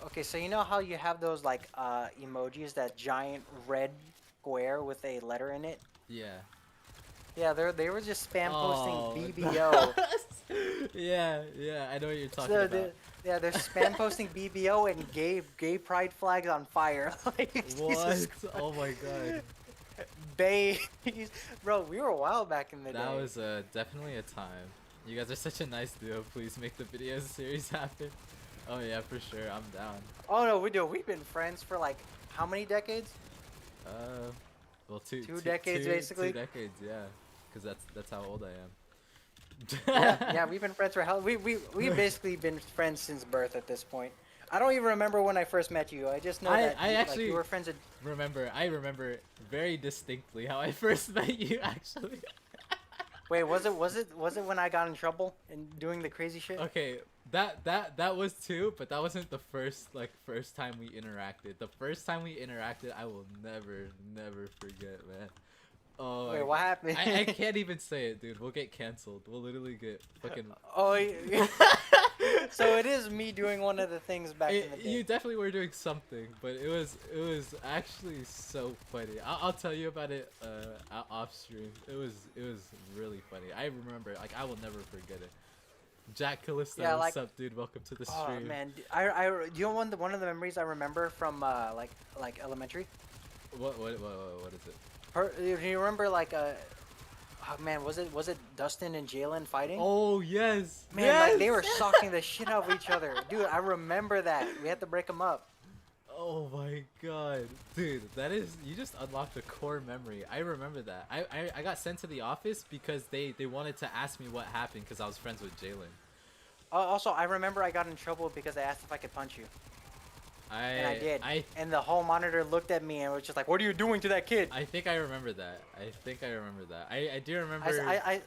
Okay, so you know how you have those like emojis, that giant red square with a letter in it?
Yeah.
Yeah, they were just spam
Oh,
posting BBO.
yeah, I know what you're talking
So
about.
yeah, they're spam posting BBO and gay pride flags on fire. Like, Jesus
What? Oh my god.
Bay, bro, we were wild back in the
That
day.
was definitely a time. You guys are such a nice duo. Please make the video series happen. Oh yeah, for sure. I'm down.
Oh no, we do. We've been friends for like how many decades?
Uh, well,
Two decades,
two
basically.
decades, yeah. Cause that's how old I
Yeah,
am.
yeah, we've been friends for hell. We've basically been friends since birth at this point. I don't even remember when I first met you. I just know that
I
you, like
actually
you were friends at.
I remember very distinctly how I first met you. Actually.
Wait, was it when I got in trouble and doing the crazy shit?
Okay, that was too, but that wasn't the first time we interacted. The first time we interacted, I will never forget, man. Oh,
Wait, what happened?
I can't even say it, dude. We'll get canceled. We'll literally get fucking.
Oh, so it is me doing one of the things back in the day.
You definitely were doing something, but it was actually so funny. I'll tell you about it off stream. It was really funny. I remember, like, I will never forget it. Jack Callisto,
Yeah,
what's
like-
up, dude? Welcome to the
Oh
stream.
man, you know one of the memories I remember from like elementary.
What is it?
If you remember oh man, was it Dustin and Jalen fighting?
Oh yes,
Man,
yes!
like they were socking the shit out of each other. Dude, I remember that. We had to break them up.
Oh my god, dude, that is, you just unlocked a core memory. I remember that. I got sent to the office because they wanted to ask me what happened because I was friends with Jalen.
Also, I remember I got in trouble because I asked if I could punch you, and I did.
I
And the whole monitor looked at me and was just like, "What are you doing to that kid?"
think I remember that. I do remember
I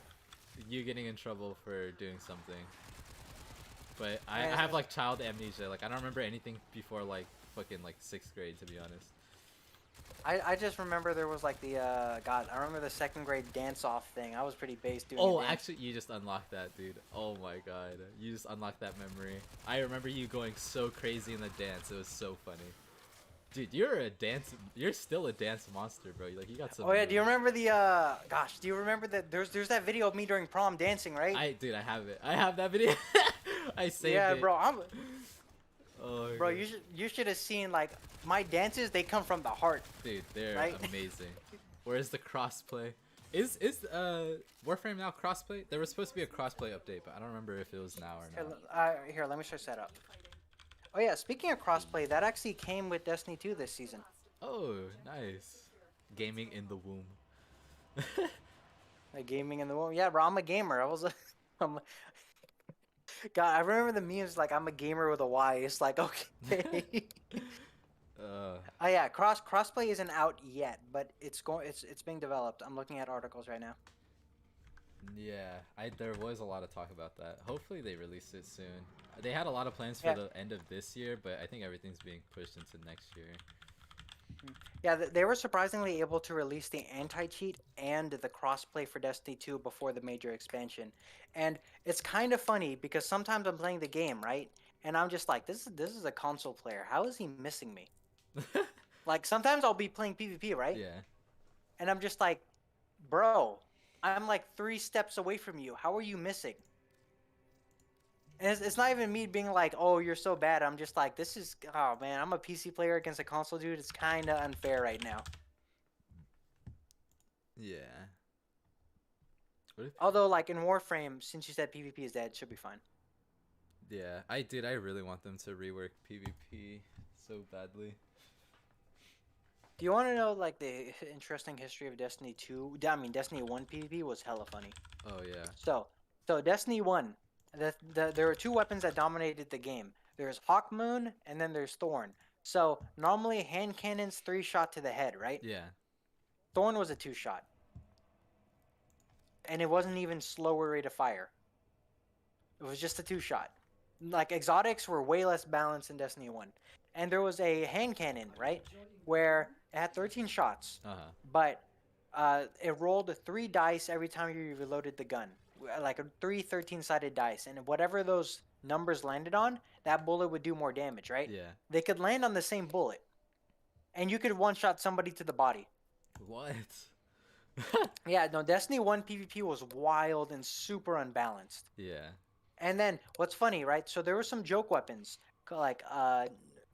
you getting in trouble for doing something. But I
Man,
have like child amnesia. Like I don't remember anything before like fucking like 6th grade, to be honest.
I just remember there was like the God, I remember the second grade dance off thing. I was pretty base doing.
Oh,
a dance.
actually, you just unlocked that, dude. Oh my god, you just unlocked that memory. I remember you going so crazy in the dance. It was so funny. Dude, you're still a dance monster, bro. Like you got some.
Oh yeah, do you
moves.
remember the gosh, do you remember that there's that video of me during prom dancing, right?
Dude, I have it. I have that video. I saved
Yeah,
it.
bro,
Oh,
bro,
God.
you should have seen like my dances, they come from the heart.
Dude, they're
Right?
amazing. Where's the crossplay? Is Warframe now crossplay? There was supposed to be a crossplay update, but I don't remember if it was now or not.
Here, let me search that up. Oh yeah, speaking of crossplay, that actually came with Destiny 2 this season.
Oh, nice. Gaming in the womb.
Like gaming in the world. Yeah, bro, I'm a gamer. I'm, God, I remember the memes like I'm a gamer with a Y. It's like okay. Oh yeah, crossplay isn't out yet, but it's being developed. I'm looking at articles right now.
Yeah, there was a lot of talk about that. Hopefully they release it soon. They had a lot of plans for
Yeah.
the end of this year, but I think everything's being pushed into next year.
Yeah, they were surprisingly able to release the anti-cheat and the crossplay for Destiny 2 before the major expansion. And it's kind of funny because sometimes I'm playing the game, right? And I'm just like, this is a console player. How is he missing me? Like sometimes I'll be playing PvP, right?
Yeah.
And I'm just like, bro, I'm like 3 steps away from you. How are you missing? And it's not even me being like, oh, you're so bad. I'm just like, oh man, I'm a PC player against a console dude. It's kind of unfair right now.
Yeah. What if,
Although, like in Warframe, since you said PvP is dead, it should be fine.
yeah, I really want them to rework PvP so badly.
Do you want to know like the interesting history of Destiny 2? I mean, Destiny 1 PvP was hella funny.
Oh yeah.
So Destiny 1, there are 2 weapons that dominated the game. There's Hawkmoon and then there's Thorn. So normally hand cannons 3-shot to the head, right?
Yeah.
Thorn was a 2-shot. And it wasn't even slower rate of fire. It was just a 2-shot. Like exotics were way less balanced in Destiny 1. And there was a hand cannon, right? Where it had 13 shots, but it rolled 3 dice every time you reloaded the gun. Like 3 13-sided dice. And whatever those numbers landed on, that bullet would do more damage, right?
Yeah.
They could land on the same bullet. And you could one-shot somebody to the body.
What?
Yeah, no, Destiny 1 PvP was wild and super unbalanced.
Yeah.
And then what's funny, right? So there were some joke weapons, like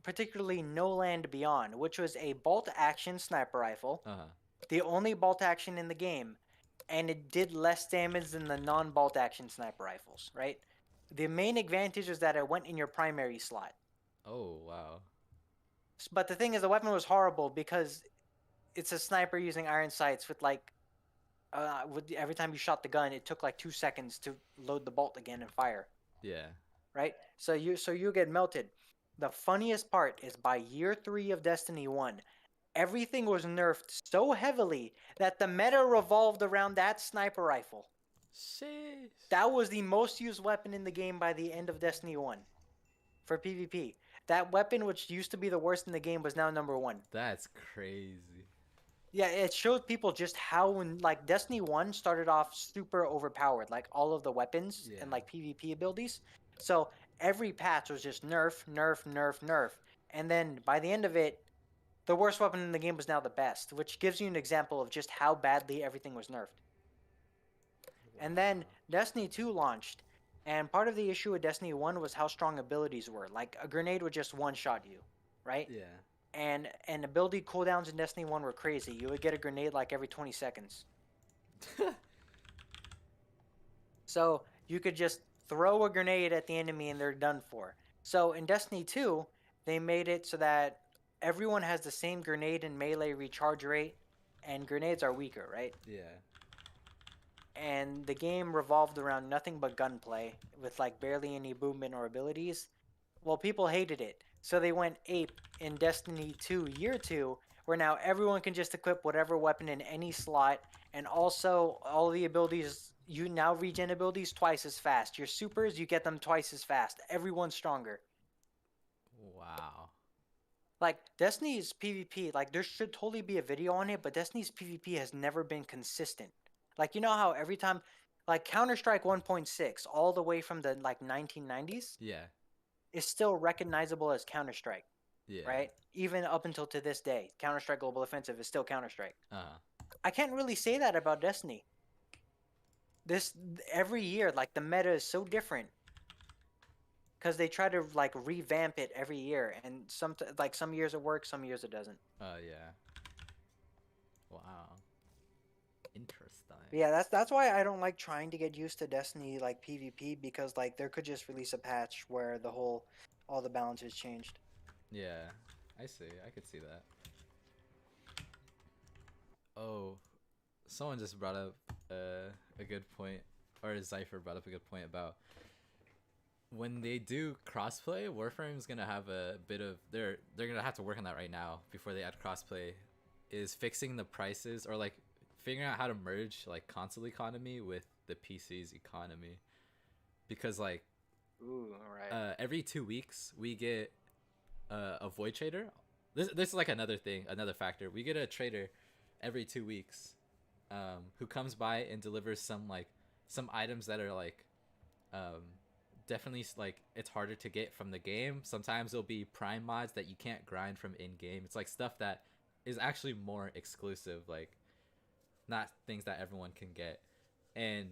particularly No Land Beyond, which was a bolt action sniper rifle,
Uh-huh.
the only bolt action in the game, and it did less damage than the non bolt action sniper rifles, right? The main advantage is that it went in your primary slot.
Oh, wow.
But the thing is, the weapon was horrible because it's a sniper using iron sights with like, every time you shot the gun, it took like 2 seconds to load the bolt again and fire.
Yeah.
Right? So you get melted. The funniest part is by year 3 of Destiny 1, everything was nerfed so heavily that the meta revolved around that sniper rifle.
Sheesh.
That was the most used weapon in the game by the end of Destiny 1 for PvP. That weapon, which used to be the worst in the game, was now number 1.
That's crazy.
Yeah, it showed people just how when like Destiny 1 started off super overpowered, like all of the weapons
Yeah.
and like PvP abilities. So every patch was just nerf, nerf, nerf, nerf. And then by the end of it, the worst weapon in the game was now the best, which gives you an example of just how badly everything was nerfed. And then Destiny 2 launched, and part of the issue with Destiny 1 was how strong abilities were. Like a grenade would just one-shot you, right?
Yeah.
And ability cooldowns in Destiny 1 were crazy. You would get a grenade like every 20 seconds. So you could just throw a grenade at the enemy and they're done for. So in Destiny 2, they made it so that everyone has the same grenade and melee recharge rate, and grenades are weaker, right?
Yeah.
And the game revolved around nothing but gunplay with like barely any movement or abilities. Well, people hated it, so they went ape in Destiny 2 Year 2, where now everyone can just equip whatever weapon in any slot, and also all the abilities, you now regen abilities twice as fast. Your supers, you get them twice as fast. Everyone's stronger.
Wow.
Like, Destiny's PvP, like, there should totally be a video on it, but Destiny's PvP has never been consistent. Like, you know how every time, like, Counter-Strike 1.6, all the way from the, like, 1990s,
Yeah.
is still recognizable as Counter-Strike.
Yeah.
Right? Even up until to this day, Counter-Strike Global Offensive is still Counter-Strike.
Uh-huh.
I can't really say that about Destiny. This every year, like the meta is so different because they try to like revamp it every year, and some years it works, some years it doesn't.
Yeah. Wow. Interesting.
But yeah, that's why I don't like trying to get used to Destiny like PvP, because like there could just release a patch where all the balances changed.
Yeah. I see. I could see that. Oh, someone just brought up a good point, or Zypher brought up a good point about when they do crossplay. Warframe's gonna have a bit of they're gonna have to work on that right now before they add crossplay. Is fixing the prices, or like figuring out how to merge like console economy with the PC's economy, because like
Ooh, all right.
every 2 weeks we get a void trader. This is like another thing, another factor. We get a trader every 2 weeks, who comes by and delivers some items that are like definitely like it's harder to get from the game. Sometimes there'll be prime mods that you can't grind from in game. It's like stuff that is actually more exclusive, like not things that everyone can get. And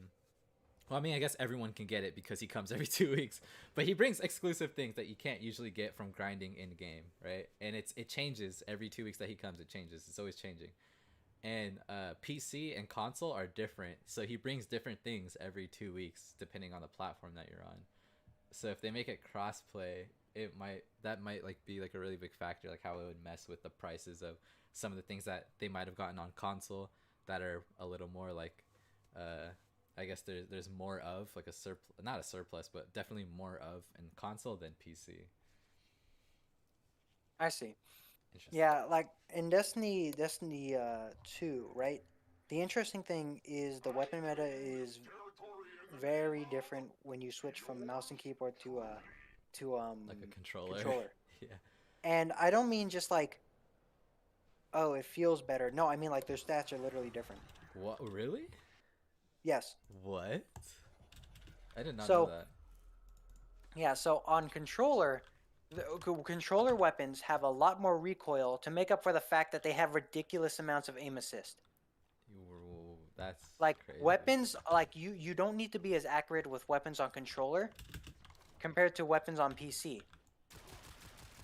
well, I mean, I guess everyone can get it because he comes every 2 weeks, but he brings exclusive things that you can't usually get from grinding in game, right? And it changes every 2 weeks that he comes. It changes. It's always changing. And PC and console are different, so he brings different things every 2 weeks depending on the platform that you're on. So if they make it crossplay, that might like be like a really big factor, like how it would mess with the prices of some of the things that they might have gotten on console that are a little more like I guess there's more of like not a surplus, but definitely more of in console than PC.
I see.
Interesting.
Yeah, like in Destiny 2, right? The interesting thing is the weapon meta is very different when you switch from mouse and keyboard to
Like a controller.
controller.
Yeah.
And I don't mean just like, oh, it feels better. No, I mean like their stats are literally different.
What, really?
Yes.
What? I did not
So
know that.
yeah, so on controller, controller weapons have a lot more recoil to make up for the fact that they have ridiculous amounts of aim assist.
That's
Like
crazy.
weapons, like you don't need to be as accurate with weapons on controller compared to weapons on PC.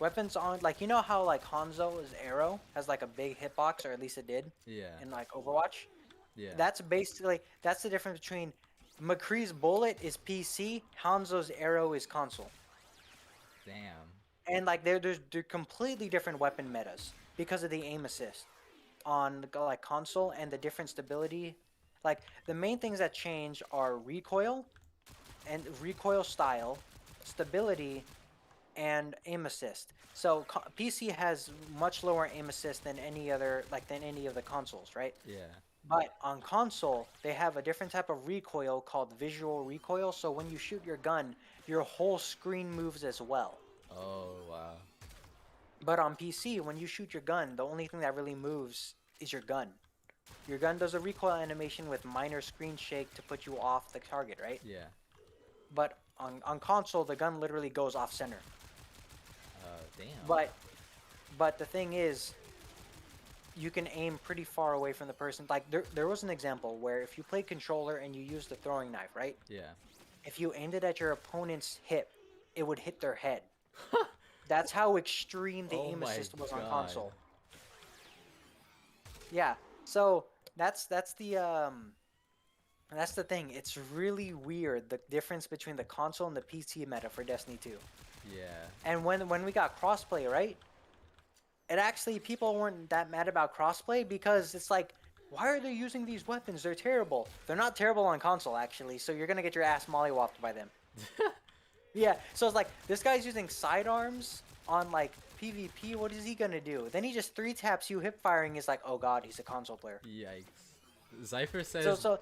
Weapons on, like, you know how like Hanzo's arrow has like a big hitbox, or at least it did
Yeah.
in like Overwatch.
Yeah.
That's basically that's the difference between McCree's bullet is PC, Hanzo's arrow is console,
Damn.
and like they're completely different weapon metas because of the aim assist on like console and the different stability. Like the main things that change are recoil and recoil style, stability, and aim assist. So PC has much lower aim assist than any other, like than any of the consoles, right?
Yeah.
But on console, they have a different type of recoil called visual recoil. So when you shoot your gun, your whole screen moves as well.
Oh wow.
But on PC, when you shoot your gun, the only thing that really moves is your gun. Your gun does a recoil animation with minor screen shake to put you off the target, right?
Yeah.
But on console, the gun literally goes off center.
Damn.
But the thing is, you can aim pretty far away from the person. Like there was an example where if you played controller and you used the throwing knife, right?
Yeah.
If you aimed it at your opponent's hip, it would hit their head. That's how extreme the
Oh
aim
my
assist was on
God.
console. Yeah. So that's the thing. It's really weird the difference between the console and the PC meta for Destiny 2.
Yeah.
And when we got crossplay, right? It actually, people weren't that mad about crossplay because it's like, why are they using these weapons? They're terrible. They're not terrible on console, actually, so you're gonna get your ass mollywopped by them. Yeah, so it's like, this guy's using sidearms on, like, PvP, what is he gonna do? Then he just 3-taps you hip firing, is like, oh god, he's a console player.
Yikes. Zypher says
So-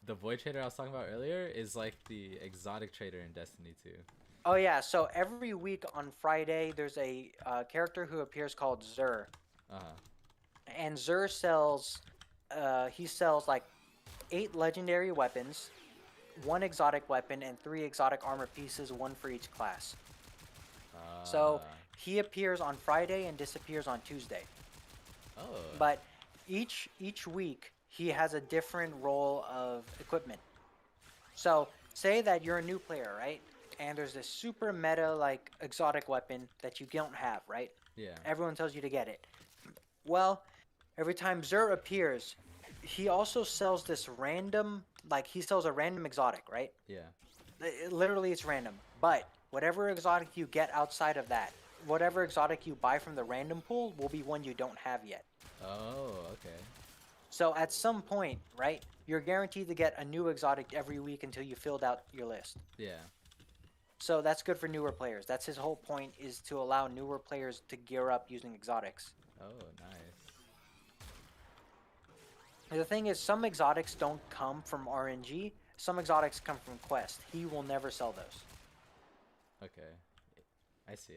the void trader I was talking about earlier is like the exotic trader in Destiny 2.
Oh yeah, so every week on Friday, there's a character who appears called Zur.
Uh-huh.
And Zur sells, he sells, like, 8 legendary weapons, 1 exotic weapon, and 3 exotic armor pieces, 1 for each class. So he appears on Friday and disappears on Tuesday.
Oh.
But each week he has a different role of equipment. So say that you're a new player, right? And there's this super meta like exotic weapon that you don't have, right?
Yeah.
Everyone tells you to get it. Well, every time Zur appears, he also sells this random, like he sells a random exotic, right?
Yeah.
Literally it's random. But whatever exotic you get outside of that, whatever exotic you buy from the random pool will be one you don't have yet.
Oh, okay.
So at some point, right, you're guaranteed to get a new exotic every week until you filled out your list.
Yeah.
So that's good for newer players. That's his whole point, is to allow newer players to gear up using exotics.
Oh, nice.
The thing is, some exotics don't come from RNG. Some exotics come from quest. He will never sell those.
Okay. I see.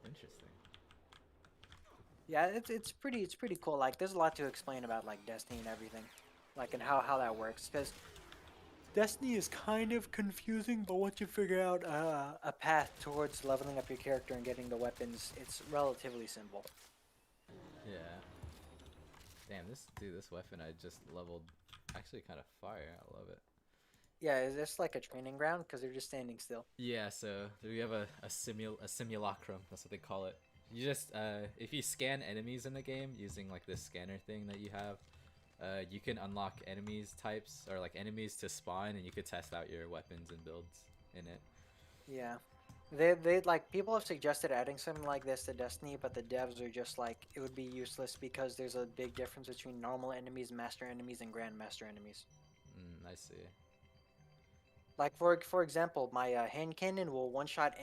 Interesting.
Yeah, it's pretty cool. Like, there's a lot to explain about like Destiny and everything, like, and how that works. Because Destiny is kind of confusing, but once you figure out a path towards leveling up your character and getting the weapons, it's relatively simple.
Yeah. Damn, this weapon I just leveled, actually kind of fire. I love it.
Yeah, is this like a training ground? Because they're just standing still.
Yeah, so we have a simulacrum. That's what they call it. You just if you scan enemies in the game using like this scanner thing that you have, you can unlock enemies types, or like enemies to spawn, and you could test out your weapons and builds in it.
Yeah. They like, people have suggested adding something like this to Destiny, but the devs are just like, it would be useless because there's a big difference between normal enemies, master enemies, and grandmaster enemies.
I see.
Like for example, my hand cannon will one shot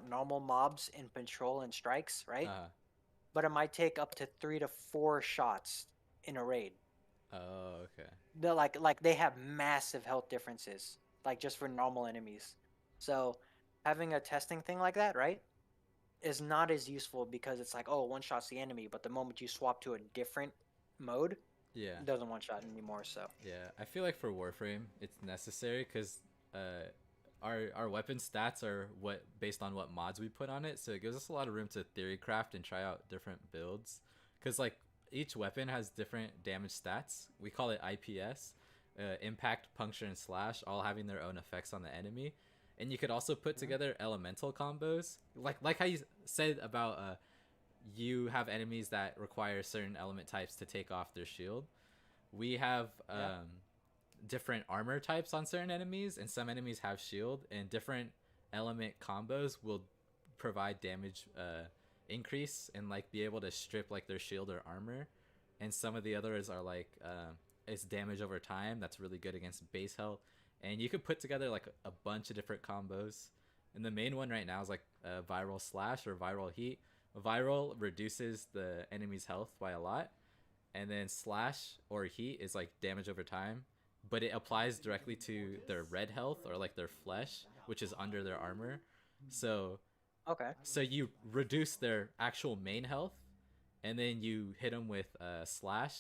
normal mobs in patrol and strikes, right? But it might take up to 3 to 4 shots in a raid.
Oh, okay.
They're like they have massive health differences, like just for normal enemies. So having a testing thing like that, right, is not as useful because it's like, oh, one shot's the enemy, but the moment you swap to a different mode,
Yeah.
it doesn't one shot anymore. So
Yeah, I feel like for Warframe, it's necessary because our weapon stats are based on what mods we put on it, so it gives us a lot of room to theory craft and try out different builds. Because like each weapon has different damage stats. We call it IPS, impact, puncture, and slash, all having their own effects on the enemy. And you could also put together elemental combos, like how you said about you have enemies that require certain element types to take off their shield. We have different armor types on certain enemies, and some enemies have shield, and different element combos will provide damage increase and like be able to strip like their shield or armor. And some of the others are like it's damage over time that's really good against base health. And you could put together like a bunch of different combos. And the main one right now is like viral slash or viral heat. Viral reduces the enemy's health by a lot, and then slash or heat is like damage over time, but it applies directly to their red health or like their flesh, which is under their armor. So you reduce their actual main health, and then you hit them with slash,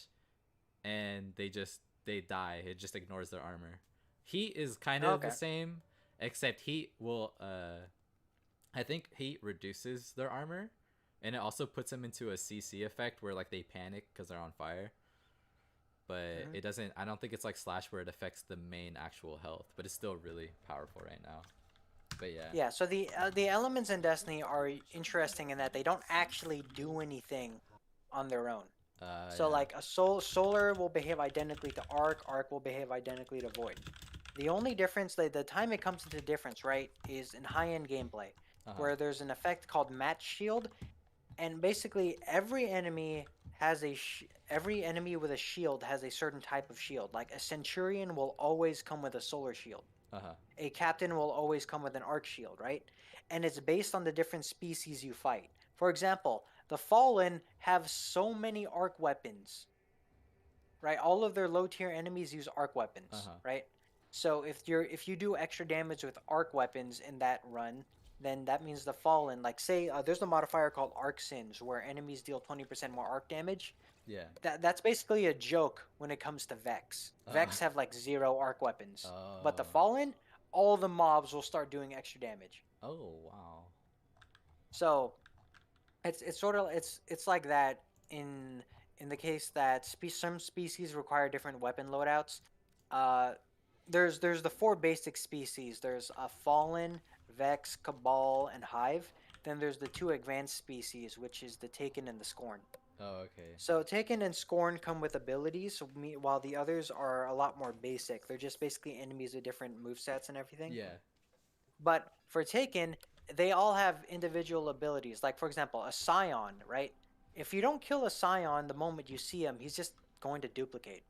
and they die. It just ignores their armor. Heat is kind of the same, except heat will I think heat reduces their armor, and it also puts them into a CC effect where like they panic because they're on fire. But it doesn't, I don't think it's like slash where it affects the main actual health, but it's still really powerful right now. But yeah.
Yeah, so the elements in Destiny are interesting in that they don't actually do anything on their own. So like a solar will behave identically to arc will behave identically to void. The only difference, the time it comes into difference, right, is in high-end gameplay, where there's an effect called match shield, and basically every enemy has every enemy with a shield has a certain type of shield. Like a centurion will always come with a solar shield. A captain will always come with an arc shield, right? And it's based on the different species you fight. For example, the Fallen have so many arc weapons, right? All of their low-tier enemies use arc weapons, right? So if you do extra damage with arc weapons in that run, then that means the Fallen, like say there's a modifier called Arc Singe where enemies deal 20% more arc damage.
Yeah.
That's basically a joke when it comes to Vex. Vex have like 0 arc weapons. But the Fallen, all the mobs will start doing extra damage.
Oh, wow. So
it's sort of it's like that in the case that some species require different weapon loadouts. There's the 4 basic species. There's a Fallen, Vex, Cabal, and Hive. Then there's the 2 advanced species, which is the Taken and the Scorn.
Oh, okay.
So Taken and Scorn come with abilities, while the others are a lot more basic. They're just basically enemies with different movesets and everything.
Yeah.
But for Taken, they all have individual abilities. Like, for example, a Scion, right? If you don't kill a Scion the moment you see him, he's just going to duplicate.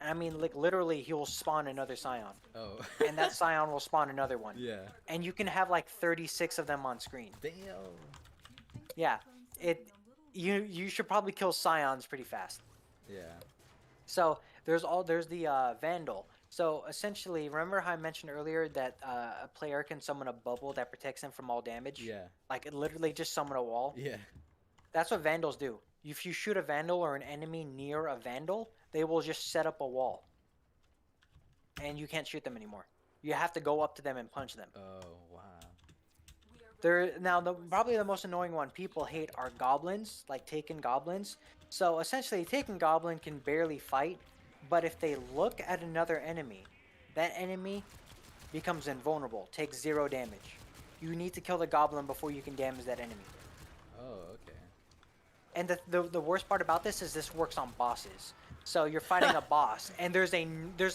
I mean, like, literally, he will spawn another Scion.
Oh.
And that Scion will spawn another one.
Yeah.
And you can have, like, 36 of them on screen.
Damn.
Yeah. You should probably kill Scions pretty fast.
Yeah.
So, there's the Vandal. So, essentially, remember how I mentioned earlier that a player can summon a bubble that protects them from all damage?
Yeah.
Like, it literally just summon a wall?
Yeah.
That's what Vandals do. If you shoot a Vandal or an enemy near a Vandal, they will just set up a wall. And you can't shoot them anymore. You have to go up to them and punch them.
Oh, wow.
Probably the most annoying one people hate are goblins, like Taken goblins. So essentially, Taken goblin can barely fight, but if they look at another enemy, that enemy becomes invulnerable, takes 0 damage. You need to kill the goblin before you can damage that enemy.
Oh, okay.
And the worst part about this is this works on bosses. So you're fighting a boss, and there's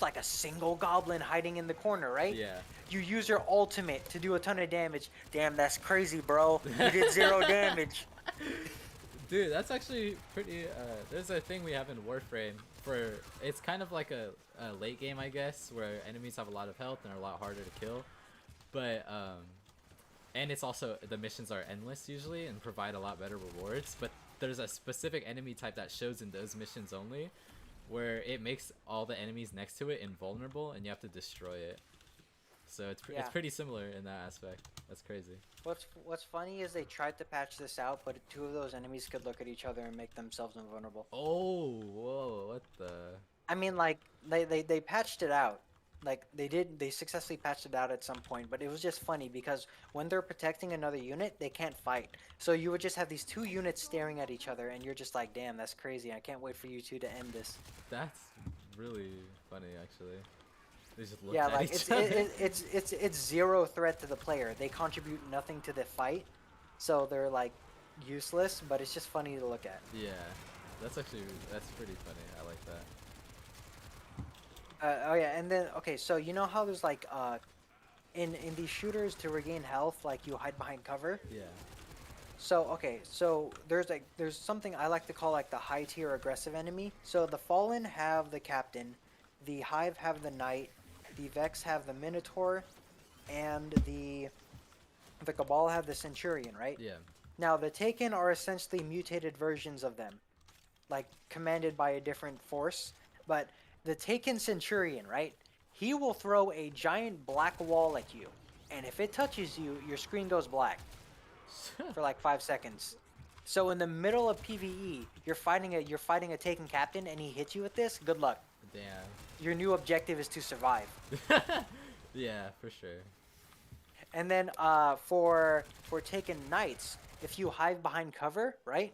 like a single goblin hiding in the corner, right?
Yeah.
You use your ultimate to do a ton of damage. Damn, that's crazy, bro. You did 0 damage.
Dude, that's actually pretty. There's a thing we have in Warframe for. It's kind of like a late game, I guess, where enemies have a lot of health and are a lot harder to kill. But and it's also the missions are endless usually and provide a lot better rewards. But there's a specific enemy type that shows in those missions only, where it makes all the enemies next to it invulnerable, and you have to destroy it. So it's pretty similar in that aspect. That's crazy.
What's funny is they tried to patch this out, but 2 of those enemies could look at each other and make themselves invulnerable.
Oh, whoa, what the?
I mean, like they patched it out, Like they successfully patched it out at some point, but it was just funny because when they're protecting another unit, they can't fight. So you would just have these two units staring at each other, and you're just like, damn, that's crazy. I can't wait for you two to end this.
That's really funny, actually. They just looked
Yeah,
at
like
each other.
it's zero threat to the player. They contribute nothing to the fight, so they're like useless. But it's just funny to look at.
Yeah, that's pretty funny. I like that.
Oh yeah, and then okay, so you know how there's like in these shooters to regain health, like you hide behind cover.
Yeah.
So okay, so there's something I like to call like the high tier aggressive enemy. So the Fallen have the Captain, the Hive have the Knight, the Vex have the Minotaur, and the Cabal have the Centurion, right?
Yeah.
Now the Taken are essentially mutated versions of them, like commanded by a different force. But the Taken Centurion, right? He will throw a giant black wall at you, and if it touches you, your screen goes black for like 5 seconds. So in the middle of PvE, you're fighting a Taken Captain, and he hits you with this. Good luck.
Damn.
Your new objective is to survive.
Yeah, for sure.
And then for Taken Knights, if you hide behind cover, right?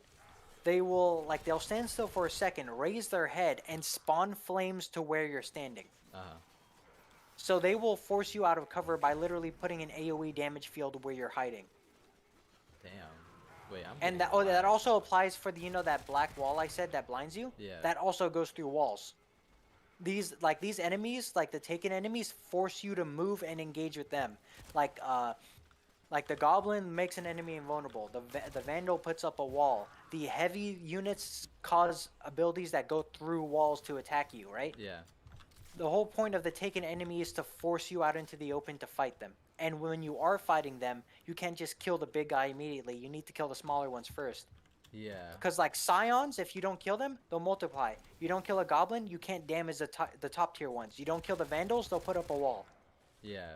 They'll stand still for a second, raise their head, and spawn flames to where you're standing.
Uh-huh.
So they will force you out of cover by literally putting an AoE damage field where you're hiding.
Damn. Wait, I'm
And
getting
that
wild.
also applies for that black wall I said that blinds you.
Yeah.
That also goes through walls. These enemies, like the Taken enemies, force you to move and engage with them. Like the Goblin makes an enemy invulnerable. The Vandal puts up a wall. The heavy units cause abilities that go through walls to attack you, right?
Yeah.
The whole point of the Taken enemy is to force you out into the open to fight them. And when you are fighting them, you can't just kill the big guy immediately. You need to kill the smaller ones first.
Yeah.
Because like Scions, if you don't kill them, they'll multiply. You don't kill a Goblin, you can't damage the top tier ones. You don't kill the Vandals, they'll put up a wall.
Yeah.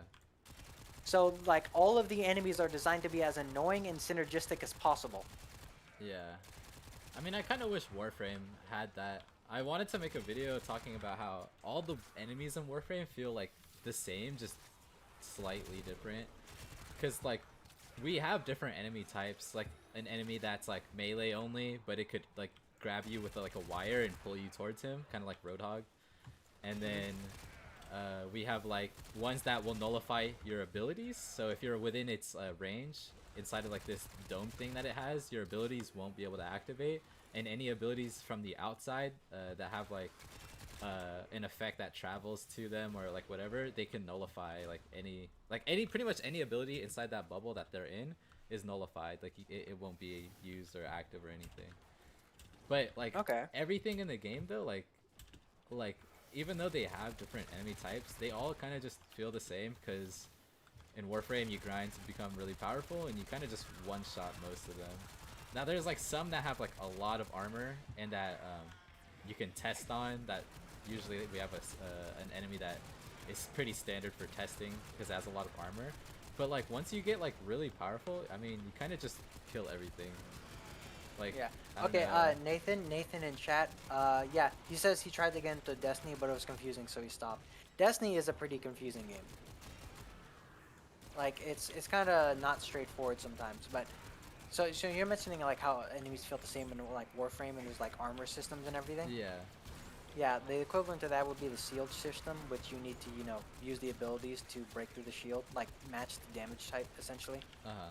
So like all of the enemies are designed to be as annoying and synergistic as possible.
Yeah. I mean, I kind of wish Warframe had that. I wanted to make a video talking about how all the enemies in Warframe feel like the same, just slightly different. Because, like, we have different enemy types. Like, an enemy that's, like, melee only, but it could, like, grab you with, like, a wire and pull you towards him. Kind of like Roadhog. And then we have, like, ones that will nullify your abilities. So if you're within its range, inside of, like, this dome thing that it has, your abilities won't be able to activate. And any abilities from the outside that have, like, an effect that travels to them or like whatever, they can nullify like any pretty much any ability inside that bubble that they're in is nullified. Like it won't be used or active or anything. But like
Okay.
everything in the game though, like even though they have different enemy types, they all kind of just feel the same because in Warframe you grind to become really powerful and you kind of just one shot most of them. Now there's like some that have like a lot of armor and that you can test on. That usually we have an enemy that is pretty standard for testing because it has a lot of armor. But like once you get like really powerful, I mean you kind of just kill everything. Like
Yeah.
I don't
Okay.
know.
Nathan in chat. Yeah, he says he tried to get into Destiny, but it was confusing, so he stopped. Destiny is a pretty confusing game. Like it's kind of not straightforward sometimes, but. So you're mentioning like how enemies feel the same in like Warframe and there's like armor systems and everything?
Yeah.
Yeah, the equivalent to that would be the shield system, which you need to, use the abilities to break through the shield, like match the damage type essentially.
Uh-huh.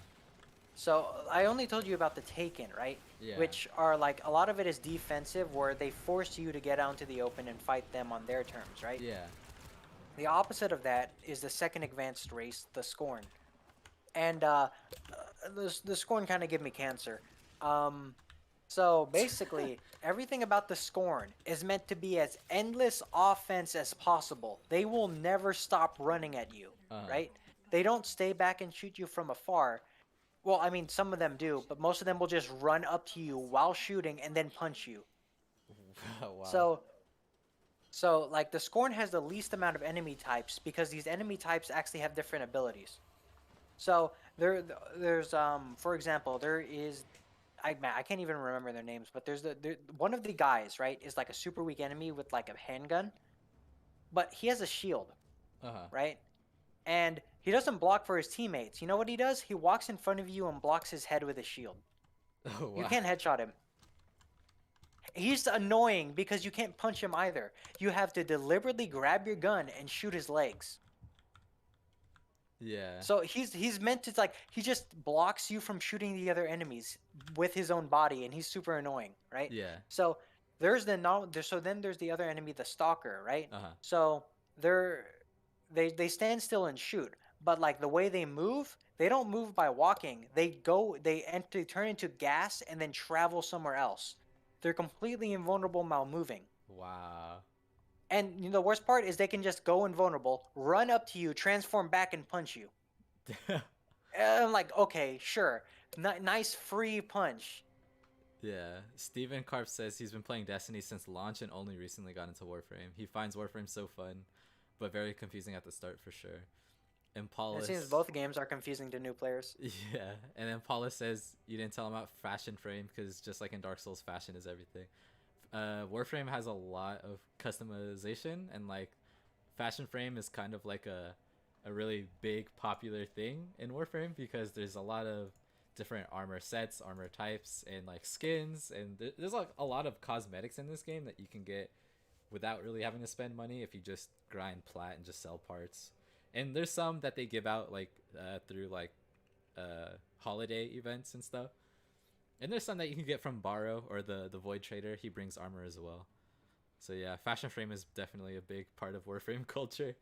So I only told you about the Taken, right?
Yeah.
Which are like a lot of it is defensive where they force you to get out into the open and fight them on their terms, right?
Yeah.
The opposite of that is the second advanced race, the Scorn. And the Scorn kind of give me cancer. So basically, everything about the Scorn is meant to be as endless offense as possible. They will never stop running at you, right? They don't stay back and shoot you from afar. Well, I mean, some of them do, but most of them will just run up to you while shooting and then punch you.
Wow.
So like the Scorn has the least amount of enemy types because these enemy types actually have different abilities. So there's for example, there is I can't even remember their names, but there's one of the guys, right, is like a super weak enemy with like a handgun, but he has a shield.
Uh-huh.
right? And he doesn't block for his teammates. You know what he does? He walks in front of you and blocks his head with a shield.
Oh
You
wow.
can't headshot him. He's annoying because you can't punch him either. You have to deliberately grab your gun and shoot his legs.
Yeah.
So he's meant to like he just blocks you from shooting the other enemies with his own body, and he's super annoying, right?
Yeah.
So there's the no there, so then there's the other enemy, the stalker, right?
Uh-huh.
So they're they stand still and shoot, but like the way they move, they don't move by walking. They turn into gas and then travel somewhere else. They're completely invulnerable while moving.
Wow.
And you know, the worst part is they can just go invulnerable, run up to you, transform back, and punch you. And I'm like, okay, sure, nice free punch.
Yeah. Steven Karp says he's been playing Destiny since launch and only recently got into Warframe. He finds Warframe so fun, but very confusing at the start for sure. And
It
Paulus.
seems both games are confusing to new players.
Yeah. And then Paulus says you didn't tell him about fashion frame because just like in Dark Souls, fashion is everything. Warframe has a lot of customization, and like fashion frame is kind of like a really big popular thing in Warframe because there's a lot of different armor sets, armor types, and like skins, and there's like a lot of cosmetics in this game that you can get without really having to spend money if you just grind plat and just sell parts. And there's some that they give out like through like holiday events and stuff. And there's some that you can get from Borrow or the Void Trader. He brings armor as well. So yeah, fashion frame is definitely a big part of Warframe culture.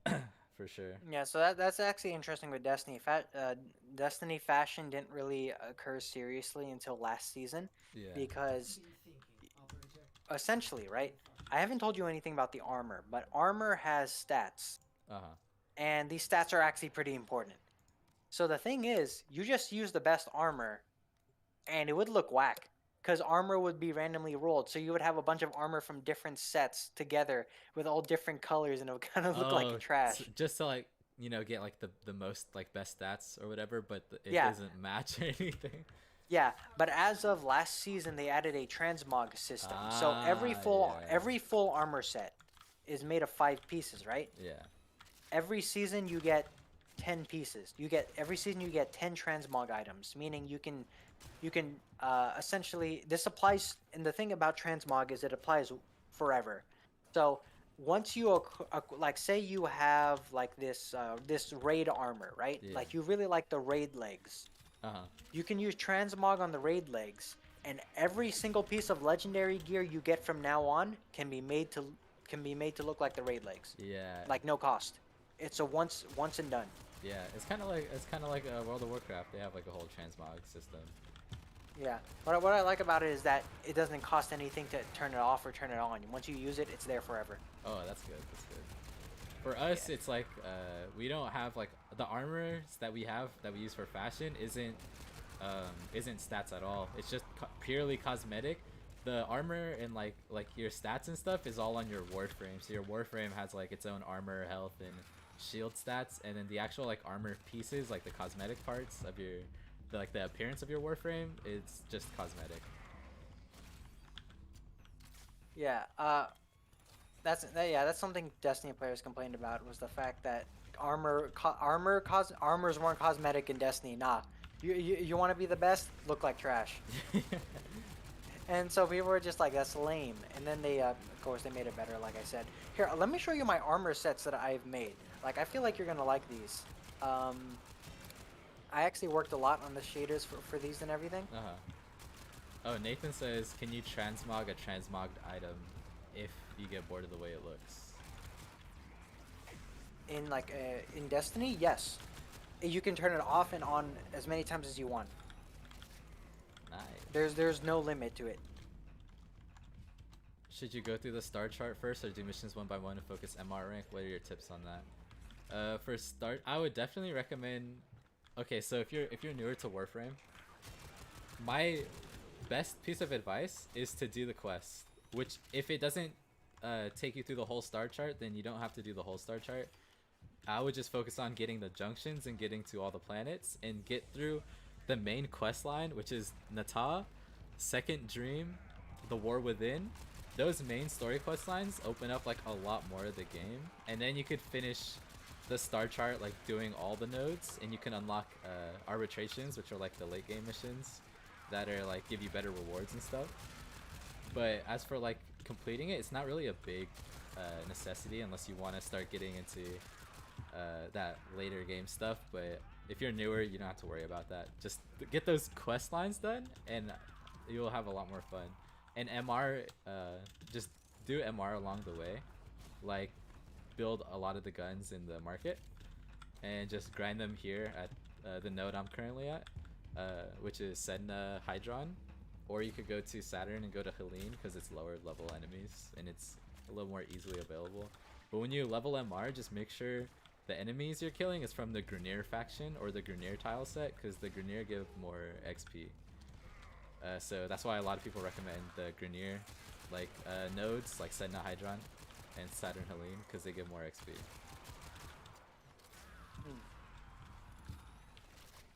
For sure.
Yeah, so that's actually interesting with Destiny. Destiny fashion didn't really occur seriously until last season
Yeah.
because
Be thinking, operator.
essentially, right? I haven't told you anything about the armor, but armor has stats,
Uh-huh.
and these stats are actually pretty important. So the thing is, you just use the best armor, and it would look whack because armor would be randomly rolled. So you would have a bunch of armor from different sets together with all different colors, and it would kind of look like trash.
Just to like, you know, get like the most like best stats or whatever, but it
Yeah.
doesn't match anything.
Yeah, but as of last season, they added a transmog system. So every
Yeah.
full armor set is made of 5 pieces, right?
Yeah.
Every season you get 10 pieces. Every season you get 10 transmog items, meaning you can essentially this applies. And the thing about transmog is it applies forever. So once you like say you have like this raid armor, right?
Yeah.
Like you really like the raid legs.
Uh-huh.
You can use transmog on the raid legs, and every single piece of legendary gear you get from now on can be made to look like the raid legs,
Yeah.
like no cost. It's a once and done.
Yeah, it's kind of like World of Warcraft. They have like a whole transmog system.
Yeah. What I like about it is that it doesn't cost anything to turn it off or turn it on. Once you use it, it's there forever.
Oh, that's good. That's good. For us, it's like we don't have like the armors that we have that we use for fashion isn't stats at all. It's just purely cosmetic. The armor and like your stats and stuff is all on your warframe. So your warframe has like its own armor, health, and shield stats, and then the actual like armor pieces, like the cosmetic parts of the appearance of your warframe, it's just cosmetic.
Yeah. That's something Destiny players complained about was the fact that armors weren't cosmetic in Destiny. Nah. You want to be the best? Look like trash. And so people were just like, that's lame. And then they, of course, they made it better, like I said. Here, let me show you my armor sets that I've made. Like, I feel like you're going to like these. I actually worked a lot on the shaders for these and everything.
Uh-huh. Oh, Nathan says, can you transmog a transmogged item if you get bored of the way it looks?
In Destiny, yes. You can turn it off and on as many times as you want.
Nice.
There's no limit to it.
Should you go through the star chart first or do missions one by one and focus MR rank? What are your tips on that? For start, I would definitely recommend. Okay, so if you're newer to Warframe, my best piece of advice is to do the quest. Which, if it doesn't take you through the whole star chart, then you don't have to do the whole star chart. I would just focus on getting the junctions and getting to all the planets and get through the main quest line, which is Nata, Second Dream, The War Within, those main story quest lines open up like a lot more of the game, and then you could finish the star chart like doing all the nodes, and you can unlock arbitrations, which are like the late game missions that are like give you better rewards and stuff. But as for like completing it, it's not really a big necessity unless you want to start getting into that later game stuff. But if you're newer, you don't have to worry about that. Just get those quest lines done, and you'll have a lot more fun. And MR, just do MR along the way, like build a lot of the guns in the market, and just grind them here at the node I'm currently at, which is Sedna Hydron. Or you could go to Saturn and go to Helene because it's lower level enemies and it's a little more easily available. But when you level MR, just make sure the enemies you're killing is from the Grineer faction or the Grineer tile set, because the Grineer give more XP. So that's why a lot of people recommend the Grineer like nodes like Sedna Hydron and Saturn Helene, because they give more XP.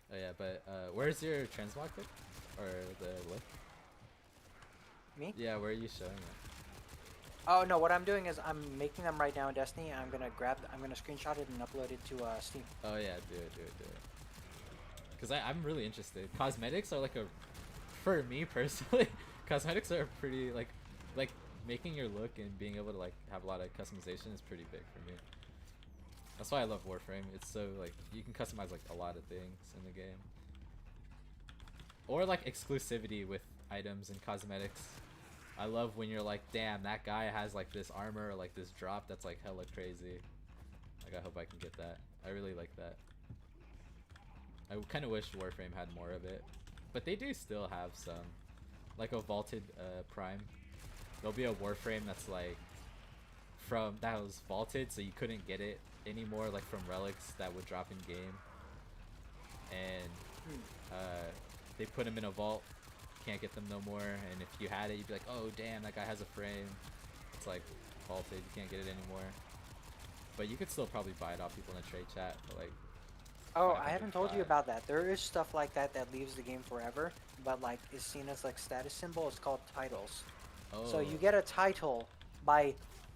Oh yeah, but where's your transmog pick? Or the link?
Me?
Yeah, where are you showing it?
Oh no, what I'm doing is I'm making them right now in Destiny. I'm gonna screenshot it and upload it to Steam.
Oh yeah, do it. Because I'm really interested. Cosmetics are like for me personally, cosmetics are pretty like making your look and being able to like have a lot of customization is pretty big for me. That's why I love Warframe. It's so like you can customize like a lot of things in the game. Or like exclusivity with items and cosmetics. I love when you're like, damn, that guy has like this armor or like this drop that's like hella crazy. Like I hope I can get that. I really like that. I kind of wish Warframe had more of it. But they do still have some. Like a vaulted prime. There'll be a Warframe that's like that was vaulted, so you couldn't get it anymore, like from relics that would drop in game. And they put them in a vault, can't get them no more, and if you had it, you'd be like, oh damn, that guy has a frame. It's like vaulted, you can't get it anymore. But you could still probably buy it off people in a trade chat for like
Oh, I haven't told you
505.
about that. There is stuff like that that leaves the game forever, but like is seen as like status symbol. It's called titles.
Oh.
So you get a title by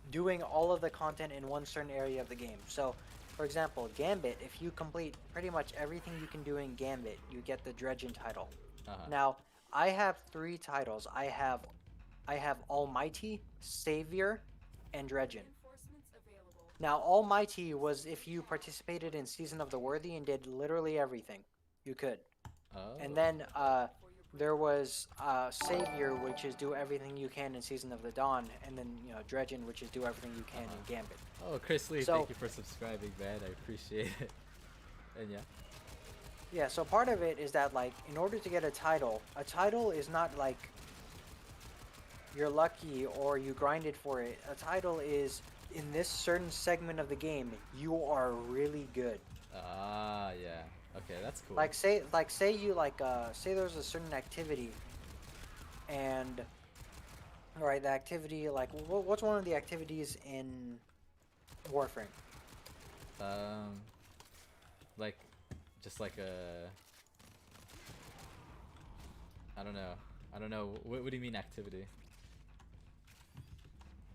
doing all of the content in one certain area of the game. So, for example, Gambit, if you complete pretty much everything you can do in Gambit, you get the Dredgen title. Now, I have 3 titles. I have Almighty, Savior, and Dredgen.
Reinforcements available.
Now, Almighty was if you participated in Season of the Worthy and did literally everything you could.
Oh.
And then there was Savior, which is do everything you can in Season of the Dawn, and then Dredgen, which is do everything you can in Gambit.
Oh, Chris Lee,
So-
thank you for subscribing, man. I appreciate it. And yeah.
Yeah, so part of it is that like in order to get a title is not like you're lucky or you grinded for it. A title is in this certain segment of the game you are really good.
Ah, yeah. Okay, that's cool.
Say there's a certain activity, and all right, the activity like what's one of the activities in Warframe?
Like, just like a. I don't know. What do you mean activity?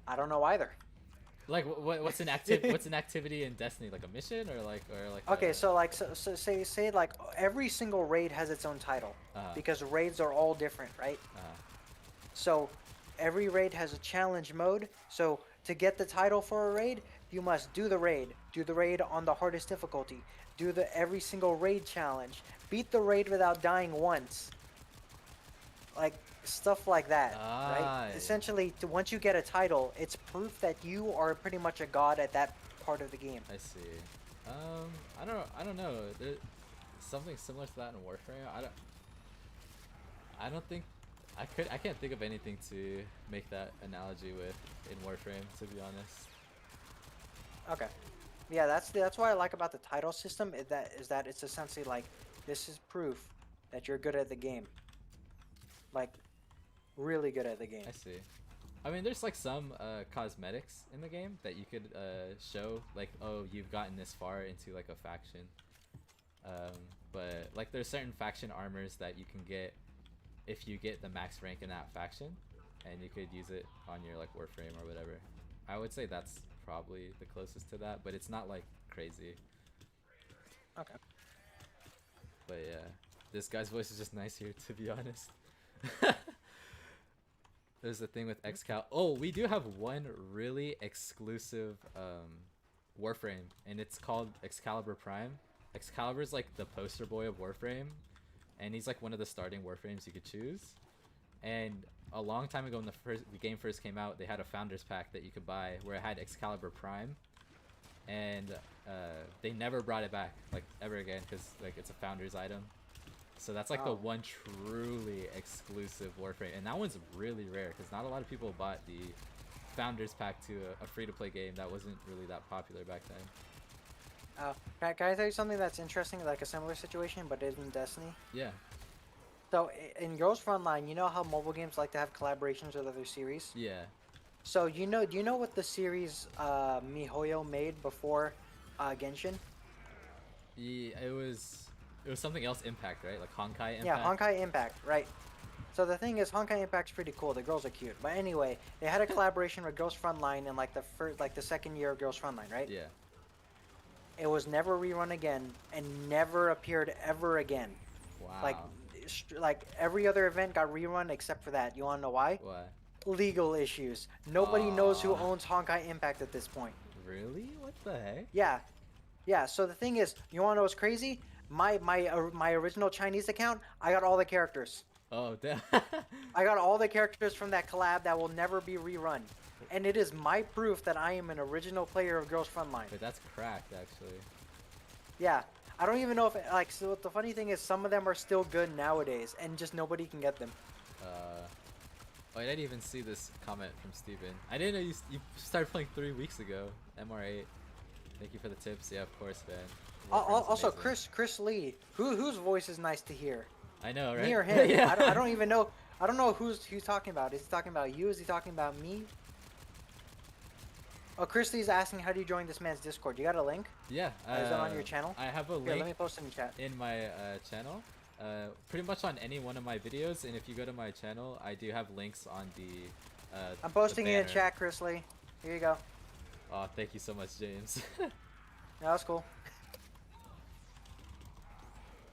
I don't know either.
Like what's an what's an activity in Destiny, like a mission or like
Okay, so say like every single raid has its own title because raids are all different, right? So every raid has a challenge mode. So to get the title for a raid, you must do the raid on the hardest difficulty, do every single raid challenge, beat the raid without dying once, like stuff like that, right? Essentially, once you get a title, it's proof that you are pretty much a god at that part of the game.
I see. I don't know. There's something similar to that in Warframe. I don't think I can't think of anything to make that analogy with in Warframe, to be honest.
Okay, yeah, that's what I like about the title system is that it's essentially like this is proof that you're good at the game, like really good at the game.
I see. I mean, there's like some cosmetics in the game that you could show, like, oh, you've gotten this far into like a faction. But like there's certain faction armors that you can get if you get the max rank in that faction. and you could use it on your like warframe or whatever. I would say that's probably the closest to that, but it's not like crazy.
Okay.
But yeah, this guy's voice is just nice here, to be honest. There's the thing with Excal. Oh, we do have one really exclusive warframe, and it's called Excalibur Prime. Excalibur is like the poster boy of warframe, and he's like one of the starting warframes you could choose. And a long time ago, when the game first came out, they had a founders pack that you could buy where it had Excalibur Prime, and they never brought it back like ever again because like it's a founders item. So that's like the one truly exclusive warframe, and that one's really rare because not a lot of people bought the founders pack to a free-to-play game that wasn't really that popular back then.
Can I tell you something that's interesting, like a similar situation, but in Destiny?
Yeah.
So in Girls Frontline, you know how mobile games like to have collaborations with other series?
Yeah.
So do you know what the series MiHoYo made before Genshin?
Yeah, it was something else Impact, right? Like Honkai Impact.
Yeah, Honkai Impact, right. So the thing is, Honkai Impact's pretty cool. The girls are cute. But anyway, they had a collaboration with Girls Frontline in like the second year of Girls Frontline, right?
Yeah.
It was never rerun again and never appeared ever again.
Wow.
Like every other event got rerun except for that. You want to know why?
Why?
Legal issues. Nobody knows who owns Honkai Impact at this point.
Really? What the heck?
Yeah. Yeah, so the thing is, you want to know what's crazy? My original Chinese account, I got all the characters.
Oh, damn.
I got all the characters from that collab that will never be rerun. And it is my proof that I am an original player of Girls Frontline.
But that's cracked, actually.
Yeah. I don't even know if, like, so the funny thing is some of them are still good nowadays, and just nobody can get them.
Oh, I didn't even see this comment from Steven. I didn't know you started playing 3 weeks ago. MR8. Thank you for the tips. Yeah, of course, man.
Also,
Amazing.
Chris Lee, whose voice is nice to hear?
I know, right?
Me or him?
Yeah.
I don't even know. I don't know who's talking about. Is he talking about you? Is he talking about me? Oh, Chris Lee's asking how do you join this man's Discord. You got a link?
Yeah.
Is that on your channel?
I have a
Here,
link
let me post it in chat.
in my channel. Pretty much on any one of my videos, and if you go to my channel, I do have links on the.
I'm posting it in
banner.
chat, Chris Lee. Here you go.
Oh, thank you so much, James.
Yeah, that's cool.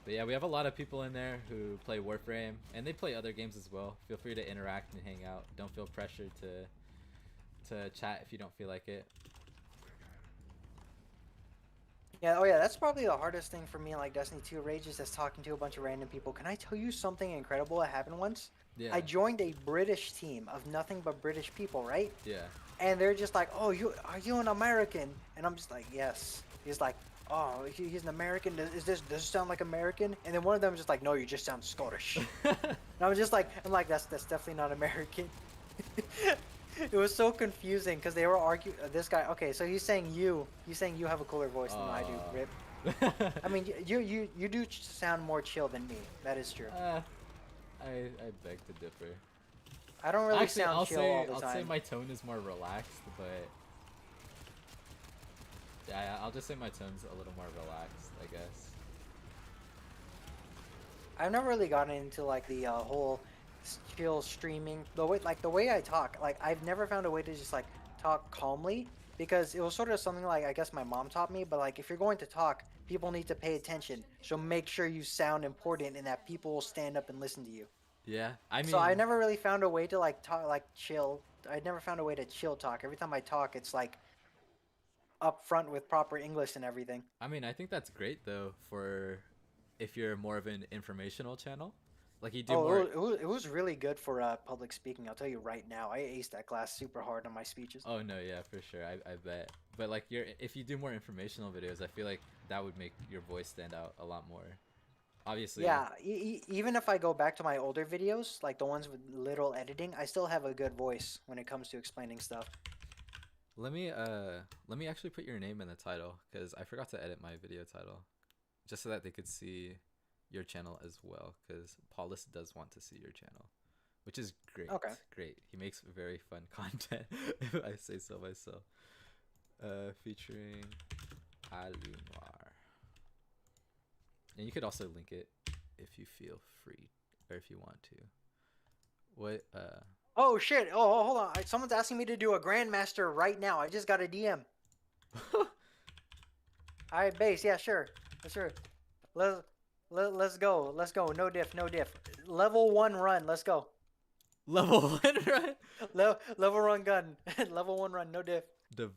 But yeah, we have a lot of people in there who play Warframe, and they play other games as well. Feel free to interact and hang out. Don't feel pressured to chat if you don't feel like it.
Yeah, oh yeah, that's probably the hardest thing for me in like Destiny 2 Rage is just talking to a bunch of random people. Can I tell you something incredible that happened once?
Yeah.
I joined a British team of nothing but British people, right?
Yeah.
And they're just like, "Oh, are you an American?" And I'm just like, "Yes." He's like, "Oh, he's an American. Does it sound like American?" And then one of them is just like, "No, you just sound Scottish." And I'm like, that's definitely not American. It was so confusing because they were arguing. This guy, okay, so he's saying you have a cooler voice than I do, Rip. I mean, you do sound more chill than me. That is true.
I beg to differ.
I don't really
Actually,
sound chill all the
I'll
time.
say my tone is more relaxed, but yeah, I'll just say my tone's a little more relaxed, I guess.
I've never really gotten into like the whole chill streaming. The way I talk, like I've never found a way to just like talk calmly because it was sort of something like I guess my mom taught me. But like if you're going to talk, people need to pay attention. So make sure you sound important and that people will stand up and listen to you.
Yeah, I mean.
So I never really found a way to like talk like chill. I never found a way to chill talk. Every time I talk, it's like up front with proper English and everything.
I mean, I think that's great though for if you're more of an informational channel. Like you do more.
It was really good for public speaking. I'll tell you right now. I aced that class super hard on my speeches.
Oh no, yeah, for sure. I bet. But like if you do more informational videos, I feel like that would make your voice stand out a lot more. Obviously.
Yeah, even if I go back to my older videos, like the ones with little editing, I still have a good voice when it comes to explaining stuff.
Let me actually put your name in the title because I forgot to edit my video title, just so that they could see your channel as well. Because Paulus does want to see your channel, which is great.
Okay.
Great. He makes very fun content, if I say so myself. Featuring Alunoir. And you could also link it if you feel free or if you want to.
Oh shit! Hold on. Someone's asking me to do a grandmaster right now. I just got a DM. All right, base. Yeah, sure. Sure. Let's let's go. Let's go. No diff. No diff. Level 1 run. Let's go.
Level 1, right?
Level 1 gun. Level 1 run. No diff.
The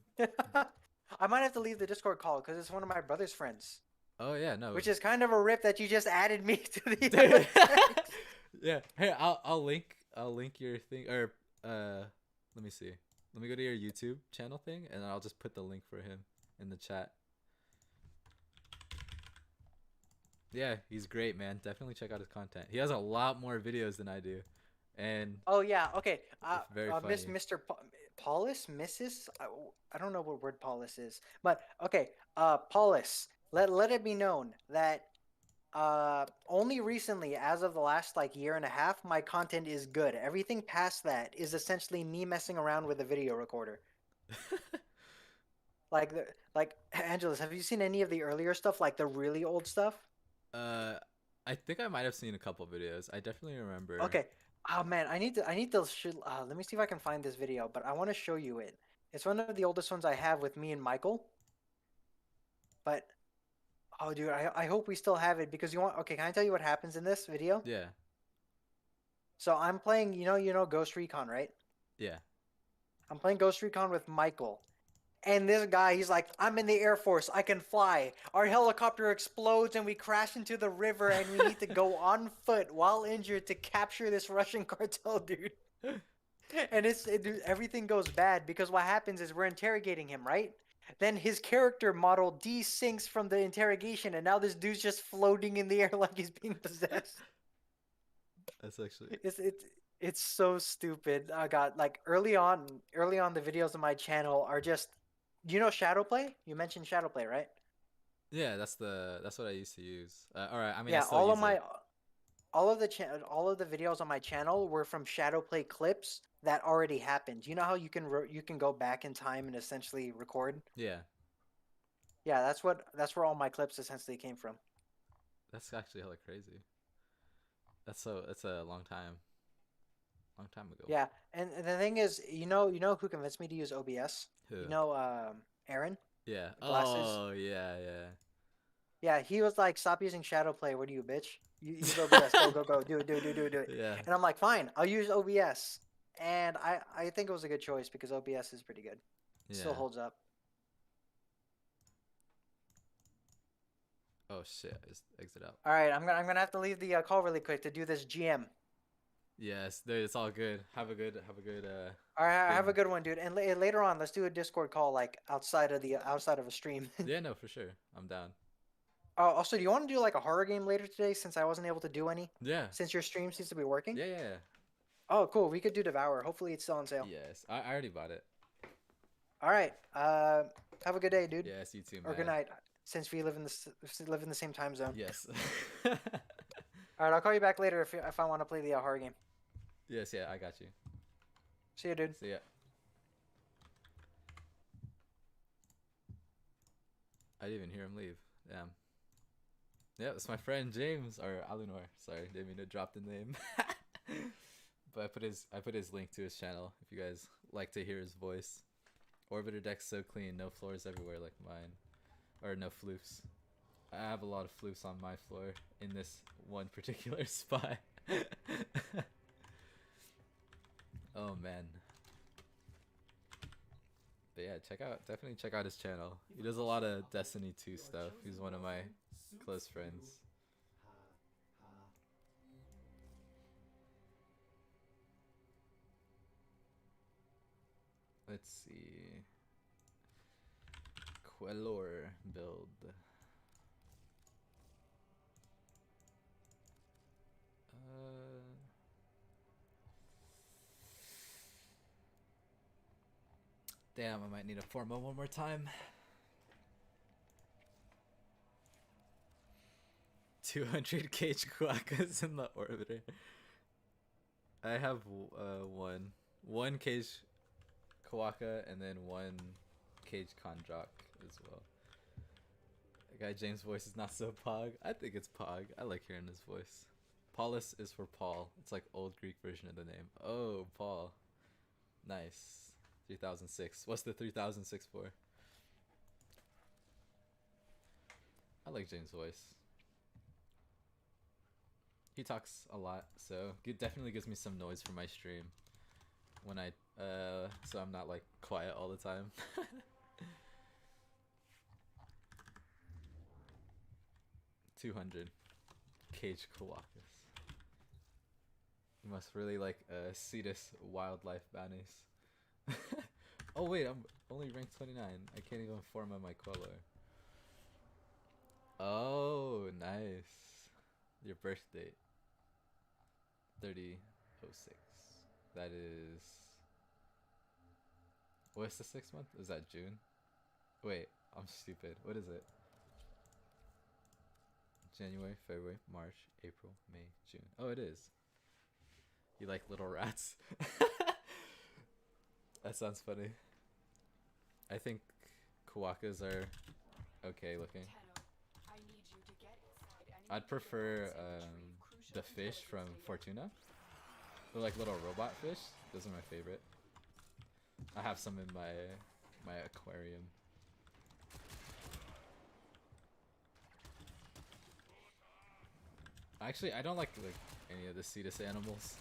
I might have to leave the Discord call because it's one of my brother's friends.
Oh yeah, no.
Which is kind of a rip that you just added me to the
Dude.
other text.
Yeah. Hey, I'll link your thing, or let me see. Let me go to your YouTube channel thing, and I'll just put the link for him in the chat. Yeah, he's great, man. Definitely check out his content. He has a lot more videos than I do, and
Oh yeah, okay.
it's very funny.
Mr. Paulus, Mrs. I don't know what word Paulus is, but okay. Paulus, let it be known that only recently, as of the last like year and a half, my content is good. Everything past that is essentially me messing around with a video recorder. Like Angelus, have you seen any of the earlier stuff, like the really old stuff?
I think I might have seen a couple videos. I definitely remember.
Okay. Oh man, I need to let me see if I can find this video, but I want to show you it. It's one of the oldest ones I have with me and Michael. But oh dude, I hope we still have it because okay, can I tell you what happens in this video?
Yeah.
So I'm playing, you know Ghost Recon, right?
Yeah.
I'm playing Ghost Recon with Michael. And this guy, he's like, I'm in the Air Force. I can fly. Our helicopter explodes and we crash into the river and we need to go on foot while injured to capture this Russian cartel, dude. And dude, everything goes bad because what happens is we're interrogating him, right? Then his character model desinks from the interrogation and now this dude's just floating in the air like he's being possessed.
That's actually...
It's so stupid. I got like early on the videos on my channel are just, you know, Shadowplay? You mentioned Shadowplay, right?
Yeah, that's what I used to use. All right, I mean,
Yeah,
I still
all
use
of my
it.
all of the videos on my channel were from Shadowplay clips that already happened. You know how you can go back in time and essentially record?
Yeah.
Yeah, that's where all my clips essentially came from.
That's actually hella crazy. That's a long time ago.
Yeah, and the thing is, you know who convinced me to use OBS?
Who?
You know, Aaron.
Yeah.
Glasses.
Oh yeah, yeah.
Yeah, he was like, "Stop using Shadowplay. What are you, bitch? You use OBS. Go. Do it."
Yeah.
And I'm like, "Fine, I'll use OBS." And I think it was a good choice because OBS is pretty good. It still
Yeah.
holds up.
Oh shit! I just exit out.
All right, I'm gonna have to leave the call really quick to do this GM.
Yes, dude, it's all good. Have a good.
All right, have a
game.
good one, dude. And later on, let's do a Discord call like outside of a stream.
Yeah, no, for sure. I'm down.
Oh, also, do you want to do like a horror game later today since I wasn't able to do any?
Yeah.
Since your stream seems to be working?
Yeah.
Oh, cool. We could do Devour. Hopefully it's still on sale.
Yes, I already bought it.
All right. Have a good day, dude.
Yes, you too, man.
Or good night, since we live in the same time zone.
Yes.
All right, I'll call you back later if I want to play the horror game.
Yes, yeah, I got you.
See you, dude.
See ya. I didn't even hear him leave. Damn. Yeah, it's my friend James, or Alunoir. Sorry, didn't mean to drop the name. But I put his link to his channel if you guys like to hear his voice. Orbiter deck's so clean, no floors everywhere like mine. Or no floofs. I have a lot of floofs on my floor in this one particular spot. Oh man. But yeah, definitely check out his channel. He does a lot of Destiny 2 stuff. He's one of my close friends. Let's see. Quellor build. Damn, I might need a formo one more time. 200 cage quackas in the orbiter. I have one cage Kawaka and then one cage Konjok as well. The guy James' voice is not so pog. I think it's pog. I like hearing his voice. Paulus is for Paul. It's like old Greek version of the name. Oh, Paul. Nice. 3006. What's the 3006 for? I like James' voice. He talks a lot, so it definitely gives me some noise for my stream when I so I'm not like quiet all the time. 200. Cage Kawakis. You must really like Cetus wildlife bounties. Oh wait, I'm only ranked 29. I can't even form on my Queller. Oh, nice. Your birth date. 3006. That is... What's the 6th month? Is that June? Wait, I'm stupid. What is it? January, February, March, April, May, June. Oh, it is. You like little rats? That sounds funny. I think Kawakas are okay looking.
Tenno, I need you to get inside enemy
I'd prefer
data and retrieve crucial
the fish
intelligence
from
data.
Fortuna. They're like little robot fish. Those are my favorite. I have some in my aquarium. Actually, I don't like any of the Cetus animals.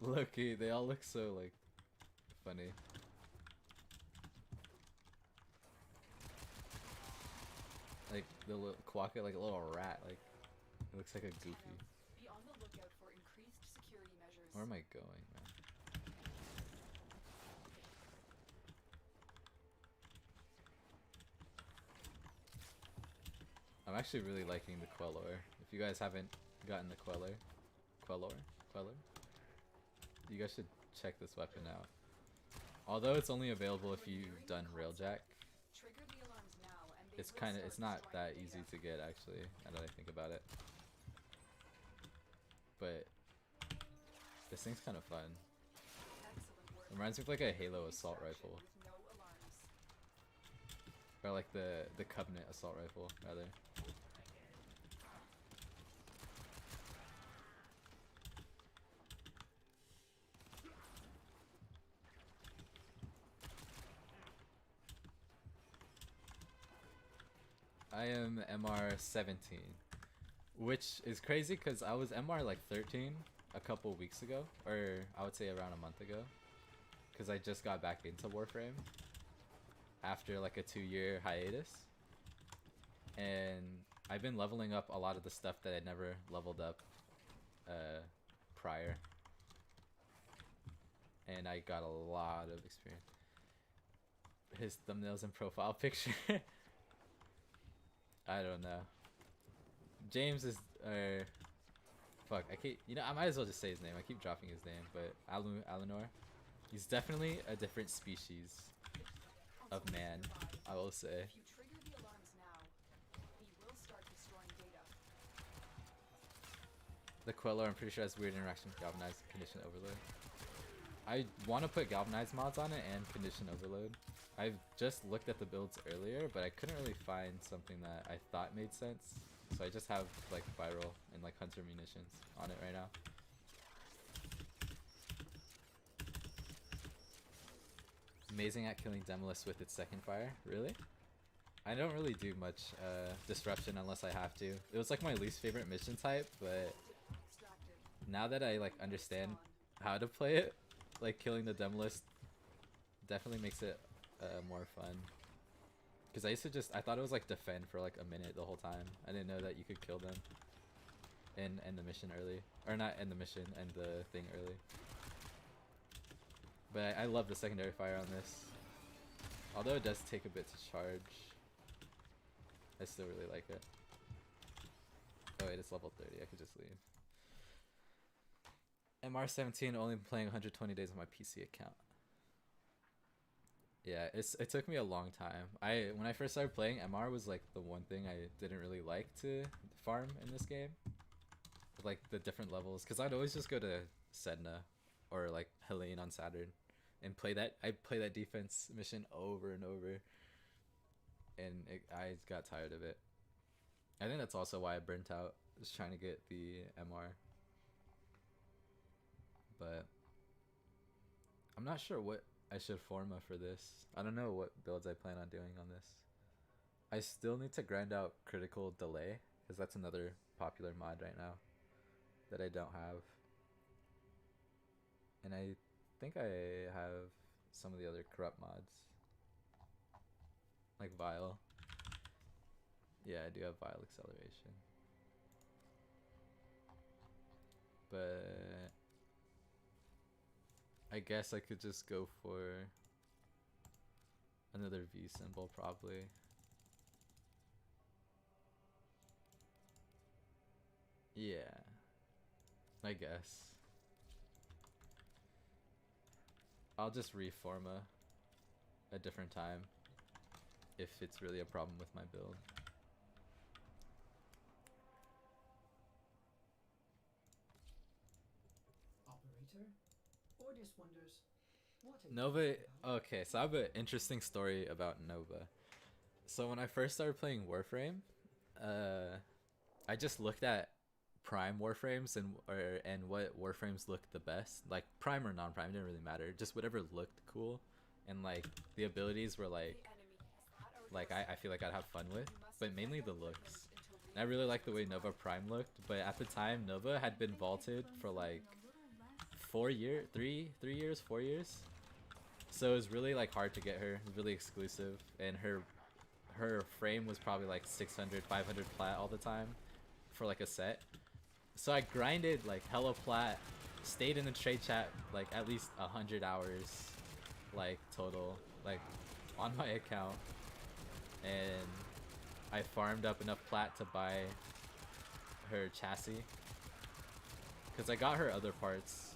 Loki, they all look so like funny. Like the little Quokka, like a little rat, like it looks like a goofy.
Be on the lookout for increased security measures.
Where am I going, man? I'm actually really liking the Queller. If you guys haven't gotten the Queller, you guys should check this weapon out. Although it's only available if you've done Railjack,
Trigger the alarms now and they
it's
will
it's
start
not that
destroying
easy
data.
to get actually, now that I think about it. But this thing's kind of fun.
Excellent work.
It reminds me of like a Halo assault
Extraction
rifle,
with no alarms.
or like the Covenant assault rifle rather. I am MR 17, which is crazy because I was MR like 13 a couple weeks ago, or I would say around a month ago, because I just got back into Warframe after like a 2-year hiatus, and I've been leveling up a lot of the stuff that I never leveled up prior, and I got a lot of experience. His thumbnails and profile picture. I don't know. James is, fuck, I might as well just say his name. I keep dropping his name, but Alunoir. He's definitely a different species of man, I will say.
If you trigger the alarms now, he will start destroying data.
The Queller, I'm pretty sure has weird interaction with Galvanized Condition Overload. I want to put Galvanized mods on it and Condition Overload. I've just looked at the builds earlier, but I couldn't really find something that I thought made sense. So I just have like Viral and like Hunter Munitions on it right now. Amazing at killing Demolist with its second fire. Really? I don't really do much disruption unless I have to. It was like my least favorite mission type, but
Extracted.
now that I like understand how to play it, like killing the Demolist definitely makes it more fun. Because I thought it was like defend for like a minute the whole time. I didn't know that you could kill them and end the mission early. Or not end the mission, end the thing early. But I love the secondary fire on this. Although it does take a bit to charge, I still really like it. Oh wait, it's level 30, I could just leave. MR17 only playing 120 days on my PC account. Yeah, it took me a long time. When I first started playing, MR was like the one thing I didn't really like to farm in this game. Like the different levels, because I'd always just go to Sedna or like Helene on Saturn and I'd play that defense mission over and over, and I got tired of it. I think that's also why I burnt out Just trying to get the MR. But I'm not sure what I should forma for this. I don't know what builds I plan on doing on this. I still need to grind out critical delay, because that's another popular mod right now that I don't have. And I think I have some of the other corrupt mods. Like Vile. Yeah, I do have Vile acceleration. But I guess I could just go for another V symbol probably. Yeah, I guess. I'll just reform a different time if it's really a problem with my build.
Operator? Ordis wonders, what are you
Nova,
thinking about?
okay, so I have an interesting story about Nova. So when I first started playing Warframe, I just looked at Prime Warframes and what Warframes looked the best. Like Prime or non-Prime, it didn't really matter. Just whatever looked cool, and like the abilities were
The
like
enemy. Is that our
I feel like I'd have fun with,
You must
but mainly
defend
the
our
looks.
weapons until we
And I really like
reach
the way
those
Nova
marks.
Prime looked, but at the time Nova had been vaulted for like 3 years, 4 years. So it was really like hard to get her. It was really exclusive, and her frame was probably like 600, 500 plat all the time for like a set. So I grinded like hella plat, stayed in the trade chat like at least 100 hours, like total, like on my account, and I farmed up enough plat to buy her chassis, because I got her other parts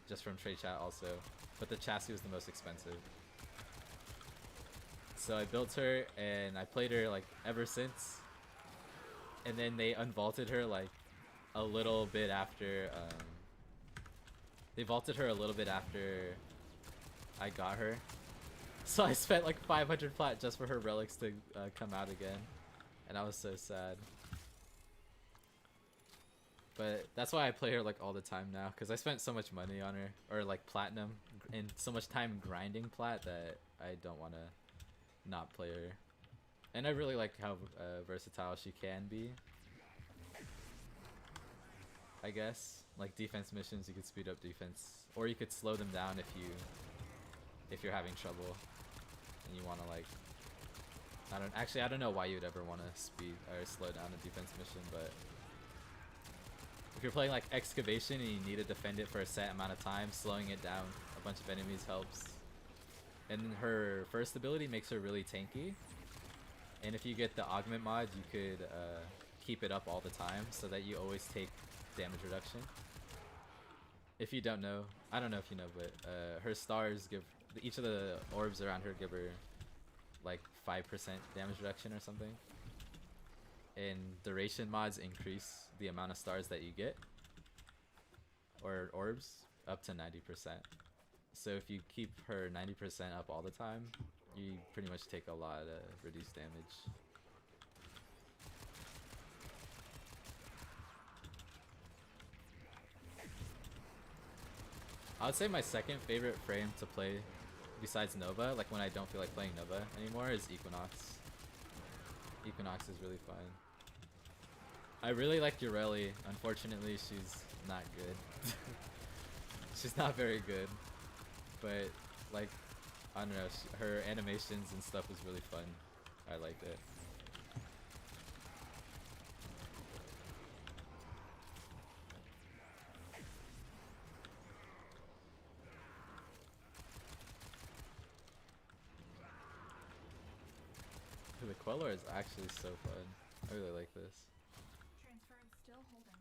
just from trade chat also, but the chassis was the most expensive. So I built her and I played her like ever since, and then they unvaulted her like a little bit after they vaulted her a little bit after I got her. So I spent like 500 plat just for her relics to come out again, and I was so sad. But that's why I play her like all the time now, because I spent so much money on her, or like platinum, and so much time grinding plat that I don't want to not play her. And I really like how versatile she can be. I guess like defense missions, you could speed up defense, or you could slow them down if you're having trouble and you want to like, I don't know why you'd ever want to speed or slow down a defense mission, but if you're playing like excavation and you need to defend it for a set amount of time, slowing it down a bunch of enemies helps. And her first ability makes her really tanky, and if you get the augment mod, you could keep it up all the time so that you always take damage reduction. If you don't know, I don't know if you know, but her stars give, each of the orbs around her give her like 5% damage reduction or something. And duration mods increase the amount of stars that you get, or orbs, up to 90%. So if you keep her 90% up all the time, you pretty much take a lot of reduced damage. I would say my second favorite frame to play besides Nova, like when I don't feel like playing Nova anymore, is Equinox. Equinox is really fun. I really like Ureli. Unfortunately, she's not good. She's not very good. But, like, I don't know, her animations and stuff was really fun. I liked it. The Queller is actually so fun. I really like this.
Transferring still holding.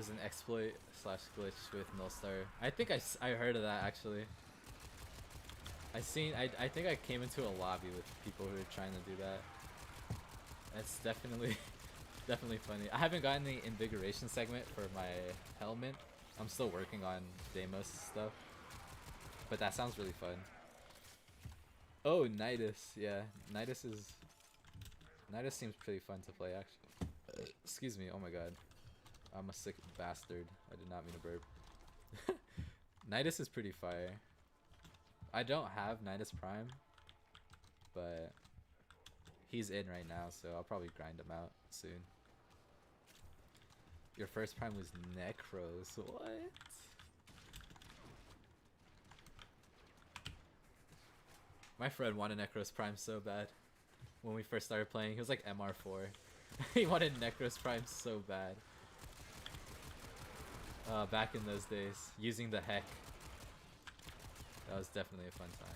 There's an exploit slash glitch with Nullstar. I think I heard of that actually. I think I came into a lobby with people who are trying to do that. That's definitely definitely funny. I haven't gotten the invigoration segment for my helmet. I'm still working on deimos stuff. But that sounds really fun. Oh, Nidus. Yeah, Nidus seems pretty fun to play actually. Excuse me. Oh my god. I'm a sick bastard. I did not mean to burp. Nidus is pretty fire. I don't have Nidus Prime, but he's in right now, so I'll probably grind him out soon. Your first Prime was Necros. What? My friend wanted Necros Prime so bad when we first started playing. He was like MR4. He wanted Necros Prime so bad. Back in those days, using the heck. That was definitely a fun time.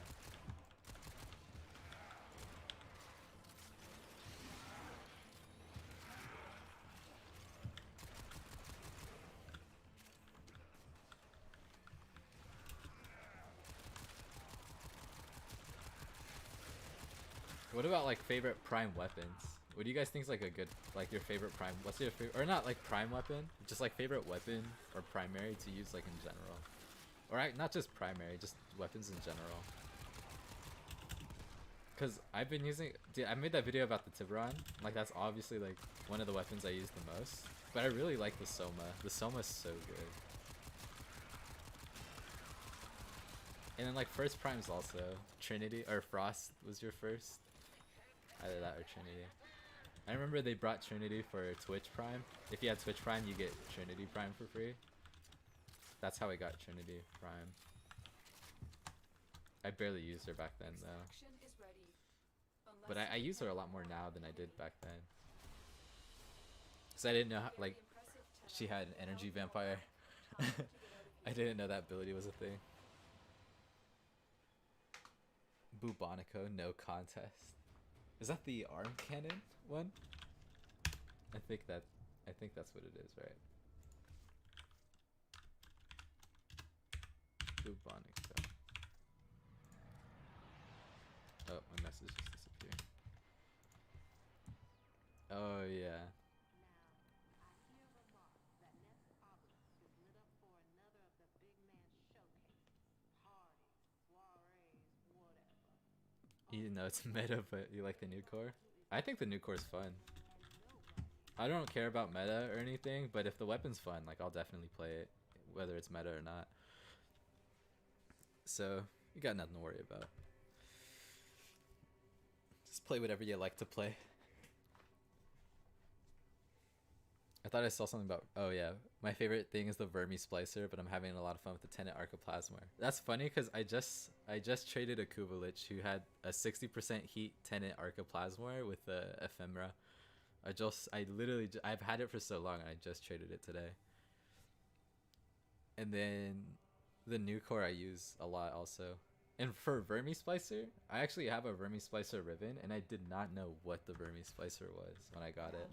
What about like favorite prime weapons? What do you guys think is like a good, like your favorite prime? What's your favorite, or not like prime weapon, just like favorite weapon or primary to use like in general, or not just primary, just weapons in general. Cause I've been using, dude, I made that video about the Tiburon. Like that's obviously like one of the weapons I use the most. But I really like the Soma. The Soma's so good. And then like first primes also. Trinity or Frost was your first. Either that or Trinity. I remember they brought Trinity for Twitch Prime. If you had Twitch Prime, you get Trinity Prime for free. That's how I got Trinity Prime. I barely used her back then though. But I use her a lot more now than I did back then. So I didn't know how, like, she had an energy vampire. I didn't know that ability was a thing. Bubonico, no contest. Is that the arm cannon one? I think that's what it is, right? Bubonico. Oh, my message just disappeared. Oh yeah. You know it's meta, but you like the new core? I think the new core is fun. I don't care about meta or anything, but if the weapon's fun, like I'll definitely play it, whether it's meta or not. So you got nothing to worry about. Just play whatever you like to play. I thought I saw something about, oh yeah, my favorite thing is the Vermi Splicer, but I'm having a lot of fun with the Tenet Archiplasmoir. That's funny because I just traded a Kuvalich who had a 60% heat Tenet Archiplasmoir with the Ephemera. I've had it for so long and I just traded it today. And then the new core I use a lot also. And for Vermi Splicer, I actually have a Vermi Splicer Riven and I did not know what the Vermi Splicer was when I got it.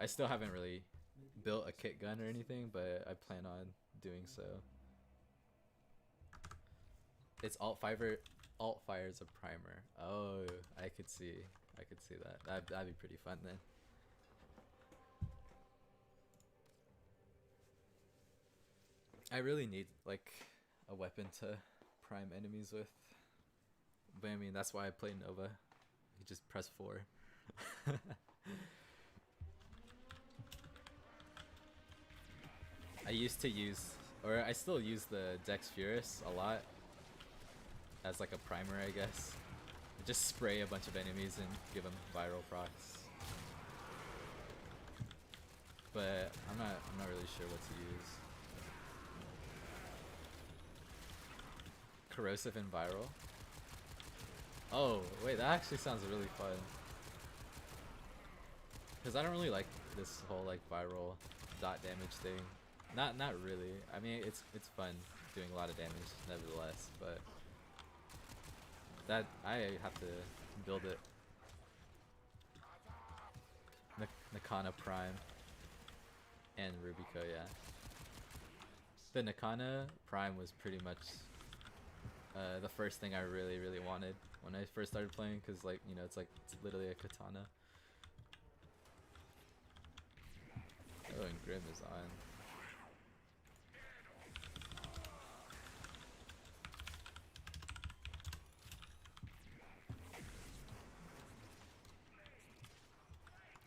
I still haven't really built a kit gun or anything, but I plan on doing so. It's alt fires a primer. Oh, I could see that. That'd be pretty fun then. I really need like a weapon to prime enemies with. But I mean, that's why I play Nova. You just press 4. I used to use, or I still use the Dex Furus a lot as like a primer, I guess. Just spray a bunch of enemies and give them viral procs. But I'm not really sure what to use. Corrosive and viral. Oh wait, that actually sounds really fun. Cause I don't really like this whole like viral dot damage thing. Not really. I mean, it's fun doing a lot of damage, nevertheless. But that I have to build it. Nakana Prime. And Rubico, yeah. The Nakana Prime was pretty much the first thing I really wanted when I first started playing, because like, you know, it's literally a katana. Oh, and Grim is on.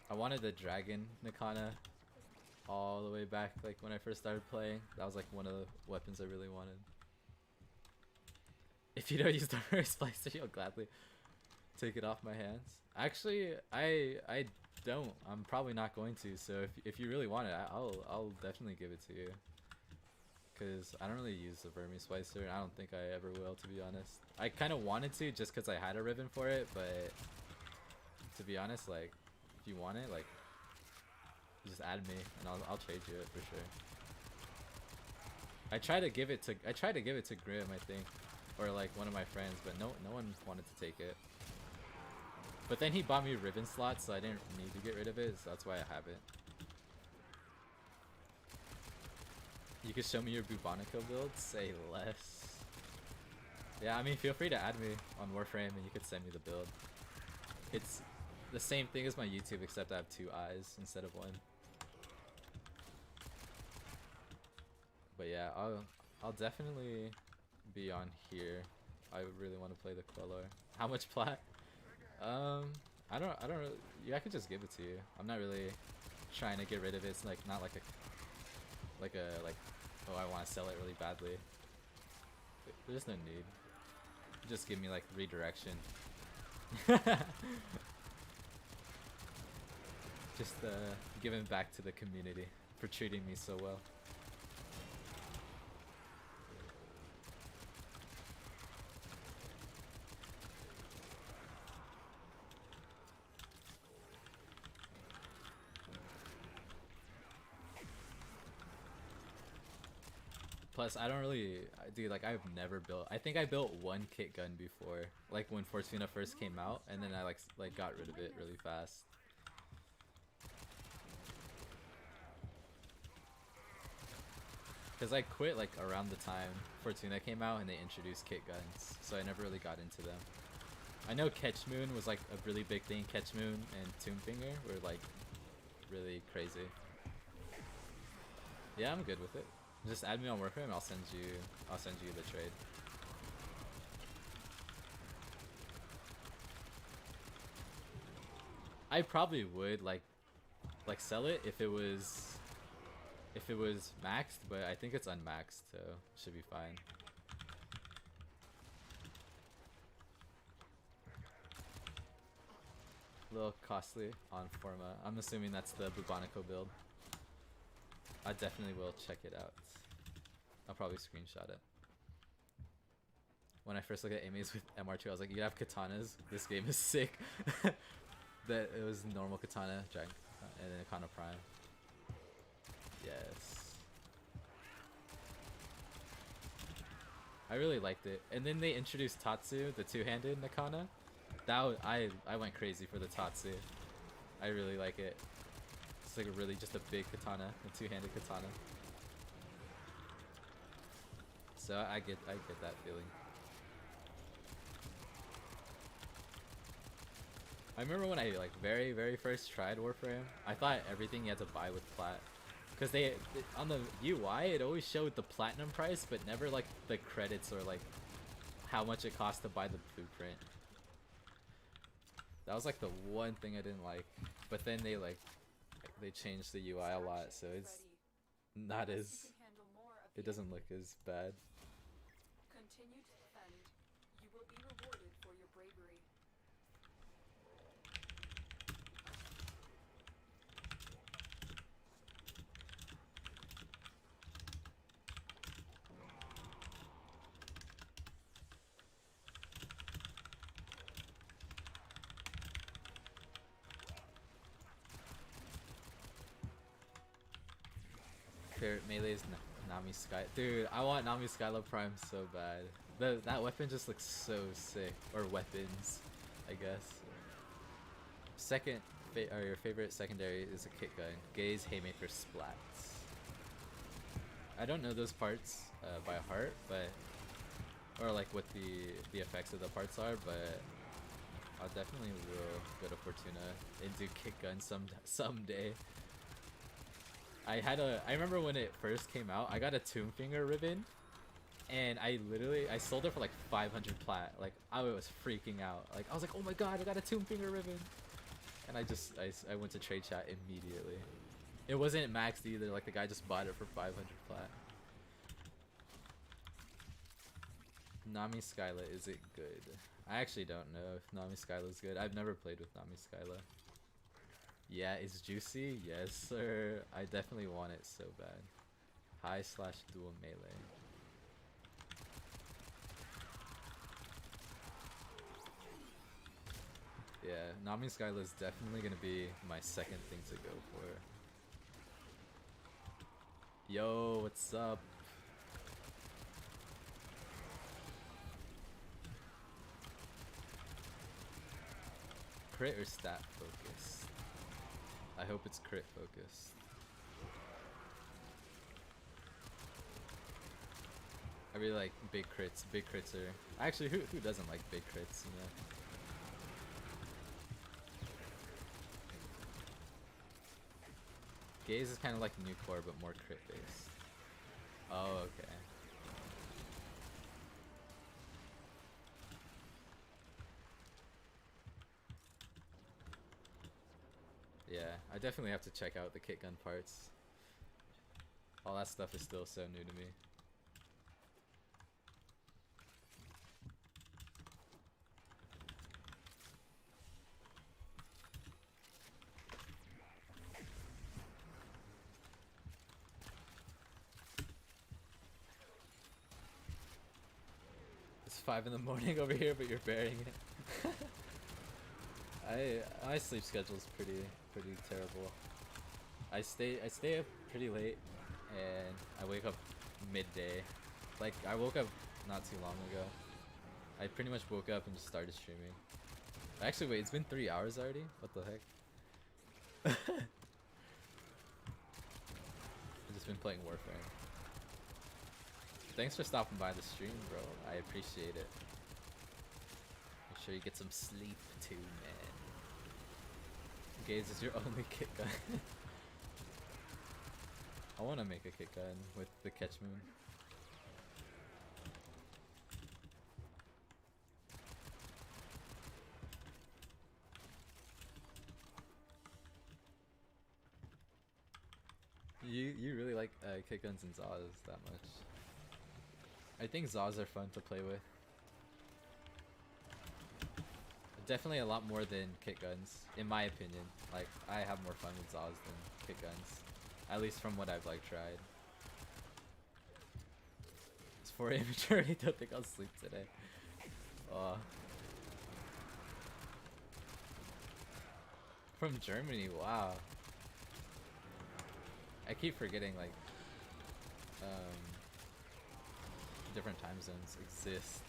I wanted the Dragon Nakana all the way back, like when I first started playing. That was like one of the weapons I really wanted. If you don't use the first splicer, you'll gladly take it off my hands. Actually, I don't. I'm probably not going to. So if you really want it, I'll definitely give it to you. Cause I don't really use the Vermi Splicer, and I don't think I ever will, to be honest. I kind of wanted to just cause I had a ribbon for it, but to be honest, like, if you want it, like, just add me, and I'll trade you it for sure. I tried to give it to Grim, I think, or like one of my friends, but no one wanted to take it. But then he bought me ribbon slots, so I didn't need to get rid of it, so that's why I have it. You could show me your Bubonico build? Say less. Yeah, I mean, feel free to add me on Warframe and you could send me the build. It's the same thing as my YouTube, except I have 2 eyes instead of 1. But yeah, I'll definitely be on here. I really want to play the Queller. How much plat? I don't really, yeah, I could just give it to you. I'm not really trying to get rid of it. It's like not like oh, I want to sell it really badly. There's no need. Just give me like redirection. Just giving back to the community for treating me so well. Plus, I don't really, dude, like, I've never built, I think I built 1 kit gun before, like, when Fortuna first came out, and then I, like got rid of it really fast. Because I quit, like, around the time Fortuna came out, and they introduced kit guns, so I never really got into them. I know Catch Moon was, like, a really big thing. Catch Moon and Tombfinger were, like, really crazy. Yeah, I'm good with it. Just add me on Warframe, I'll send you the trade. I probably would like sell it if it was maxed, but I think it's unmaxed, so should be fine. A little costly on Forma. I'm assuming that's the Bubonico build. I definitely will check it out. I'll probably screenshot it. When I first looked at Amy's with MR2, I was like, you have katanas? This game is sick. That it was normal katana, and then Akana Prime. Yes. I really liked it. And then they introduced Tatsu, the 2-handed Nakana. I went crazy for the Tatsu. I really like it. It's like really just a big katana, a 2-handed katana. So I get that feeling. I remember when I like very first tried Warframe, I thought everything you had to buy with plat. Cause they on the UI it always showed the platinum price, but never like the credits or like how much it cost to buy the blueprint. That was like the one thing I didn't like. But then they changed the UI a lot, so it's not as, it doesn't look as bad.
Continue to defend. You will be rewarded for your bravery.
Favorite melee is Nami Sky. Dude, I want Nami Skyla Prime so bad. That weapon just looks so sick. Or weapons, I guess. Second or your favorite secondary is a kit gun. Gaze, haymaker, splats. I don't know those parts by heart, but or like what the effects of the parts are, but I definitely will go to Fortuna and do kit gun someday. I remember when it first came out, I got a Tomb Finger ribbon, and I sold it for like 500 plat. Like I was freaking out. Like I was like, oh my god, I got a Tomb Finger ribbon, and I went to trade chat immediately. It wasn't maxed either. Like the guy just bought it for 500 plat. Nami Skyla, is it good? I actually don't know if Nami Skyla is good. I've never played with Nami Skyla. Yeah, it's juicy. Yes, sir. I definitely want it so bad. High/dual melee. Yeah, Nami Skyla is definitely gonna be my second thing to go for. Yo, what's up? Crit or stat focused? I hope it's crit focused. I really like big crits. Big crits are actually who doesn't like big crits, you know? Gaze is kind of like new core but more crit based. Oh, okay. Yeah, I definitely have to check out the kit gun parts. All that stuff is still so new to me. It's 5 in the morning over here, but you're bearing it. My sleep schedule's pretty terrible. I stay up pretty late, and I wake up midday. Like I woke up not too long ago. I pretty much woke up and just started streaming. Actually, wait, it's been 3 hours already? What the heck? I've just been playing Warframe. Thanks for stopping by the stream, bro. I appreciate it. Make sure you get some sleep too, man. Gaze is your only kit gun. I want to make a kit gun with the catch moon. You really like kit guns and Zaws that much. I think Zaws are fun to play with. Definitely a lot more than kit guns, in my opinion. Like, I have more fun with Zaws than kit guns. At least from what I've, like, tried. It's 4 AM I already don't think I'll sleep today. From Germany, wow. I keep forgetting, like, different time zones exist.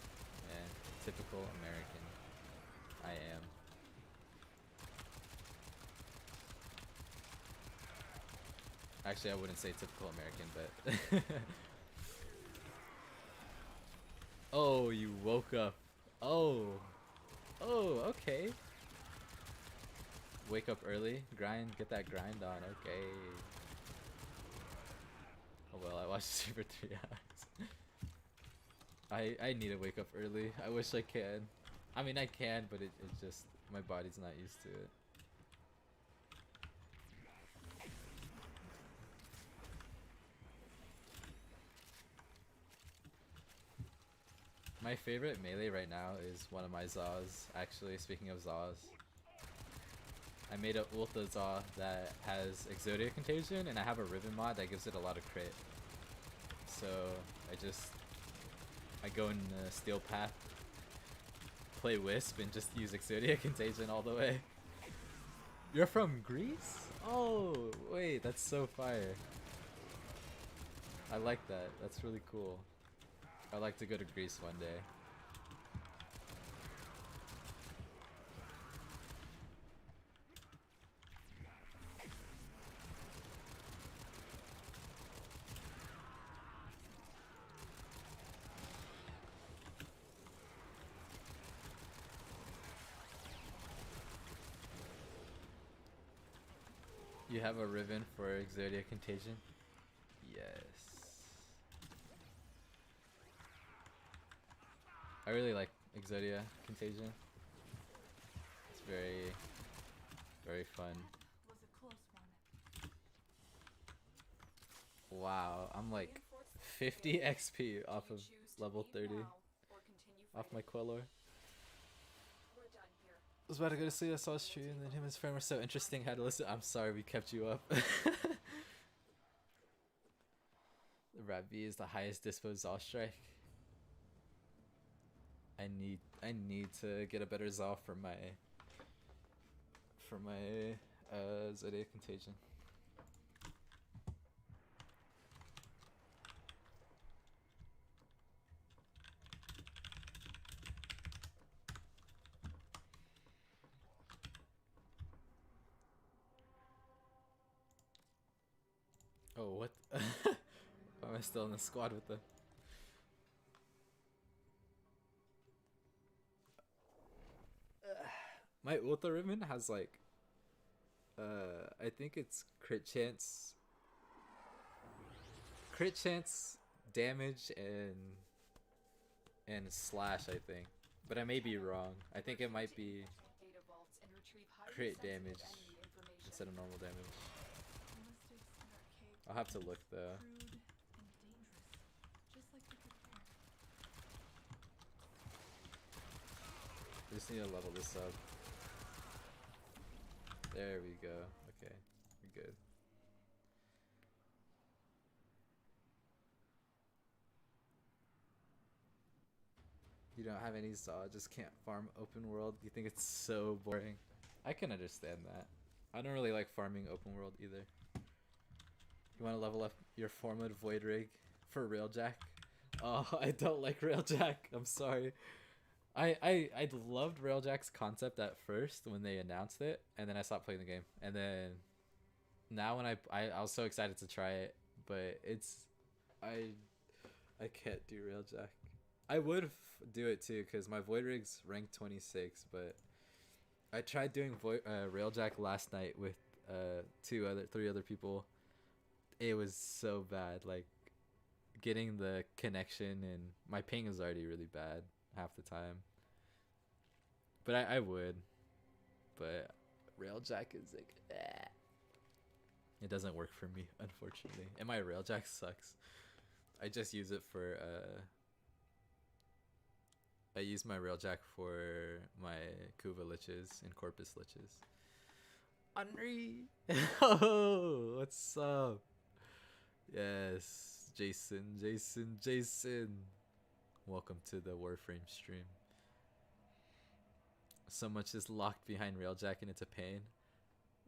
And typical American. I am. Actually, I wouldn't say typical American, but... Oh, you woke up. Oh. Oh, okay. Wake up early, grind, get that grind on, okay. Oh well, I watched it for 3 hours. I need to wake up early. I wish I can. I mean, I can, but it just, my body's not used to it. My favorite melee right now is one of my Zaws. Actually, speaking of Zaws, I made a Ulta Zaw that has Exodia Contagion, and I have a Riven mod that gives it a lot of crit. So I go in the Steel Path, play Wisp, and just use Exodia Contagion all the way. You're from Greece? Oh, wait, that's so fire. I like that. That's really cool. I'd like to go to Greece one day. You have a riven for Exodia Contagion? Yes. I really like Exodia Contagion. It's very, very fun.
Was a close one.
Wow, I'm like
Reinforcements
50
available.
XP
Do
off
you
of
choose to
level
leave
30
now or continue
off my
fighting?
Quelor.
We're done here.
I was about to go to sleep, I saw his stream, and then him and his friend were so interesting, had to listen. I'm sorry we kept you up. Rat V is the highest dispo Zal strike. I need to get a better Zal for my Zodiac Contagion. Oh, what? Why am I still in the squad with them? My Ultra Ribbon has like, I think it's crit chance, damage, and slash. I think, but I may be wrong. I think it might be
Data vaults and retrieve highly
crit
sensitive
damage
enemy information.
instead of normal damage.
Ballistics and archaic
I'll have to look
weapons,
though.
crude and dangerous, just like the good parent.
We just need to level this up. There we go. Okay, we're good. You don't have any Zaw, just can't farm open world. You think it's so boring? I can understand that. I don't really like farming open world either. You want to level up your Formwood Void Rig for Railjack? Oh, I don't like Railjack. I'm sorry. I loved Railjack's concept at first when they announced it, and then I stopped playing the game. And then now when I was so excited to try it, but I can't do Railjack. I would do it too because my Void Rig's ranked 26, but I tried doing Railjack last night with 3 other people. It was so bad, like getting the connection, and my ping is already really bad half the time. But I would, but Railjack is like, it doesn't work for me, unfortunately. And my Railjack sucks. I just use it for I use my Railjack for my Kuva Liches and Corpus Liches. Henri! Oh, what's up? Yes, Jason. Welcome to the Warframe stream. So much is locked behind Railjack and it's a pain.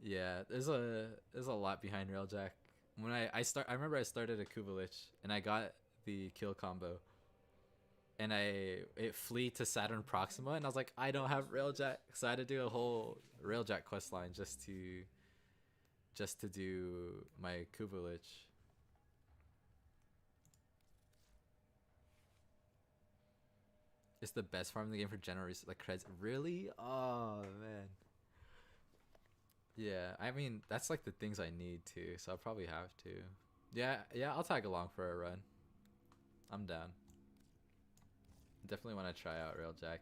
Yeah, there's a lot behind Railjack. When I remember I started a Kuva Lich and I got the kill combo. And it flee to Saturn Proxima, and I was like, I don't have Railjack, so I had to do a whole Railjack questline just to do my Kuva Lich. It's the best farm in the game for general like creds. Really? Oh man. Yeah, I mean that's like the things I need to, so I'll probably have to. Yeah, I'll tag along for a run. I'm down. Definitely want to try out Railjack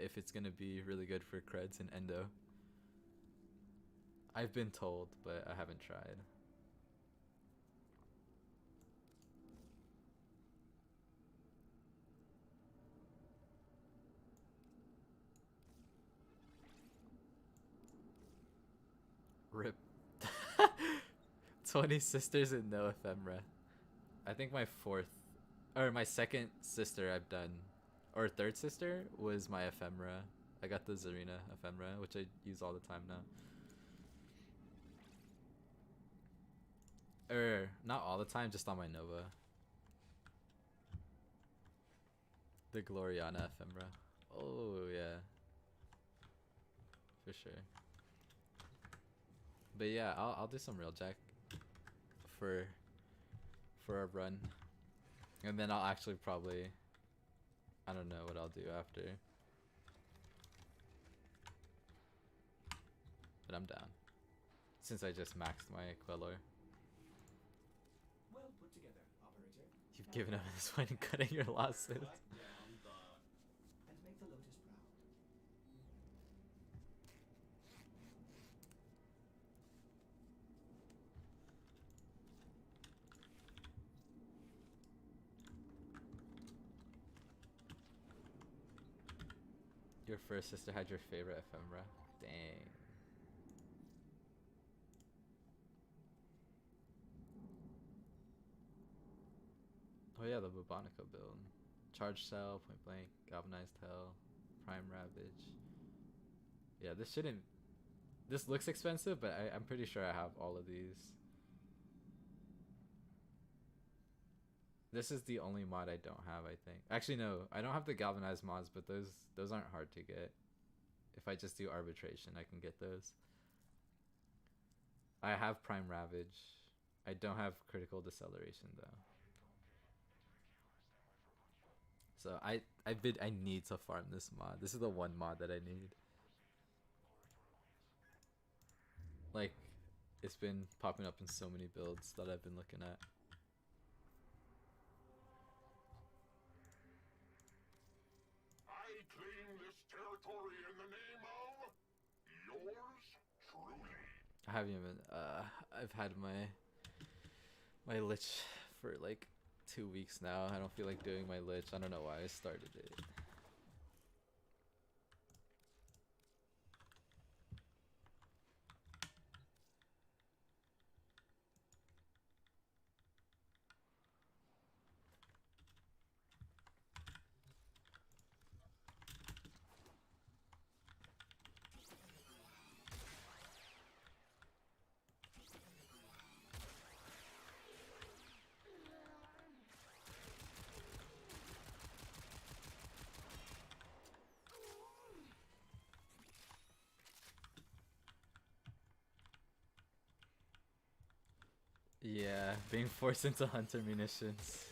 if it's gonna be really good for creds and endo. I've been told, but I haven't tried. Rip. 20 sisters and no ephemera. I think my second sister I've done, or third sister was my ephemera. I got the Zarina ephemera, which I use all the time now. Not all the time, just on my Nova. The Gloriana ephemera. Oh yeah, for sure. But yeah, I'll do some Railjack for a run. And then I'll actually probably, I don't know what I'll do after. But I'm down. since I just maxed my Queller.
Well put together, operator.
You've
Now
given up at this point and cutting your losses.
cut down the and make the Lotus proud.
Your first sister had your favorite ephemera. Dang. Oh yeah, the Bubonico build. Charge cell, point blank, galvanized hell, prime ravage. Yeah, this shouldn't. This looks expensive, but I'm pretty sure I have all of these. This is the only mod I don't have, I think. Actually, no, I don't have the galvanized mods, but those aren't hard to get. If I just do arbitration, I can get those. I have prime ravage. I don't have critical deceleration though. So I need to farm this mod. This is the one mod that I need. Like, it's been popping up in so many builds that I've been looking at.
I claim this territory in the name of yours truly.
I haven't even I've had my lich for like 2 weeks now. I don't feel like doing my lich. I don't know why I started it. Yeah, being forced into hunter munitions.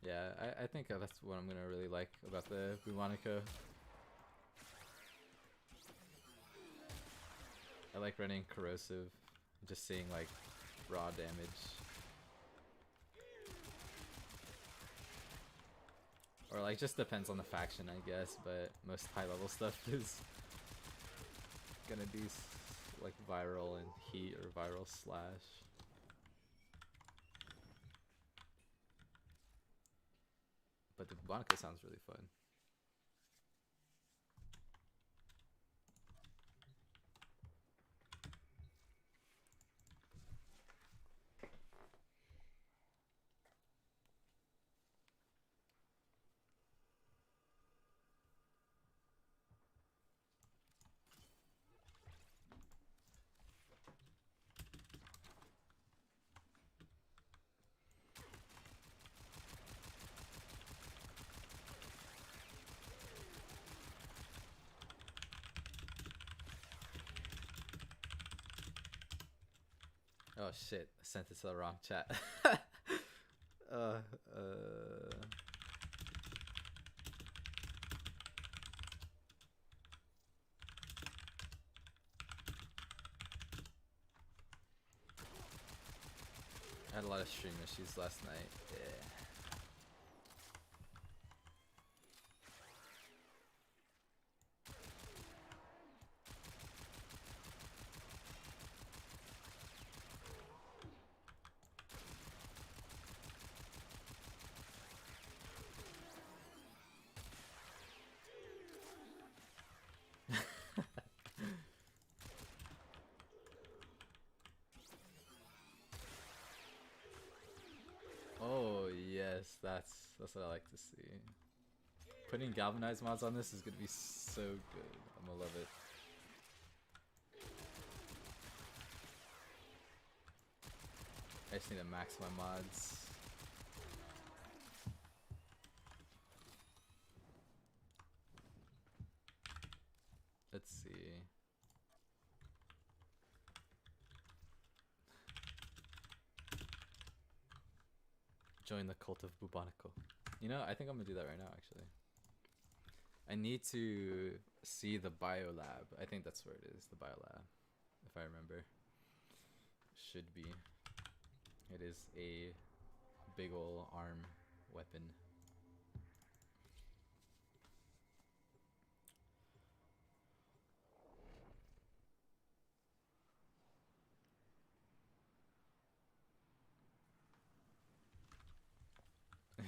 Yeah, I think that's what I'm gonna really like about the Bubonico. I like running corrosive, just seeing like raw damage. Or like just depends on the faction, I guess, but most high level stuff is gonna be like viral and heat or viral slash. But the Bubonico sounds really fun. Oh shit, I sent it to the wrong chat. uh. I had a lot of stream issues last night. Yeah. Oh yes, that's what I like to see. Putting galvanized mods on this is gonna be so good. I'm gonna love it. I just need to max my mods. Let's see. Join the cult of Bubonico. You know, I think I'm gonna do that right now, actually. I need to see the biolab. I think that's where it is, the biolab. If I remember. Should be. It is a big ol' arm weapon.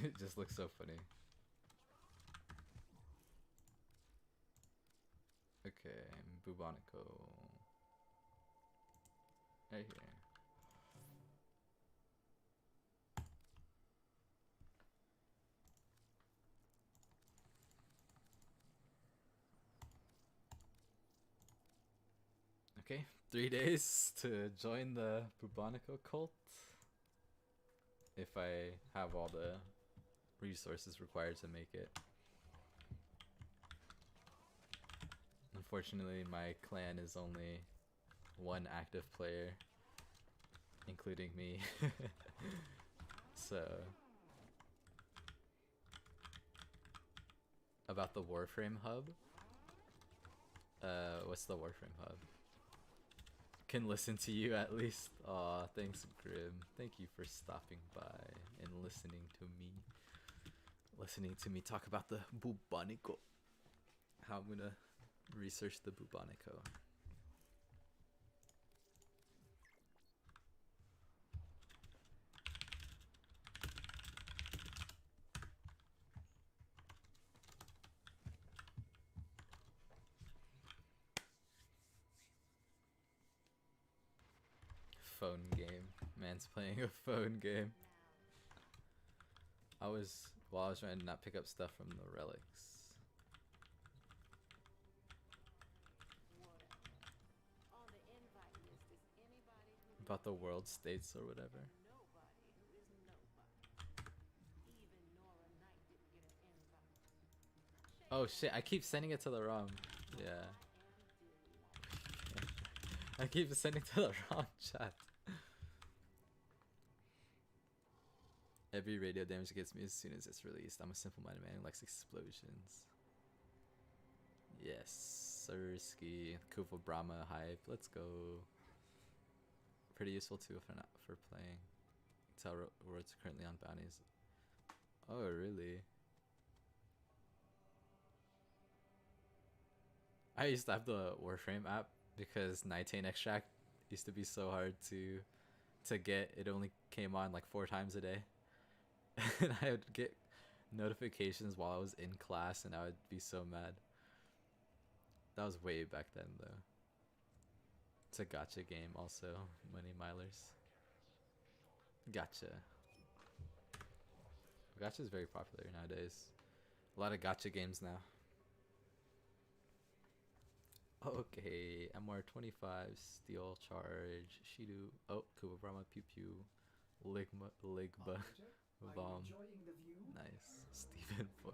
It just looks so funny. Okay, Bubonico. Right here. Okay, 3 days to join the Bubonico cult. If I have all the resources required to make it. Unfortunately, my clan is only one active player, including me. So, about the Warframe hub. What's the Warframe hub? Can listen to you at least. Aw, thanks, Grim. Thank you for stopping by and listening to me. Listening to me talk about the Bubonico. How I'm gonna research the Bubonico. Phone game. Man's playing a phone game. While I was trying to not pick up stuff from the relics. About the world states or whatever. Oh shit, I keep sending it to the wrong. Yeah. I keep sending to the wrong chat. Every radio damage gets me as soon as it's released. I'm a simple-minded man who likes explosions. Yes, Sirski, Kuva Brahma hype. Let's go. Pretty useful too if not for playing. Tell words currently on bounties. Oh really? I used to have the Warframe app because Nitane extract used to be so hard to get. It only came on like 4 times a day. And I would get notifications while I was in class and I would be so mad. That was way back then though. It's a gacha game also, Money Milers. Gacha. Gacha is very popular nowadays. A lot of gacha games now. Okay, MR25, Steel Charge, Shidu, oh, Kuba Brahma, Pew Pew, Ligba,
Operator, are
Bomb.
you enjoying the view?
Nice. Steven 4.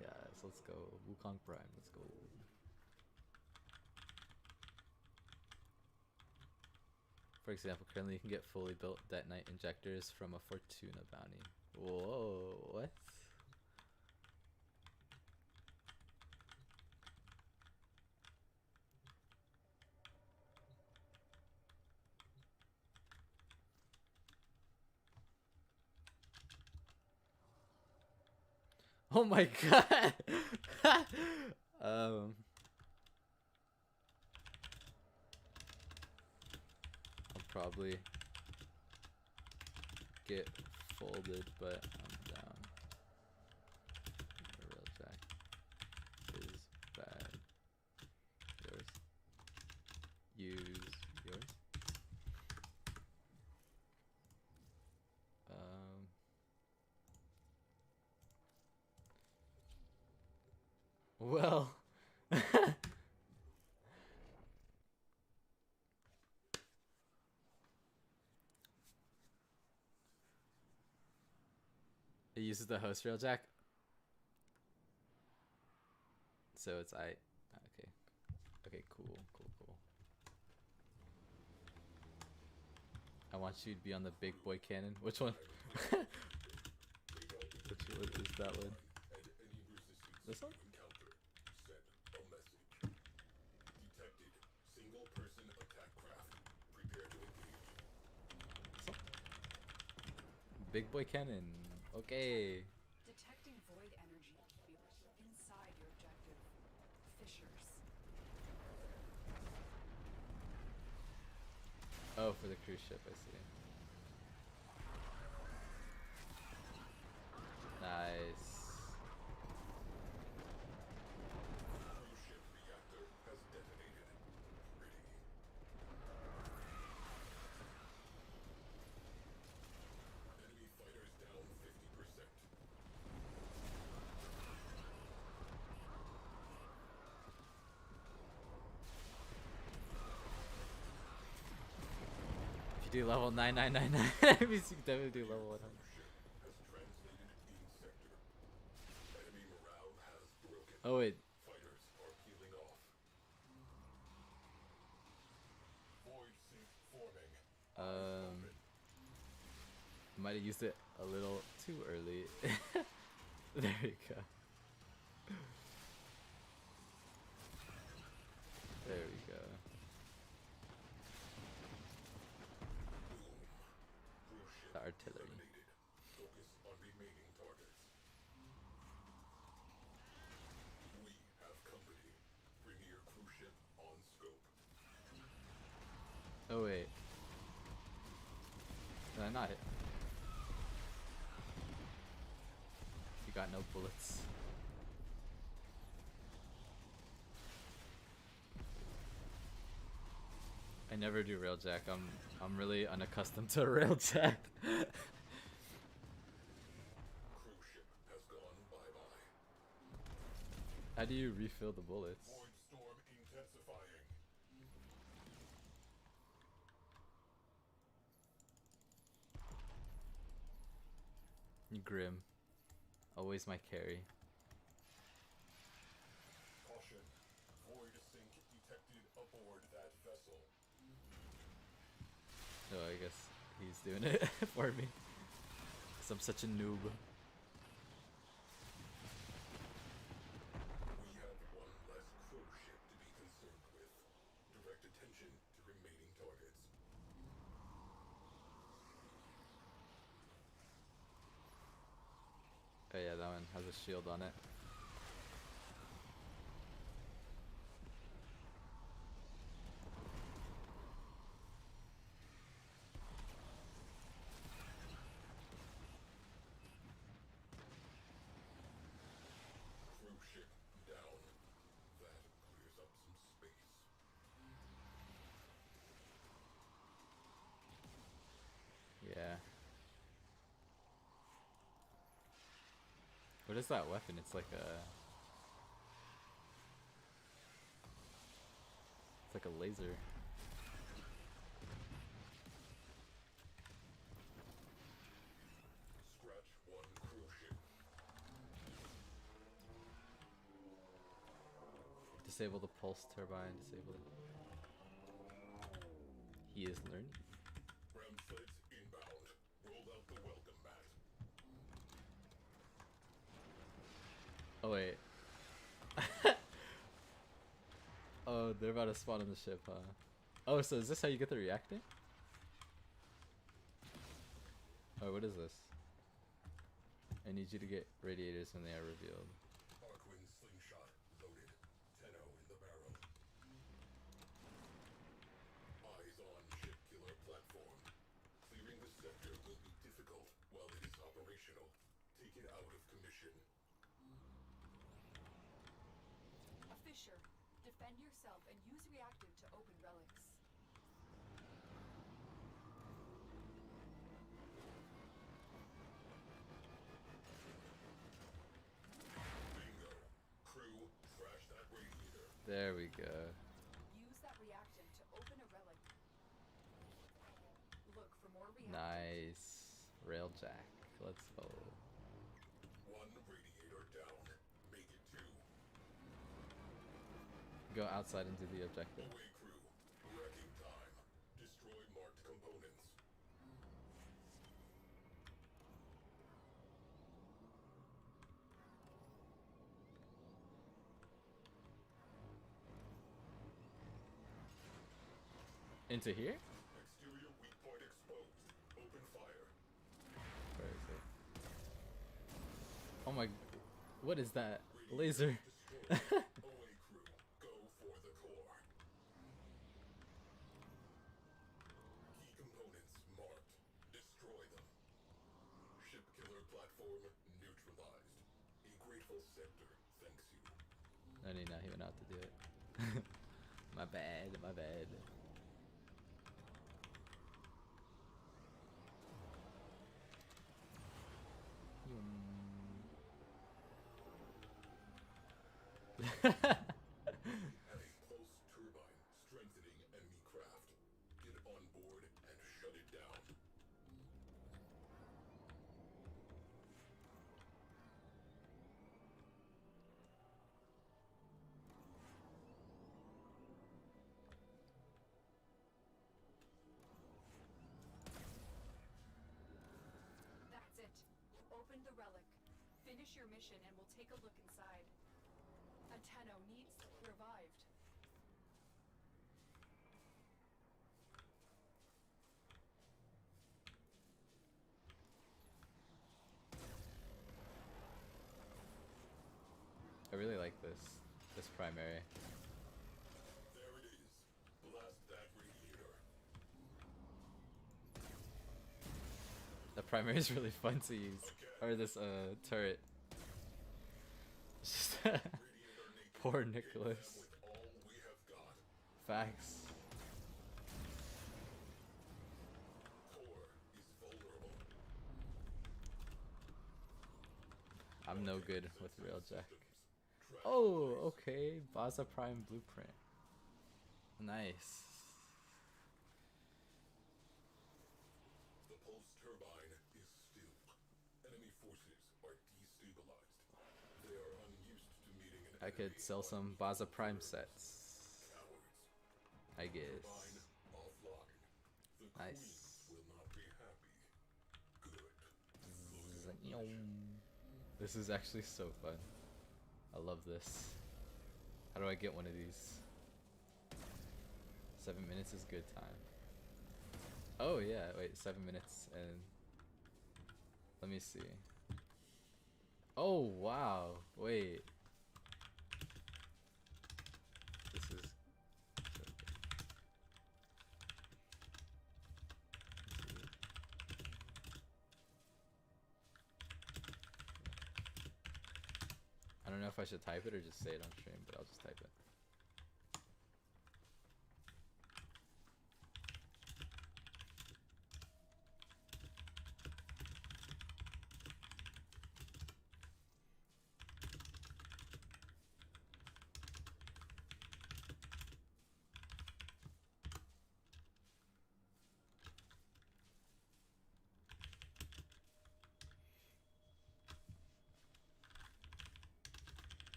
Yes, let's go. Wukong Prime, let's go. For example, currently you can get fully built detonite injectors from a Fortuna bounty. Whoa, what? Oh my god! I'll probably get folded, but I'm down. The real jack is bad. Yours. Use yours. Well. It uses the host rail jack. So it's okay. Okay, cool. I want you to be on the big boy cannon. Which one? What is that one?
And any resistance
This one?
you encounter, send a message. Detected. Single person attack craft. Prepare to engage.
Big boy cannon. Okay.
Detecting void energy inside your objective. Fissures.
Oh, for the cruise ship, I see. Nice.
Cruise ship reactor has detonated. Pretty. Enemy fighters down 50%.
If you do level 9999, that means you can definitely do level 100.
Ship has translated in sector. Enemy morale has broken.
Oh wait,
Fighters are peeling off. Void sink forming.
might have used it a little too early. There you go. There we go.
Cruise ship
The artillery.
eliminated. Focus on remaining targets. We have company. Premier cruise ship on scope.
Oh wait. Did I not hit? You got no bullets. I never do railjack. I'm really unaccustomed to railjack.
Cruise ship has gone bye-bye.
How do you refill the bullets?
Void storm intensifying.
Grim. Always my carry.
Caution. Void sink detected aboard that vessel.
So I guess he's doing it for me. Cause I'm such a noob.
We have one less cruise ship to be concerned with. Direct attention to remaining targets.
Oh yeah, that one has a shield on it.
Cruise ship down. That clears up some space.
Yeah. What is that weapon? It's like a... It's like a laser.
Scratch one cruise ship.
Disable the pulse turbine. Disable it. He is learning.
Ram sleds inbound. Roll out the welcome mat.
Oh wait. Oh, they're about to spawn in the ship, huh? Oh, so is this how you get the reactor? Oh, what is this? I need you to get radiators when they are revealed.
Arquin slingshot loaded. Tenno in the barrel. Eyes on ship killer platform. Clearing the sector will be difficult while it is operational. Take it out of commission.
A fissure. Defend yourself and use reactive to open relics.
Bingo. Crew, trash that radiator.
There we go.
Use that reactive to open a relic. Look for more reactive.
Nice. Railjack. Let's go.
One radiator down. Make it two.
Go outside into the objective.
Away crew. Wrecking time. Destroy marked components.
Into here?
Exterior weak point exposed. Open fire.
Where is it? Oh my... What is that? Laser.
Destroyed. OA crew, go for the core. Key components marked. Destroy them. Ship killer platform neutralized. A grateful sector thanks you.
I did not even know how to do it. My bad, my bad.
Have a pulse turbine strengthening enemy craft. Get on board and shut it down.
That's it. Open the relic. Finish your mission and we'll take a look inside. Ateno needs revived.
I really like this primary.
There it is. Blast that radiator.
The primary is really fun to use. Or this turret. It's just
Radiator naked.
poor
Hit them
Nicholas.
with all we have got.
Facts.
Core is vulnerable.
I'm no good with Railjack.
Systems. Track
Oh,
place.
okay. Baza Prime Blueprint. Nice.
The pulse turbine is still. Enemy forces are destabilized. They are unused to meeting an
I could
enemy
sell
on
some Baza Prime sets.
cowards.
I guess.
Turbine offline. The
Nice.
queens will not be happy. Good.
This is actually so fun. I love this. How do I get one of these? 7 minutes is good time. Oh yeah, wait, 7 minutes and let me see. Oh wow, wait. This is so good. I don't know if I should type it or just say it on stream, but I'll just type it.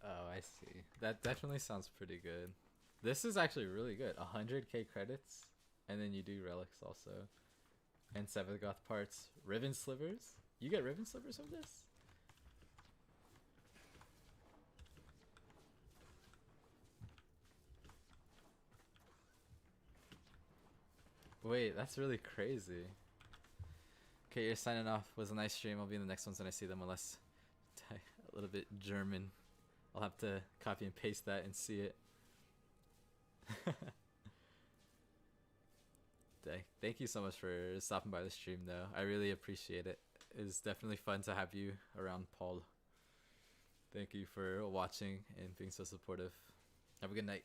Oh, I see. That definitely sounds pretty good. This is actually really good. 100k credits, and then you do relics also, and 7th Goth parts. Riven slivers. You get riven slivers from this? Wait, that's really crazy. Okay, you're signing off. Was a nice stream. I'll be in the next ones when I see them, unless a little bit German. I'll have to copy and paste that and see it. Thank you so much for stopping by the stream, though. I really appreciate it. It's definitely fun to have you around, Paul. Thank you for watching and being so supportive. Have a good night.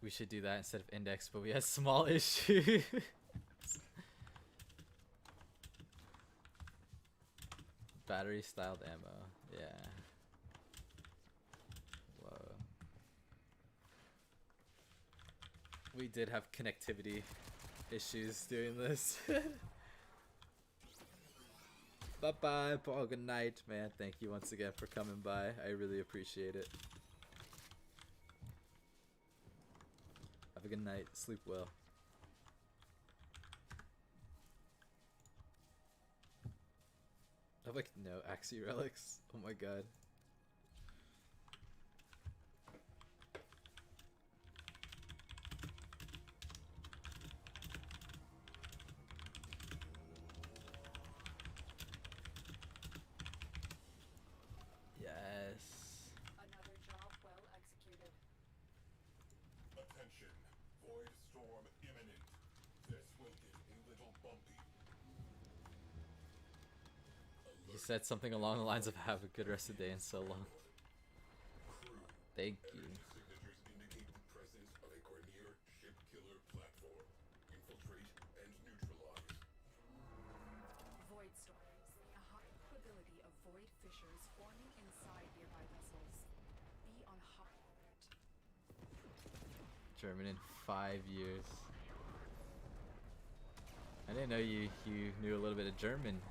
We should do that instead of index, but we had small issues. Battery styled ammo. Yeah. Whoa. We did have connectivity issues doing this. Bye bye, Paul. Good night, man. Thank you once again for coming by. I really appreciate it. Have a good night. Sleep well. I have like no Axie relics. Oh my god. Yes.
Another job well executed.
Attention. Void storm imminent. This will get a little bumpy.
You said something along the lines of have a good rest of the day and so long.
Crew.
Thank you.
Signatures indicate the presence of a Cornier ship killer platform. Infiltrate and neutralize.
Void storms. A high probability of void fissures forming inside nearby vessels. Be on high alert.
German in 5 years. I didn't know you knew a little bit of German.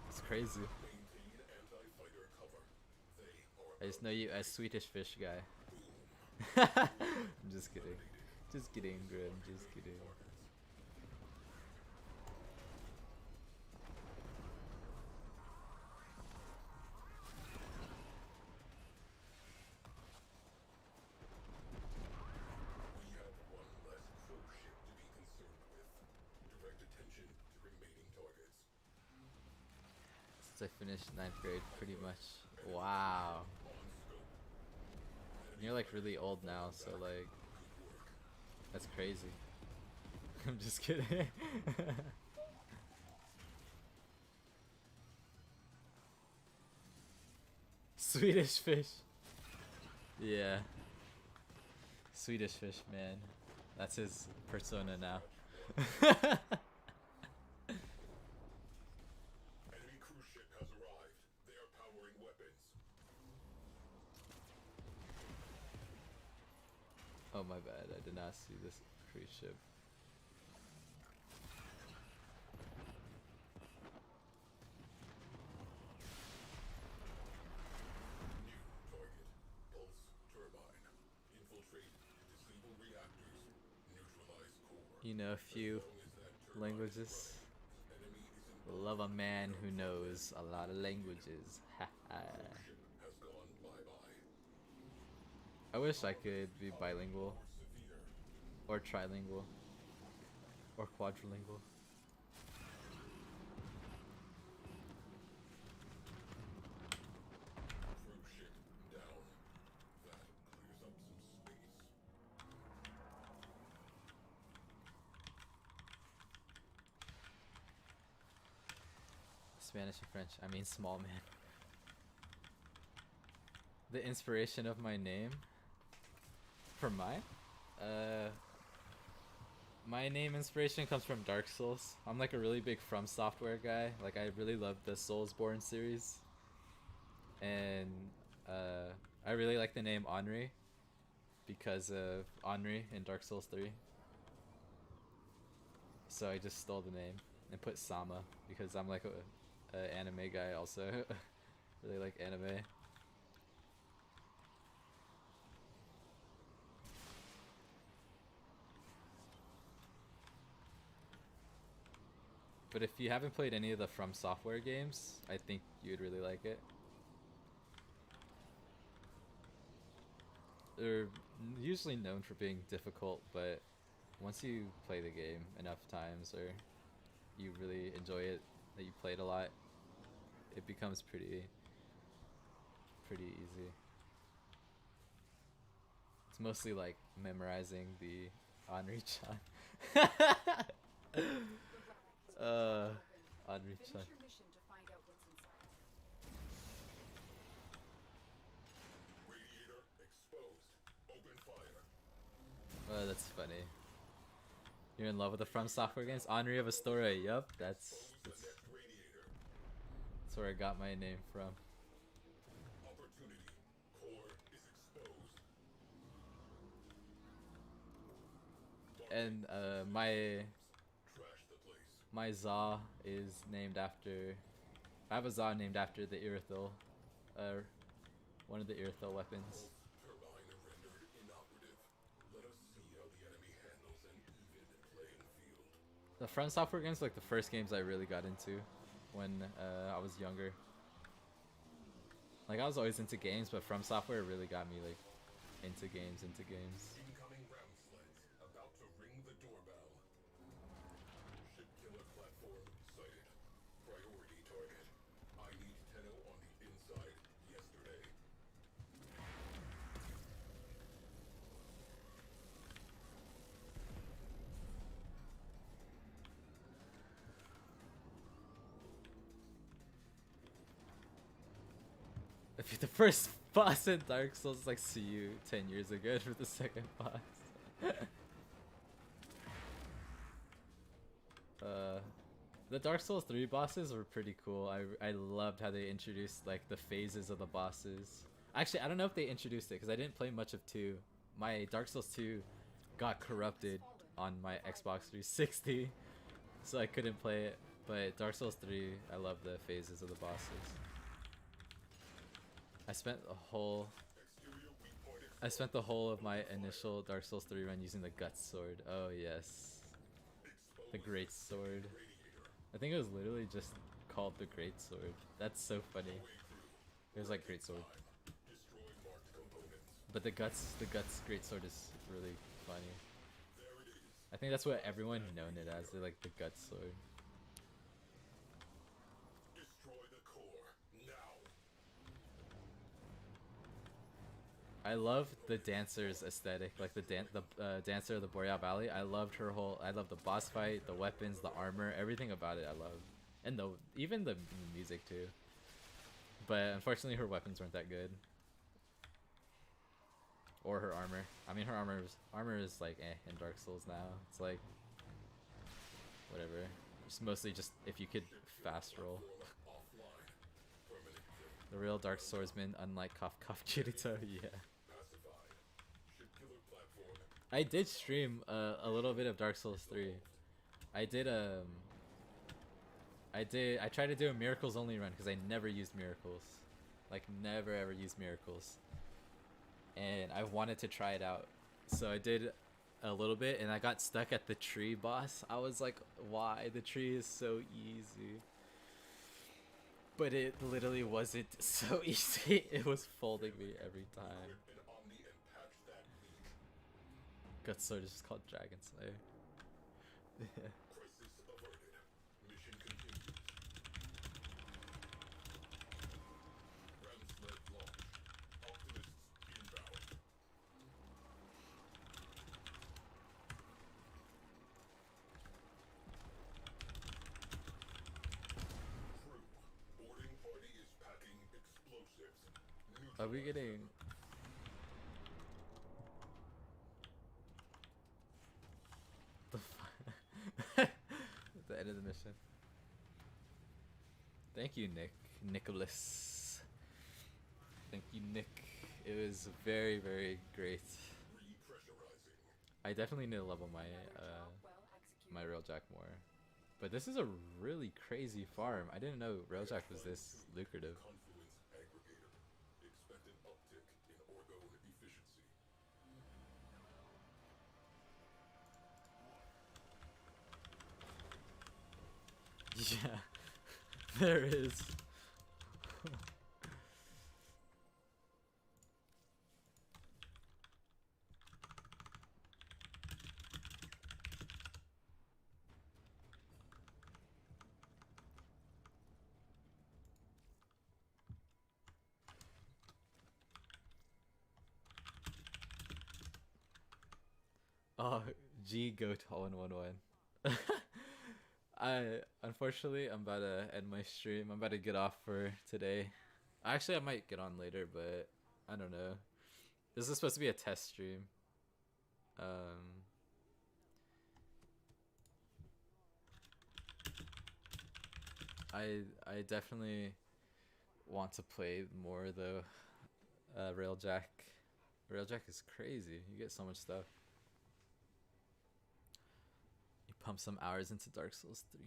It's crazy.
Maintain anti-fighter cover. They are
I just know you as Swedish fish guy. I'm just kidding. Just kidding, Grim. Just kidding.
We have one less crew ship to be concerned with. Direct attention to remaining targets.
Since I finished 9th grade, pretty much. Wow.
On scope.
You're like really old now, so like, that's crazy. I'm just kidding. Swedish fish. Yeah. Swedish fish, man. That's his persona now.
Enemy cruise ship has arrived. They are powering weapons.
Oh my bad, I did not see this cruise ship.
New target. Pulse turbine. Infiltrate. Disable reactors. Neutralize core.
You know a few
As long as that turbine
languages.
enemy is in
Love a man who knows a lot of languages.
ship has gone bye-bye.
I wish I could be bilingual,
Severe.
or trilingual, or quadrilingual.
Cruise ship down. That clears up some space.
Spanish and French, I mean small man. The inspiration of my name? For mine? My name inspiration comes from Dark Souls. I'm like a really big From Software guy. Like I really love the Soulsborne series. And I really like the name Henri because of Henri in Dark Souls 3. So I just stole the name and put Sama because I'm like a anime guy also. Really like anime. But if you haven't played any of the From Software games, I think you'd really like it. They're usually known for being difficult, but once you play the game enough times or you really enjoy it, that you play it a lot, it becomes pretty easy. It's mostly like memorizing the Henri-chan. Henri-chan.
Finish your mission to find out what's inside.
Radiator exposed. Open fire.
Oh, that's funny. You're in love with the From Software games? Henri of Astoria. Yup, that's where I got my name from.
Opportunity. Core is exposed.
And
Trash the place.
my Za is named after. I have a Za named after the Irithil, one of the Irithil weapons.
Turbine rendered inoperative. Let us see how the enemy handles an even playing field.
The From Software games like the first games I really got into when I was younger. Like I was always into games, but From Software really got me like into games.
Incoming round sleds. About to ring the doorbell. Ship killer platform sighted. Priority target. I need Tenno on the inside yesterday.
If the first boss in Dark Souls, like see you 10 years ago for the second boss. The Dark Souls 3 bosses were pretty cool. I loved how they introduced like the phases of the bosses. Actually, I don't know if they introduced it because I didn't play much of 2. My Dark Souls 2 got corrupted on my Xbox 360, so I couldn't play it. But Dark Souls 3, I love the phases of the bosses. I spent the whole of my initial Dark Souls 3 run using the Guts Sword. Oh yes. The Great Sword. I think it was literally just called the Great Sword. That's so funny. It was like Great Sword.
Destroy marked components.
But the Guts Great Sword is really funny.
There it is.
I think that's what everyone known it as. They like the Guts Sword.
Destroy the core. Now.
I love the dancer's aesthetic, like the dancer of the Boreal Valley. I loved the boss fight, the weapons, the armor, everything about it. I love, and even the music too. But unfortunately, her weapons weren't that good, or her armor. I mean, her armor is like in Dark Souls now. It's like whatever. It's mostly just if you could fast roll.
Offline. Permanent kill.
The real Dark Swordsman, unlike Kaf Kirito, yeah.
Pacified. Ship killer platform.
I did stream a little bit of Dark Souls 3. I tried to do a miracles only run because I never used miracles. Like never ever used miracles. And I wanted to try it out. So I did a little bit and I got stuck at the tree boss. I was like, why? The tree is so easy. But it literally wasn't so easy. It was folding me every time.
An Omni and patch that leak.
Gut Sword is just called Dragon Slayer.
Crisis averted. Mission continues. Ram sled launch. Optimists inbound. Crew. Boarding party is packing explosives.
Are we
Neutralize
getting...
them.
the end of the mission. Thank you, Nicholas. Thank you, Nick. It was very, very great.
Repressurizing.
I definitely need to level my
Well executed.
my Railjack more. But this is a really crazy farm. I didn't know Railjack was this lucrative.
Confluence aggregator. Expect an uptick in orgone efficiency.
Yeah, there is. Oh, G goat all in 1-1. Unfortunately I'm about to end my stream. I'm about to get off for today. Actually, I might get on later, but I don't know. This is supposed to be a test stream. I definitely want to play more though. Railjack. Railjack is crazy. You get so much stuff. You pump some hours into Dark Souls 3.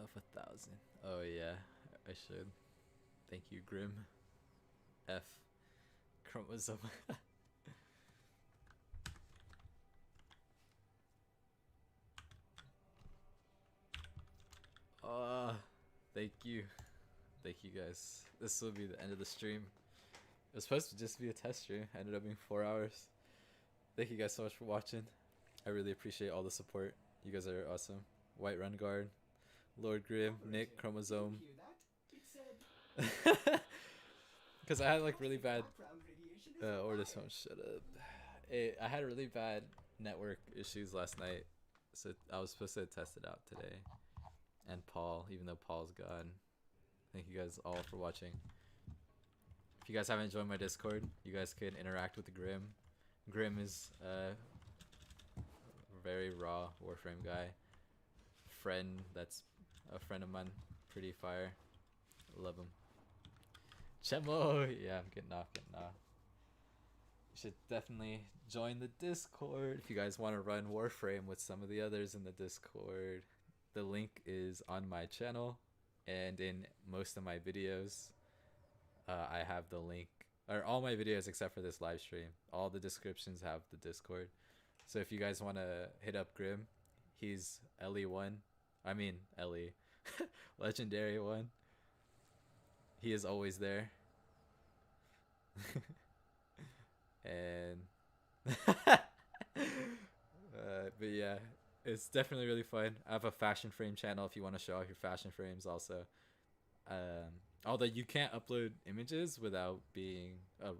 Of 1,000. Oh yeah, I should. Thank you, Grim. F. Chromosome. Thank you. Thank you guys. This will be the end of the stream. It was supposed to just be a test stream. Ended up being 4 hours. Thank you guys so much for watching. I really appreciate all the support. You guys are awesome. White Run Guard, Lord Grim, Nick, Chromosome.
Hear that? It said
Because I had like really bad.
background radiation is
Or this
fire.
one, shut up. I had really bad network issues last night, so I was supposed to test it out today. And Paul, even though Paul's gone. Thank you guys all for watching. If you guys haven't joined my Discord, you guys can interact with the Grim. Grim is a very raw warframe guy. Friend that's a friend of mine. Pretty fire. Love him. Chemo! Yeah, I'm getting off. You should definitely join the Discord if you guys want to run Warframe with some of the others in the Discord. The link is on my channel and in most of my videos. I have the link, or all my videos except for this live stream. All the descriptions have the Discord. So if you guys want to hit up Grim, he's LE1. I mean, LE. Legendary 1. He is always there. And but yeah, it's definitely really fun. I have a fashion frame channel if you want to show off your fashion frames also. Although you can't upload images without being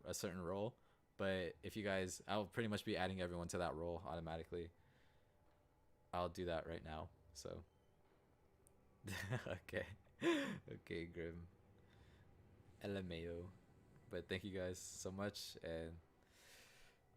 a certain role, but if you guys, I'll pretty much be adding everyone to that role automatically. I'll do that right now. So okay. Okay, Grim. LMAO. But thank you guys so much, and